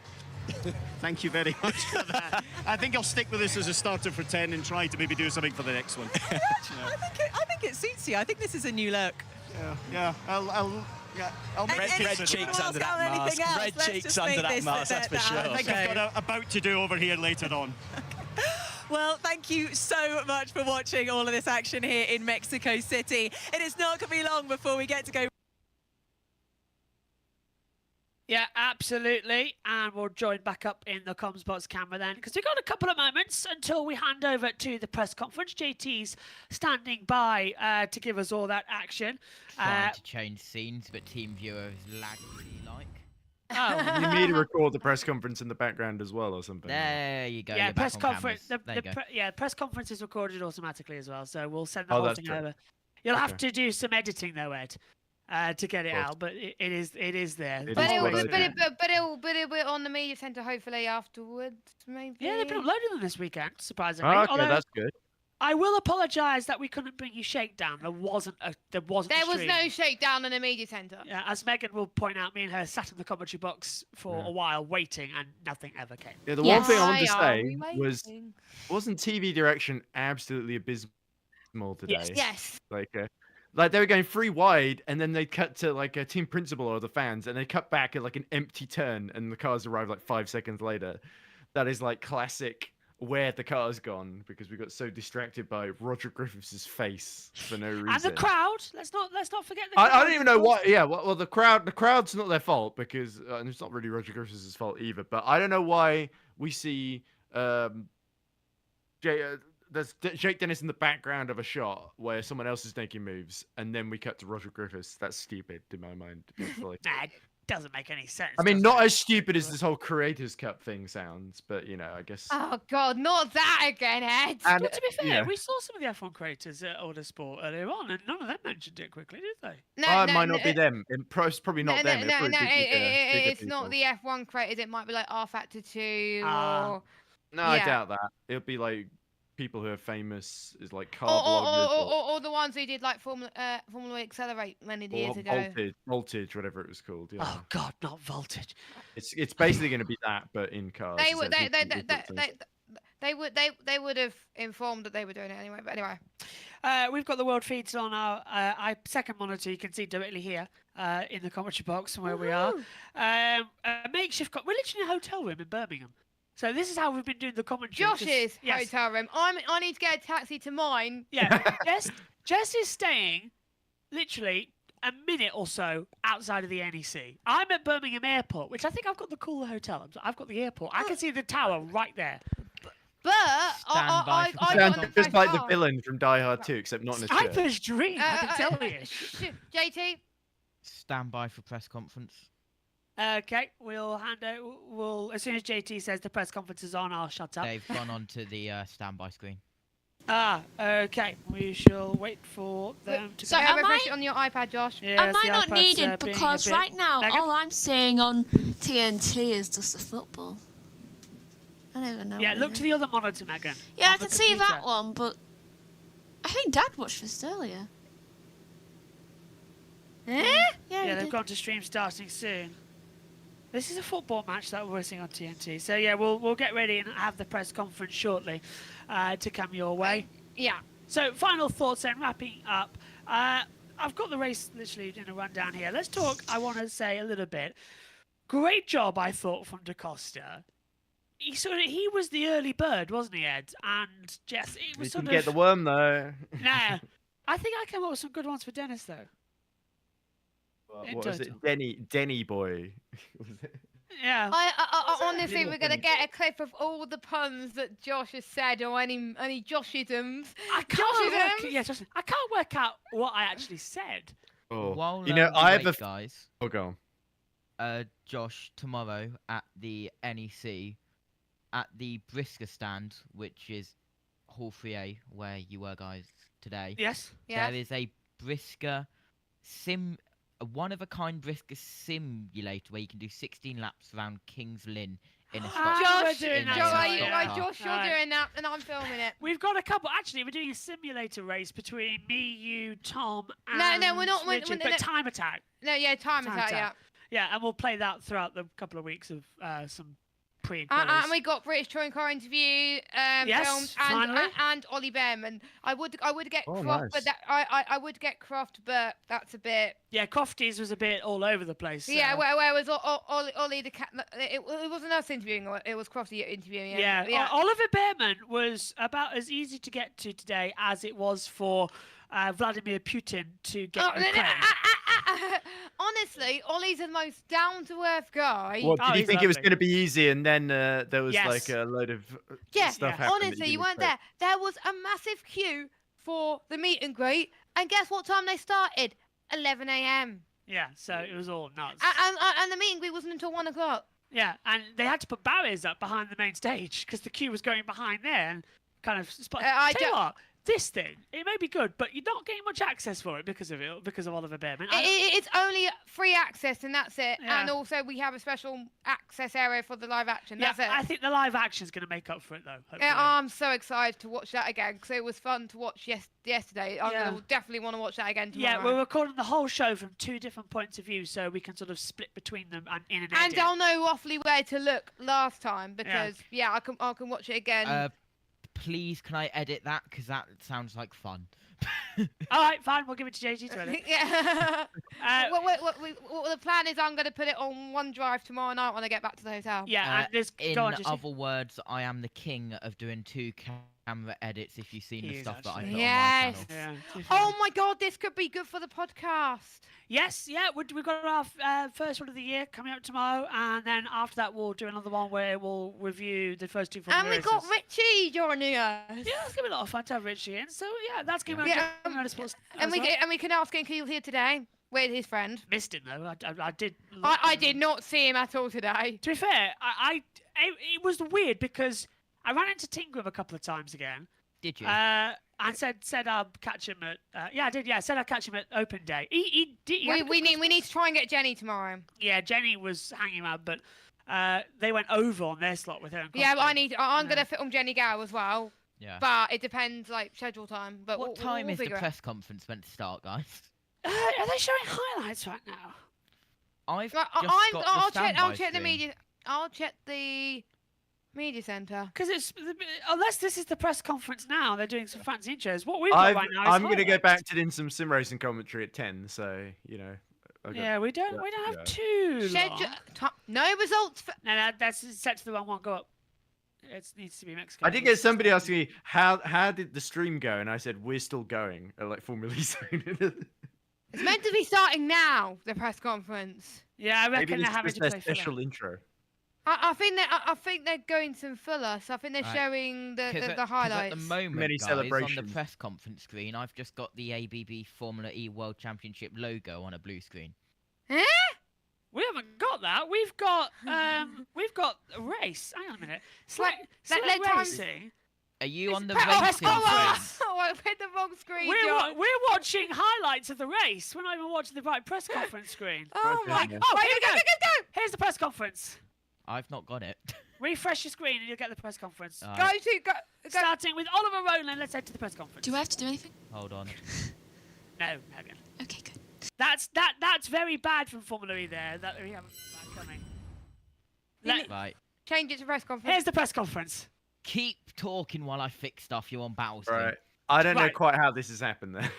E: Thank you very much for that. I think I'll stick with this as a starter for 10 and try to maybe do something for the next one.
F: I think it suits you. I think this is a new look.
E: Yeah. I'll
K: Red cheeks under that mask. Red cheeks under that mask, that's for sure.
E: I think I've got a bout to do over here later on.
F: Well, thank you so much for watching all of this action here in Mexico City. It is not going to be long before we get to go.
A: Yeah, absolutely. And we'll join back up in the comms box camera then, because we've got a couple of moments until we hand over to the press conference. JT's standing by to give us all that action.
L: Trying to change scenes, but TeamViewer is laggy like.
A: Oh.
C: You need to record the press conference in the background as well, or something.
L: There you go.
A: Yeah,
L: you're
A: press
L: back on
A: conference.
L: cameras.
A: Press conference is recorded automatically as well, so we'll send the
C: Oh,
A: whole
C: that's
A: thing
C: true.
A: over. You'll have
C: Okay.
A: to do some editing though, Ed, to get it
C: course.
A: out, but it is there.
C: It
B: But
C: is
B: it'll,
C: what it
B: but,
C: is.
B: it'll be on the media centre hopefully afterwards, maybe.
A: Yeah, they've been uploading them this weekend, surprisingly.
C: Oh, okay,
A: Although
C: that's good.
A: I will apologise that we couldn't bring you Shakedown. There was
B: no shakedown in the media centre.
A: Yeah, as Megan will point out, me and her sat in the commentary box for a while waiting, and nothing ever came.
C: Yeah, the one thing I wanted to
B: Why are
C: say
B: we
C: was,
B: waiting?
C: wasn't TV direction absolutely abysmal today?
B: Yes.
C: Like they were going 3 wide, and then they cut to like a team principal or the fans, and they cut back at like an empty turn, and the cars arrived like 5 seconds later. That is like classic where the car's gone because we got so distracted by Roger Griffiths' face for no reason.
A: And the crowd. Let's not forget the crowd.
C: I don't even know why. Yeah, well, the crowd's not their fault because and it's not really Roger Griffiths' fault either. But I don't know why we see there's Jake Dennis in the background of a shot where someone else is making moves, and then we cut to Roger Griffiths. That's stupid in my mind. Personally.
A: Nah, it doesn't make any sense.
C: I mean,
A: does
C: not
A: it?
C: as stupid as this whole Creators Cup thing sounds, but you know, I guess.
B: Oh God, not that again, Ed.
C: And,
A: But to be fair,
C: yeah.
A: we saw some of the F1 creators at Autosport earlier on, and none of them mentioned it quickly, did they?
B: No,
C: Might not be them. It's probably not them. It'd probably be bigger
B: it's not
C: people.
B: the F1 creators. It might be like R Factor 2
A: Ah.
B: or
C: No, I
B: yeah.
C: doubt that. It'll be like people who are famous, is like car
B: or,
C: bloggers.
B: or the ones who did like Formula Accelerate many years ago.
C: Voltage, whatever it was called. Yeah.
A: Oh God, not Voltage.
C: It's basically going to be that, but in cars.
B: They would
C: essentially.
B: they would have informed that they were doing it anyway. But anyway,
A: We've got the world feeds on our second monitor. You can see directly here in the commentary box from where we are. A makeshift. We're literally in a hotel room in Birmingham. So this is how we've been doing the commentary.
B: Josh's
A: Yes.
B: hotel room. I need to get a taxi to mine.
A: Yeah, Jess is staying literally a minute or so outside of the NEC. I'm at Birmingham Airport, which I think I've got the cooler hotel. I've got the airport. I can see the tower right there.
B: But I
C: Sounds
B: got
C: just like the villain from Die Hard 2, except not in a church.
A: Sniper's dream, I can tell you.
B: JT.
L: Stand by for press conference.
A: Okay, we'll hand out. We'll as soon as JT says the press conference is on, I'll shut up.
L: They've gone on to the standby screen.
A: Okay. We shall wait for them to.
B: So
N: am
B: refresh
N: I-
B: it on your iPad, Josh.
A: Yes,
N: Am I
A: the
N: not
A: iPad's,
N: needed
A: being a
N: because
A: bit-
N: right now
A: Megan?
N: all I'm seeing on TNT is just the football. I don't even know.
A: Yeah,
N: what
A: look
N: it
A: to
N: is.
A: the other monitor, Megan.
N: Yeah, I
A: on the
N: can see that
A: computer.
N: one, but I think Dad watched this earlier.
B: Eh?
A: Yeah, they've gone to stream starting soon. This is a football match that we're seeing on TNT. So yeah, we'll get ready and have the press conference shortly to come your way.
B: Yeah.
A: So final thoughts then, wrapping up. I've got the race literally in a rundown here. Let's talk. I want to say a little bit. Great job, I thought, from Da Costa. He was the early bird, wasn't he, Ed? And Jess, it was
C: You
A: sort
C: can
A: of.
C: get the worm though.
A: Nah, I think I came up with some good ones for Dennis though.
C: What was it? Denny boy. Was it?
A: Yeah.
B: I honestly, we're gonna get a clip of all the puns that Josh has said or any Joshisms.
A: I can't work out what I actually said.
C: Oh,
L: While
C: you know,
L: we
C: I have
L: wait,
C: a.
L: guys.
C: Oh, go on.
L: Josh, tomorrow at the NEC, at the Brisker stand, which is Hall 3A, where you were guys today.
A: Yes.
B: Yeah.
L: There is a Brisker a one-of-a-kind Brisker simulator where you can do 16 laps around Kings Lynn in a stop.
B: Josh,
A: doing that.
B: Josh, you're doing that, and I'm filming it.
A: We've got a couple. Actually, we're doing a simulator race between me, you, Tom, and
B: No, we're not.
A: Richard, but Time Attack.
B: No, yeah, time attack. Yeah.
A: Yeah, and we'll play that throughout the couple of weeks of some pre
B: And we got British Touring Car interview
A: Yes,
B: filmed
A: finally.
B: and Ollie Bem, and I would get
C: Oh,
B: Croft,
C: nice.
B: but I would get Croft, but that's a bit.
A: Yeah, Crofties was a bit all over the place.
B: Yeah, where was Ollie the cat? It wasn't us interviewing, it was Crofty interviewing.
A: Yeah, Oliver Behrman was about as easy to get to today as it was for Vladimir Putin to get Ukraine.
B: Honestly, Ollie's the most down-to-earth guy.
C: What, did you
A: he's
C: think it was
A: lovely.
C: going to be easy, and then there was
A: Yes.
C: like a load of
B: Yeah,
C: stuff happened that
B: honestly, you
C: didn't
B: weren't there.
C: expect?
B: There was a massive queue for the meet and greet, and guess what time they started? 11 a.m.
A: Yeah, so it was all nuts.
B: And the meet and greet wasn't until 1 o'clock.
A: Yeah, and they had to put barriers up behind the main stage because the queue was going behind there and kind of.
B: I
A: Tell you
B: don't-
A: what, this thing, it may be good, but you're not getting much access for it because of Oliver Behrman.
B: It's only free access, and that's it.
A: Yeah.
B: And also, we have a special access area for the live action.
A: Yeah,
B: That's it.
A: I think the live action is going to make up for it, though. Hopefully.
B: Yeah, I'm so excited to watch that again because it was fun to watch yesterday. I'm
A: Yeah.
B: gonna definitely want to watch that again tomorrow.
A: Yeah, we're recording the whole show from two different points of view, so we can sort of split between them and in and
B: And I'll know roughly where to look last time because I can watch it again.
L: Please, can I edit that? Because that sounds like fun.
A: All right, fine. We'll give it to JG to edit.
B: Yeah. Well, the plan is I'm going to put it on OneDrive tomorrow night when I get back to the hotel.
A: Yeah, and this.
L: In
A: Go on, JG.
L: other words, I am the king of doing 2 camera edits. If you've seen the stuff that I put
B: Yes.
L: on my channel.
B: Oh my God, this could be good for the podcast.
A: Yes, yeah, we've got our first one of the year coming up tomorrow, and then after that we'll do another one where we'll review the first 2
B: And we got Richie joining us.
A: Yeah, it's gonna be a lot of fun to have Richie in. So yeah, that's gonna be JBMotorsports.
B: And we can ask him, he was here today with his friend.
A: Missed him though. I did.
B: I did not see him at all today.
A: To be fair, it was weird because I ran into Tingram a couple of times again.
L: Did you?
A: And said I'll catch him at yeah, I did. Yeah, I said I'll catch him at Open Day. He did.
B: We need to try and get Jenny tomorrow.
A: Yeah, Jenny was hanging around, but they went over on their slot with her.
B: Yeah, but I'm gonna film Jenny Gow as well.
L: Yeah.
B: But it depends, like schedule time. But
L: what time
B: we'll
L: is the
B: figure it
L: press conference meant to start, guys?
A: Are they showing highlights right now?
L: I'll
B: check the media. I'll check the media centre.
A: Because it's unless this is the press conference now, they're doing some fancy intros. What we've got right now is
C: I'm going to go
A: highlights.
C: back to doing some sim racing commentary at 10. So you know.
A: Yeah, we don't have too long.
B: No results.
A: No, that's set to the wrong one. Go up. It needs to be Mexico.
C: I did get somebody asking me how did the stream go, and I said we're still going. Like Formula E Zone.
B: It's meant to be starting now. The press conference.
A: Yeah, I reckon
C: Maybe
A: they're having
C: it's
A: to
C: their
A: play
C: special intro.
B: I think they're going some filler. So I think they're showing the highlights.
L: At the moment,
C: Many
L: guys, on the
C: celebrations.
L: press conference screen, I've just got the ABB Formula E World Championship logo on a blue screen.
B: Eh?
A: We haven't got that. We've got a race. Hang on a minute. Select racing.
L: Are you on the
A: press
L: racing
A: conference.
L: screen?
B: Oh, I hit the wrong screen.
A: We're watching highlights of the race. We're not even watching the right press conference screen.
B: Oh my!
A: Oh,
B: Wait,
A: here we go.
B: go!
A: Here's the press conference.
L: I've not got it.
A: Refresh your screen and you'll get the press conference.
B: Go.
A: Starting with Oliver Rowland. Let's head to the press conference.
N: Do I have to do anything?
L: Hold on.
A: No, Megan.
N: Okay, good.
A: That's very bad from Formula E there. That we haven't that coming.
L: Right.
B: Change it to press conference.
A: Here's the press conference.
L: Keep talking while I fix stuff. You're on battle screen.
C: Right. I don't know quite how this has happened there.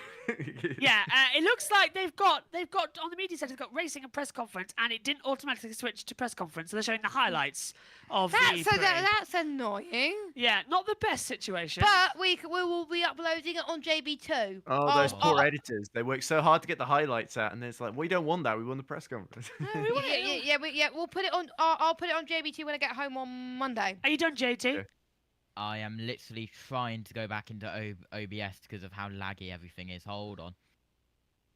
A: Yeah, it looks like they've got on the media center. They've got racing and press conference, and it didn't automatically switch to press conference. So they're showing the highlights of the E3.
B: That's annoying.
A: Yeah, not the best situation.
B: But we will be uploading it on JB2.
C: Oh, those poor editors. They work so hard to get the highlights out, and then it's like, we don't want that. We want the press conference.
B: We'll put it on. I'll put it on JB2 when I get home on Monday.
A: Are you done, JT?
C: Yeah.
L: I am literally trying to go back into OBS because of how laggy everything is. Hold on.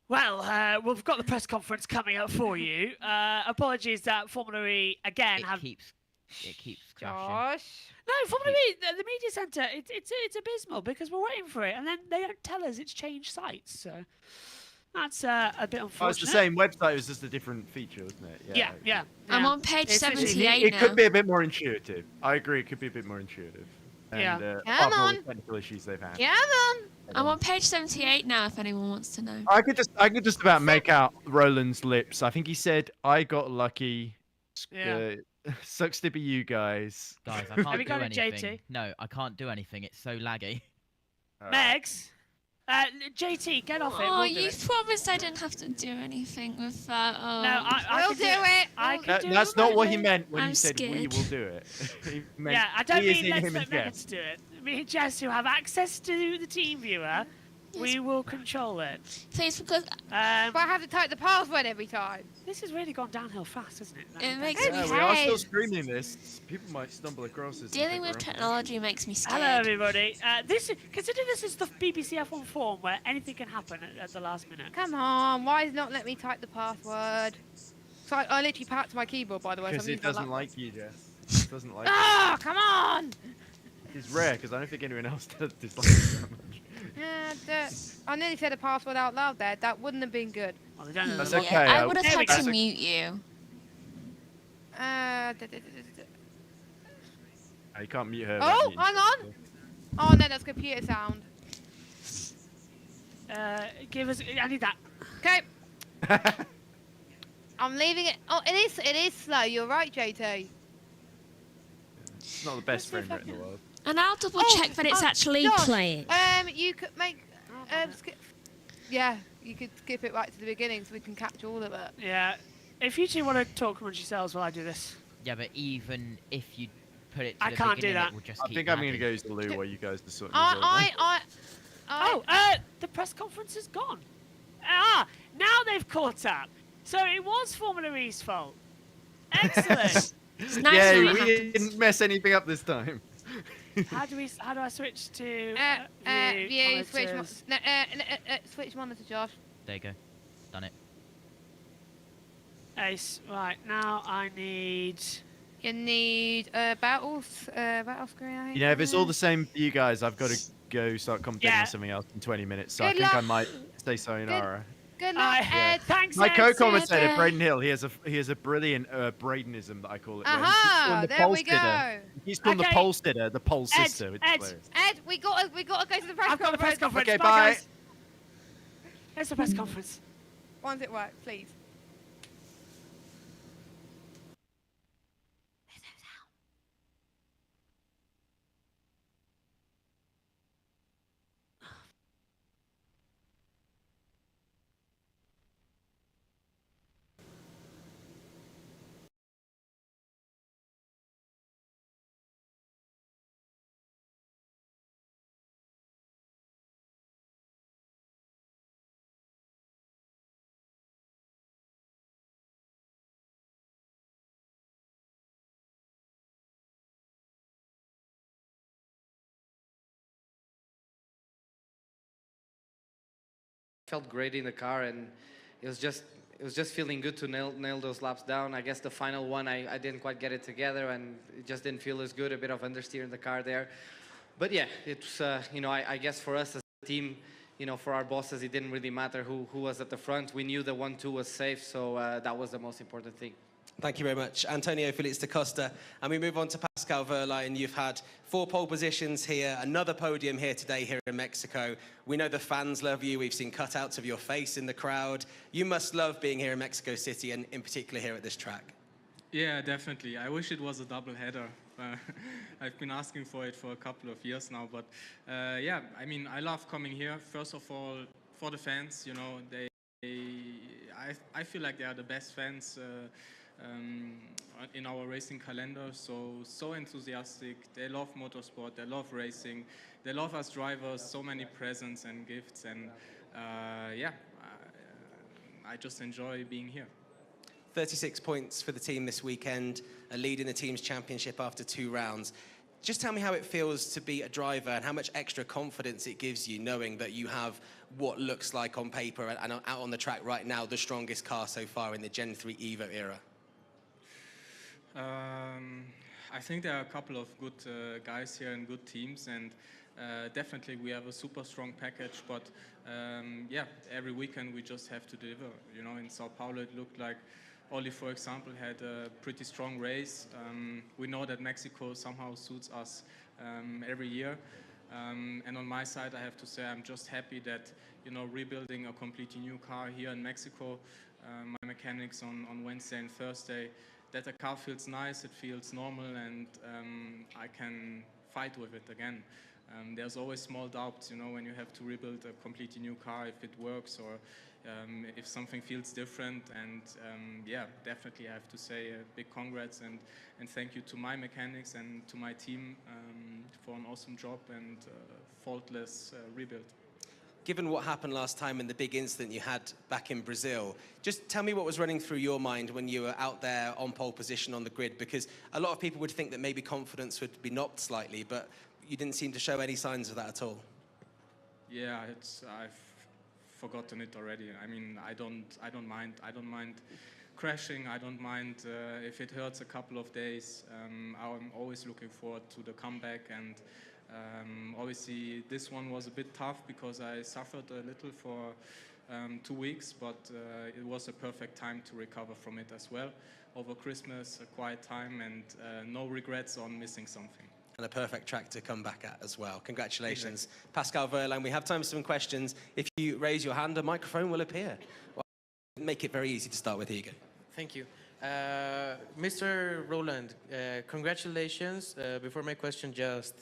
A: Well, we've got the press conference coming up for you. Apologies that Formula E again
L: It keeps crashing.
B: Josh.
A: No, Formula E, the media centre, it's abysmal because we're waiting for it, and then they don't tell us it's changed sites. So that's a bit unfortunate.
C: Oh, it's the same website. It was just a different feature, wasn't it?
A: Yeah.
N: I'm on page 78
C: It
N: now.
C: could be a bit more intuitive. I agree. It could be a bit more intuitive. And,
A: Yeah.
C: apart
B: Come
C: from all
B: on.
C: the technical issues they've had.
B: Come on.
N: I'm on page 78 now, if anyone wants to know.
C: I could just about make out Roland's lips. I think he said, "I got lucky."
A: Yeah.
C: Sucks to be you guys.
L: Guys, I can't
A: we
L: do
A: got it,
L: anything.
A: JT?
L: No, I can't do anything. It's so laggy.
A: Megs, JT, get off it.
N: Oh,
A: We'll do
N: you
A: it.
N: promised I didn't have to do anything with that. Oh.
A: No, I
B: We'll
A: can
B: do it.
A: I can do
C: That's
A: it
C: not what he
A: remotely.
C: meant when
N: I'm
C: he said we
N: scared.
C: will do it. He meant
A: Yeah, I don't
C: he is
A: mean
C: in
A: let's
C: him
A: let
C: and
A: Megan
C: Jess.
A: do it. Me and Jess, who have access to the team viewer, we will control it.
N: Please, because
B: But I have to type the password every time.
A: This has really gone downhill fast, hasn't it?
N: it makes
B: Hey,
N: me...
C: Yeah, we are still streaming this. People might stumble across this. and
N: Dealing
C: think
N: with
C: we're
N: technology makes me scared.
A: Hello, everybody. Consider this is the BBC F1 forum where anything can happen at the last minute.
B: Come on. Why is it not let me type the password? So I literally packed my keyboard, by the way.
C: Because
B: so I'm
C: it
B: using my
C: doesn't
B: laptop.
C: like you, Jess. It doesn't like you.
B: Ah, come on.
C: It's rare because I don't think anyone else does dislike it that much.
B: Yeah, I nearly said a password out loud there. That wouldn't have been good.
A: Well, they don't know
C: That's
A: the
C: okay.
N: I would have
A: There we
N: had
A: go.
N: to mute you.
C: You can't mute her.
B: Oh,
C: without
B: hang on.
C: muting
B: Oh no, that's computer sound.
A: Give us. I need that.
B: Okay,
C: her.
B: I'm leaving it. Oh, it is slow. You're right, JT.
C: It's not the best frame rate in the world.
N: And I'll double check that it's actually
B: Josh,
N: playing.
B: You could make. Yeah, you could skip it right to the beginning so we can capture all of it.
A: Yeah. If you two want to talk amongst yourselves while I do this.
L: Yeah, but even if you put it to
A: I
L: the
A: can't
L: beginning,
A: do that.
L: it will just
C: I
L: keep
C: think I'm going to
L: lagging.
C: go to the loo while you guys are sorting
A: the press conference is gone. Now they've caught up. So it was Formula E's fault. Excellent.
C: Yeah, we didn't mess anything up this time.
A: How do I switch to
B: view,
A: monitors?
B: switch monitor, Josh.
L: There you go. Done it.
A: Ace. Right, now I need...
B: You need battle screen, I think.
C: You know, if it's all the same for you guys, I've got to go start commentating on something else in 20 minutes. So I think I might say sayonara.
B: Good luck, Ed.
A: Thanks,
C: My
A: Ed.
C: co-commentator, Braden Hill, he has a brilliant Bradenism that I call it.
B: Aha! There we go.
C: He's called the pole sitter, the pole sister.
B: Ed, we gotta go to the press conference.
A: I've got the press conference.
C: Okay,
A: Bye.
C: bye.
A: Guys. There's the press conference.
B: Once it works, please.
P: Felt great in the car, and it was just feeling good to nail those laps down. I guess the final one I didn't quite get it together, and it just didn't feel as good. A bit of understeer in the car there, but yeah, it's you know, I guess for us as a team, you know, for our bosses, it didn't really matter who was at the front. We knew the 1-2 was safe, so that was the most important thing.
H: Thank you very much, Antonio Felix da Costa. And we move on to Pascal Wehrlein. You've had 4 pole positions here, another podium here today here in Mexico. We know the fans love you. We've seen cutouts of your face in the crowd. You must love being here in Mexico City, and in particular here at this track.
J: Yeah, definitely. I wish it was a double header. I've been asking for it for a couple of years now, but yeah, I mean, I love coming here. First of all, for the fans, you know, I feel like they are the best fans in our racing calendar, so enthusiastic. They love motorsport, they love racing, they love us drivers, so many presents and gifts, and yeah, I just enjoy being here.
H: 36 points for the team this weekend, a lead in the team's championship after 2 rounds. Just tell me how it feels to be a driver and how much extra confidence it gives you knowing that you have what looks like on paper and out on the track right now the strongest car so far in the Gen 3 Evo era.
J: I think there are a couple of good guys here and good teams, and definitely we have a super strong package, but yeah, every weekend we just have to deliver. You know, in Sao Paulo it looked like Oli, for example, had a pretty strong race. We know that Mexico somehow suits us every year. And on my side, I have to say I'm just happy that, you know, rebuilding a completely new car here in Mexico, my mechanics on Wednesday and Thursday, that the car feels nice, it feels normal, and I can fight with it again. There's always small doubts, you know, when you have to rebuild a completely new car, if it works or if something feels different. And yeah, definitely I have to say a big congrats and thank you to my mechanics and to my team for an awesome job and faultless rebuild.
H: Given what happened last time and the big incident you had back in Brazil, just tell me what was running through your mind when you were out there on pole position on the grid, because a lot of people would think that maybe confidence would be knocked slightly, but you didn't seem to show any signs of that at all.
J: Yeah, I've forgotten it already. I mean, I don't mind crashing. I don't mind if it hurts a couple of days. I'm always looking forward to the comeback, and obviously this one was a bit tough because I suffered a little for 2 weeks, but it was a perfect time to recover from it as well. Over Christmas, a quiet time, and no regrets on missing something.
H: And a perfect track to come back at as well. Congratulations. Exactly. Pascal Wehrlein, we have time for some questions. If you raise your hand, a microphone will appear. Well, make it very easy to start with. Here you go.
V: Thank you. Mr. Roland, congratulations. Before my question, just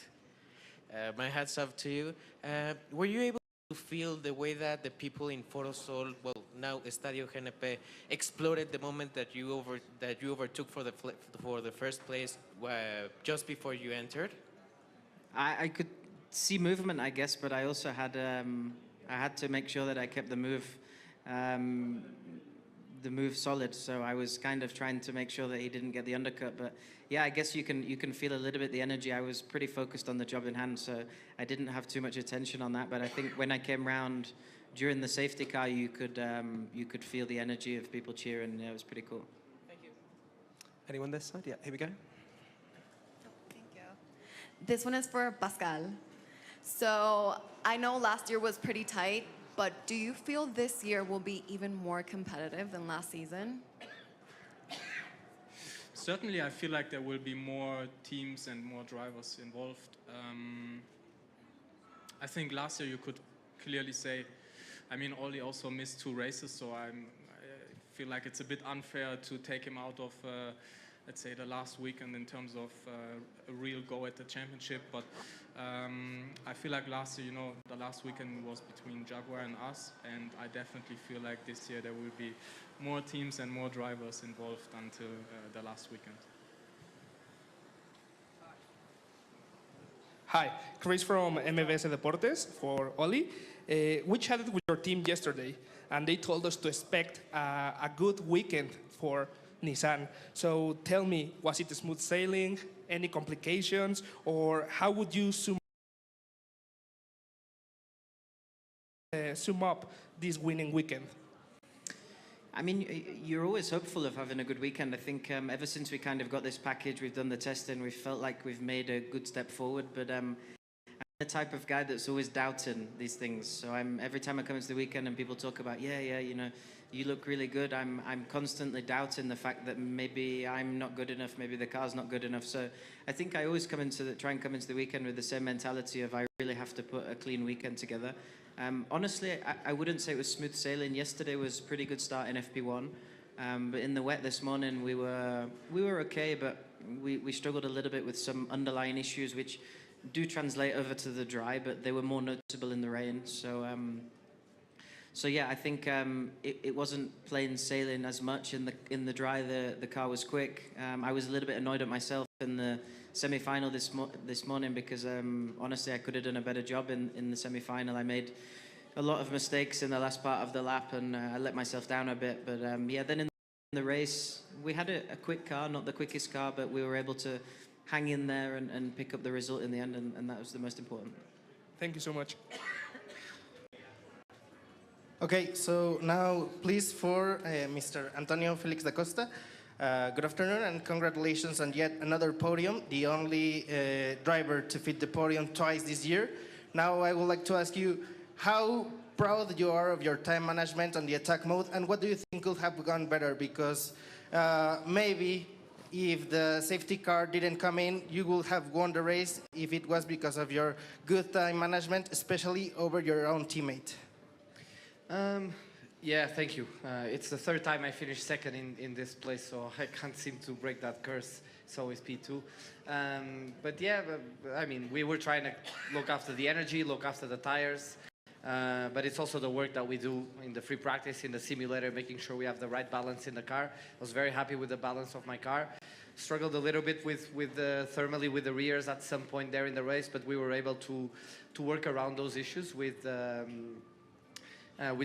V: my hats off to you. Were you able feel the way that the people in Forosol, well, now Estadio GNP, exploded the moment that you overtook for the first place just before you entered?
M: I could see movement, I guess, but I also had to make sure that I kept the move solid. So I was kind of trying to make sure that he didn't get the undercut. But yeah, I guess you can feel a little bit the energy. I was pretty focused on the job in hand, so I didn't have too much attention on that. But I think when I came round during the safety car, you could feel the energy of people cheering. Yeah, it was pretty cool.
H: Thank you. Anyone this side? Yeah, here we go.
O: This one is for Pascal. So I know last year was pretty tight, but do you feel this year will be even more competitive than last season?
J: Certainly, I feel like there will be more teams and more drivers involved. I think last year you could clearly say, I mean, Ollie also missed 2 races, so I feel like it's a bit unfair to take him out of, let's say, the last weekend in terms of a real go at the championship. But I feel like last year, the last weekend was between Jaguar and us, and I definitely feel like this year there will be more teams and more drivers involved until the last weekend.
W: Hi, Chris from MBS Deportes for Oli. We chatted with your team yesterday, and they told us to expect a good weekend for Nissan. So tell me, was it smooth sailing, any complications, or how would you sum up this winning weekend?
M: I mean, you're always hopeful of having a good weekend. I think ever since we kind of got this package, we've done the testing, we've felt like we've made a good step forward. But I'm the type of guy that's always doubting these things. So every time I come into the weekend and people talk about, yeah, you look really good, I'm constantly doubting the fact that maybe I'm not good enough, maybe the car's not good enough. So I think I always try and come into the weekend with the same mentality of I really have to put a clean weekend together. Honestly, I wouldn't say it was smooth sailing. Yesterday was a pretty good start in FP1, but in the wet this morning we were okay, but we struggled a little bit with some underlying issues which do translate over to the dry, but they were more noticeable in the rain. So yeah, I think it wasn't plain sailing as much in the dry. The car was quick. I was a little bit annoyed at myself in the semi-final this morning because honestly I could have done a better job in the semi-final. I made a lot of mistakes in the last part of the lap and I let myself down a bit. But yeah, then in the race we had a quick car, not the quickest car, but we were able to hang in there and pick up the result in the end, and that was the most important.
W: Thank you so much.
X: Okay, so now please for Mr. Antonio Felix da Costa. Good afternoon and congratulations on yet another podium, the only driver to fit the podium twice this year. Now I would like to ask you how proud you are of your time management on the attack mode and what do you think could have gone better, because maybe if the safety car didn't come in, you would have won the race if it was because of your good time management, especially over your own teammate.
P: Yeah, thank you. It's the 3rd time I finished second in this place, so I can't seem to break that curse. It's always P2. But yeah, I mean, we were trying to look after the energy, look after the tires, but it's also the work that we do in the free practice, in the simulator, making sure we have the right balance in the car. I was very happy with the balance of my car. Struggled a little bit with thermally with the rears at some point there in the race, but we were able to work around those issues with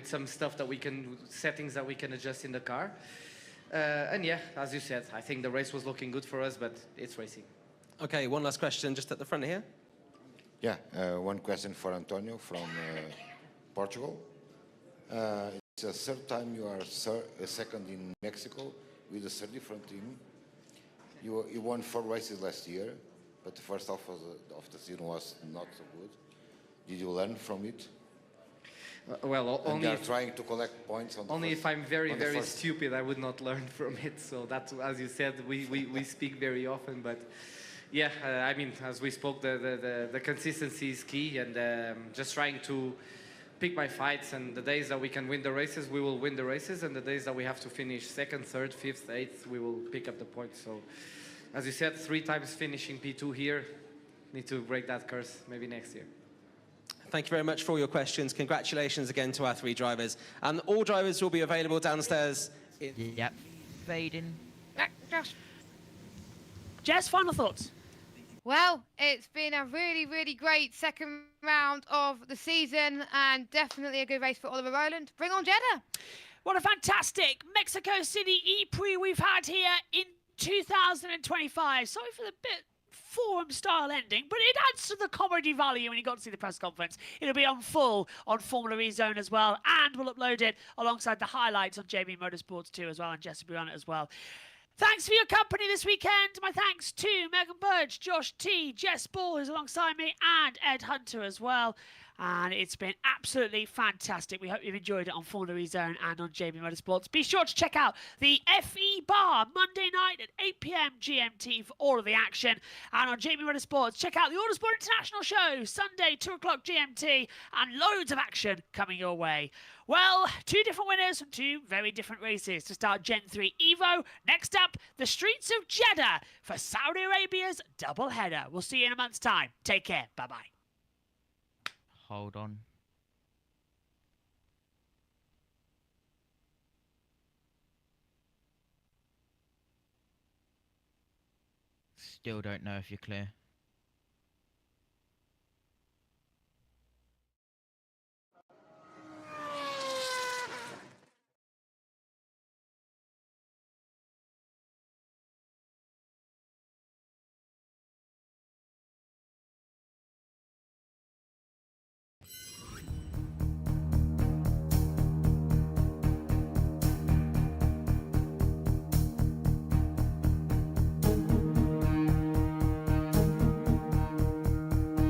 P: some stuff that settings that we can adjust in the car. And yeah, as you said, I think the race was looking good for us, but it's racing.
H: Okay, one last question just at the front here.
Y: Yeah, one question for Antonio from Portugal. It's the 3rd time you are second in Mexico with a different team. You won 4 races last year, but the first half of the season was not so good. Did you learn from it?
P: Well, only
Y: if trying to collect points on the
P: only
Y: first,
P: if I'm very stupid, I would not learn from it. So that's, as you said, we speak very often. But yeah, I mean, as we spoke, the consistency is key, and just trying to pick my fights. And the days that we can win the races, we will win the races, and the days that we have to finish 2nd, 3rd, 5th, 8th, we will pick up the points. So, as you said, 3 times finishing P2 here, need to break that curse maybe next year.
H: Thank you very much for all your questions. Congratulations again to our 3 drivers. And all drivers will be available downstairs.
L: Yep. Fading.
A: Jess, final thoughts?
B: Well, it's been a really, really great second round of the season and definitely a good race for Oliver Rowland. Bring on Jeddah!
A: What a fantastic Mexico City E-Prix we've had here in 2025. Sorry for the bit forum-style ending, but it adds to the comedy value when you got to see the press conference. It'll be on full on Formula E Zone as well, and we'll upload it alongside the highlights on JB Motorsports 2 as well, and Jess will be on it as well. Thanks for your company this weekend. My thanks to Megan Burge, Josh T, Jess Ball, who's alongside me, and Ed Hunter as well. And it's been absolutely fantastic. We hope you've enjoyed it on Formula E Zone and on JB Motorsports. Be sure to check out the FE Bar Monday night at 8 p.m. GMT for all of the action. And on JB Motorsports, check out the Autosport International Show Sunday, 2 o'clock GMT, and loads of action coming your way. Well, 2 different winners from 2 very different races to start Gen 3 Evo. Next up, the streets of Jeddah for Saudi Arabia's doubleheader. We'll see you in a month's time. Take care. Bye-bye.
L: Hold on. Still don't know if you're clear.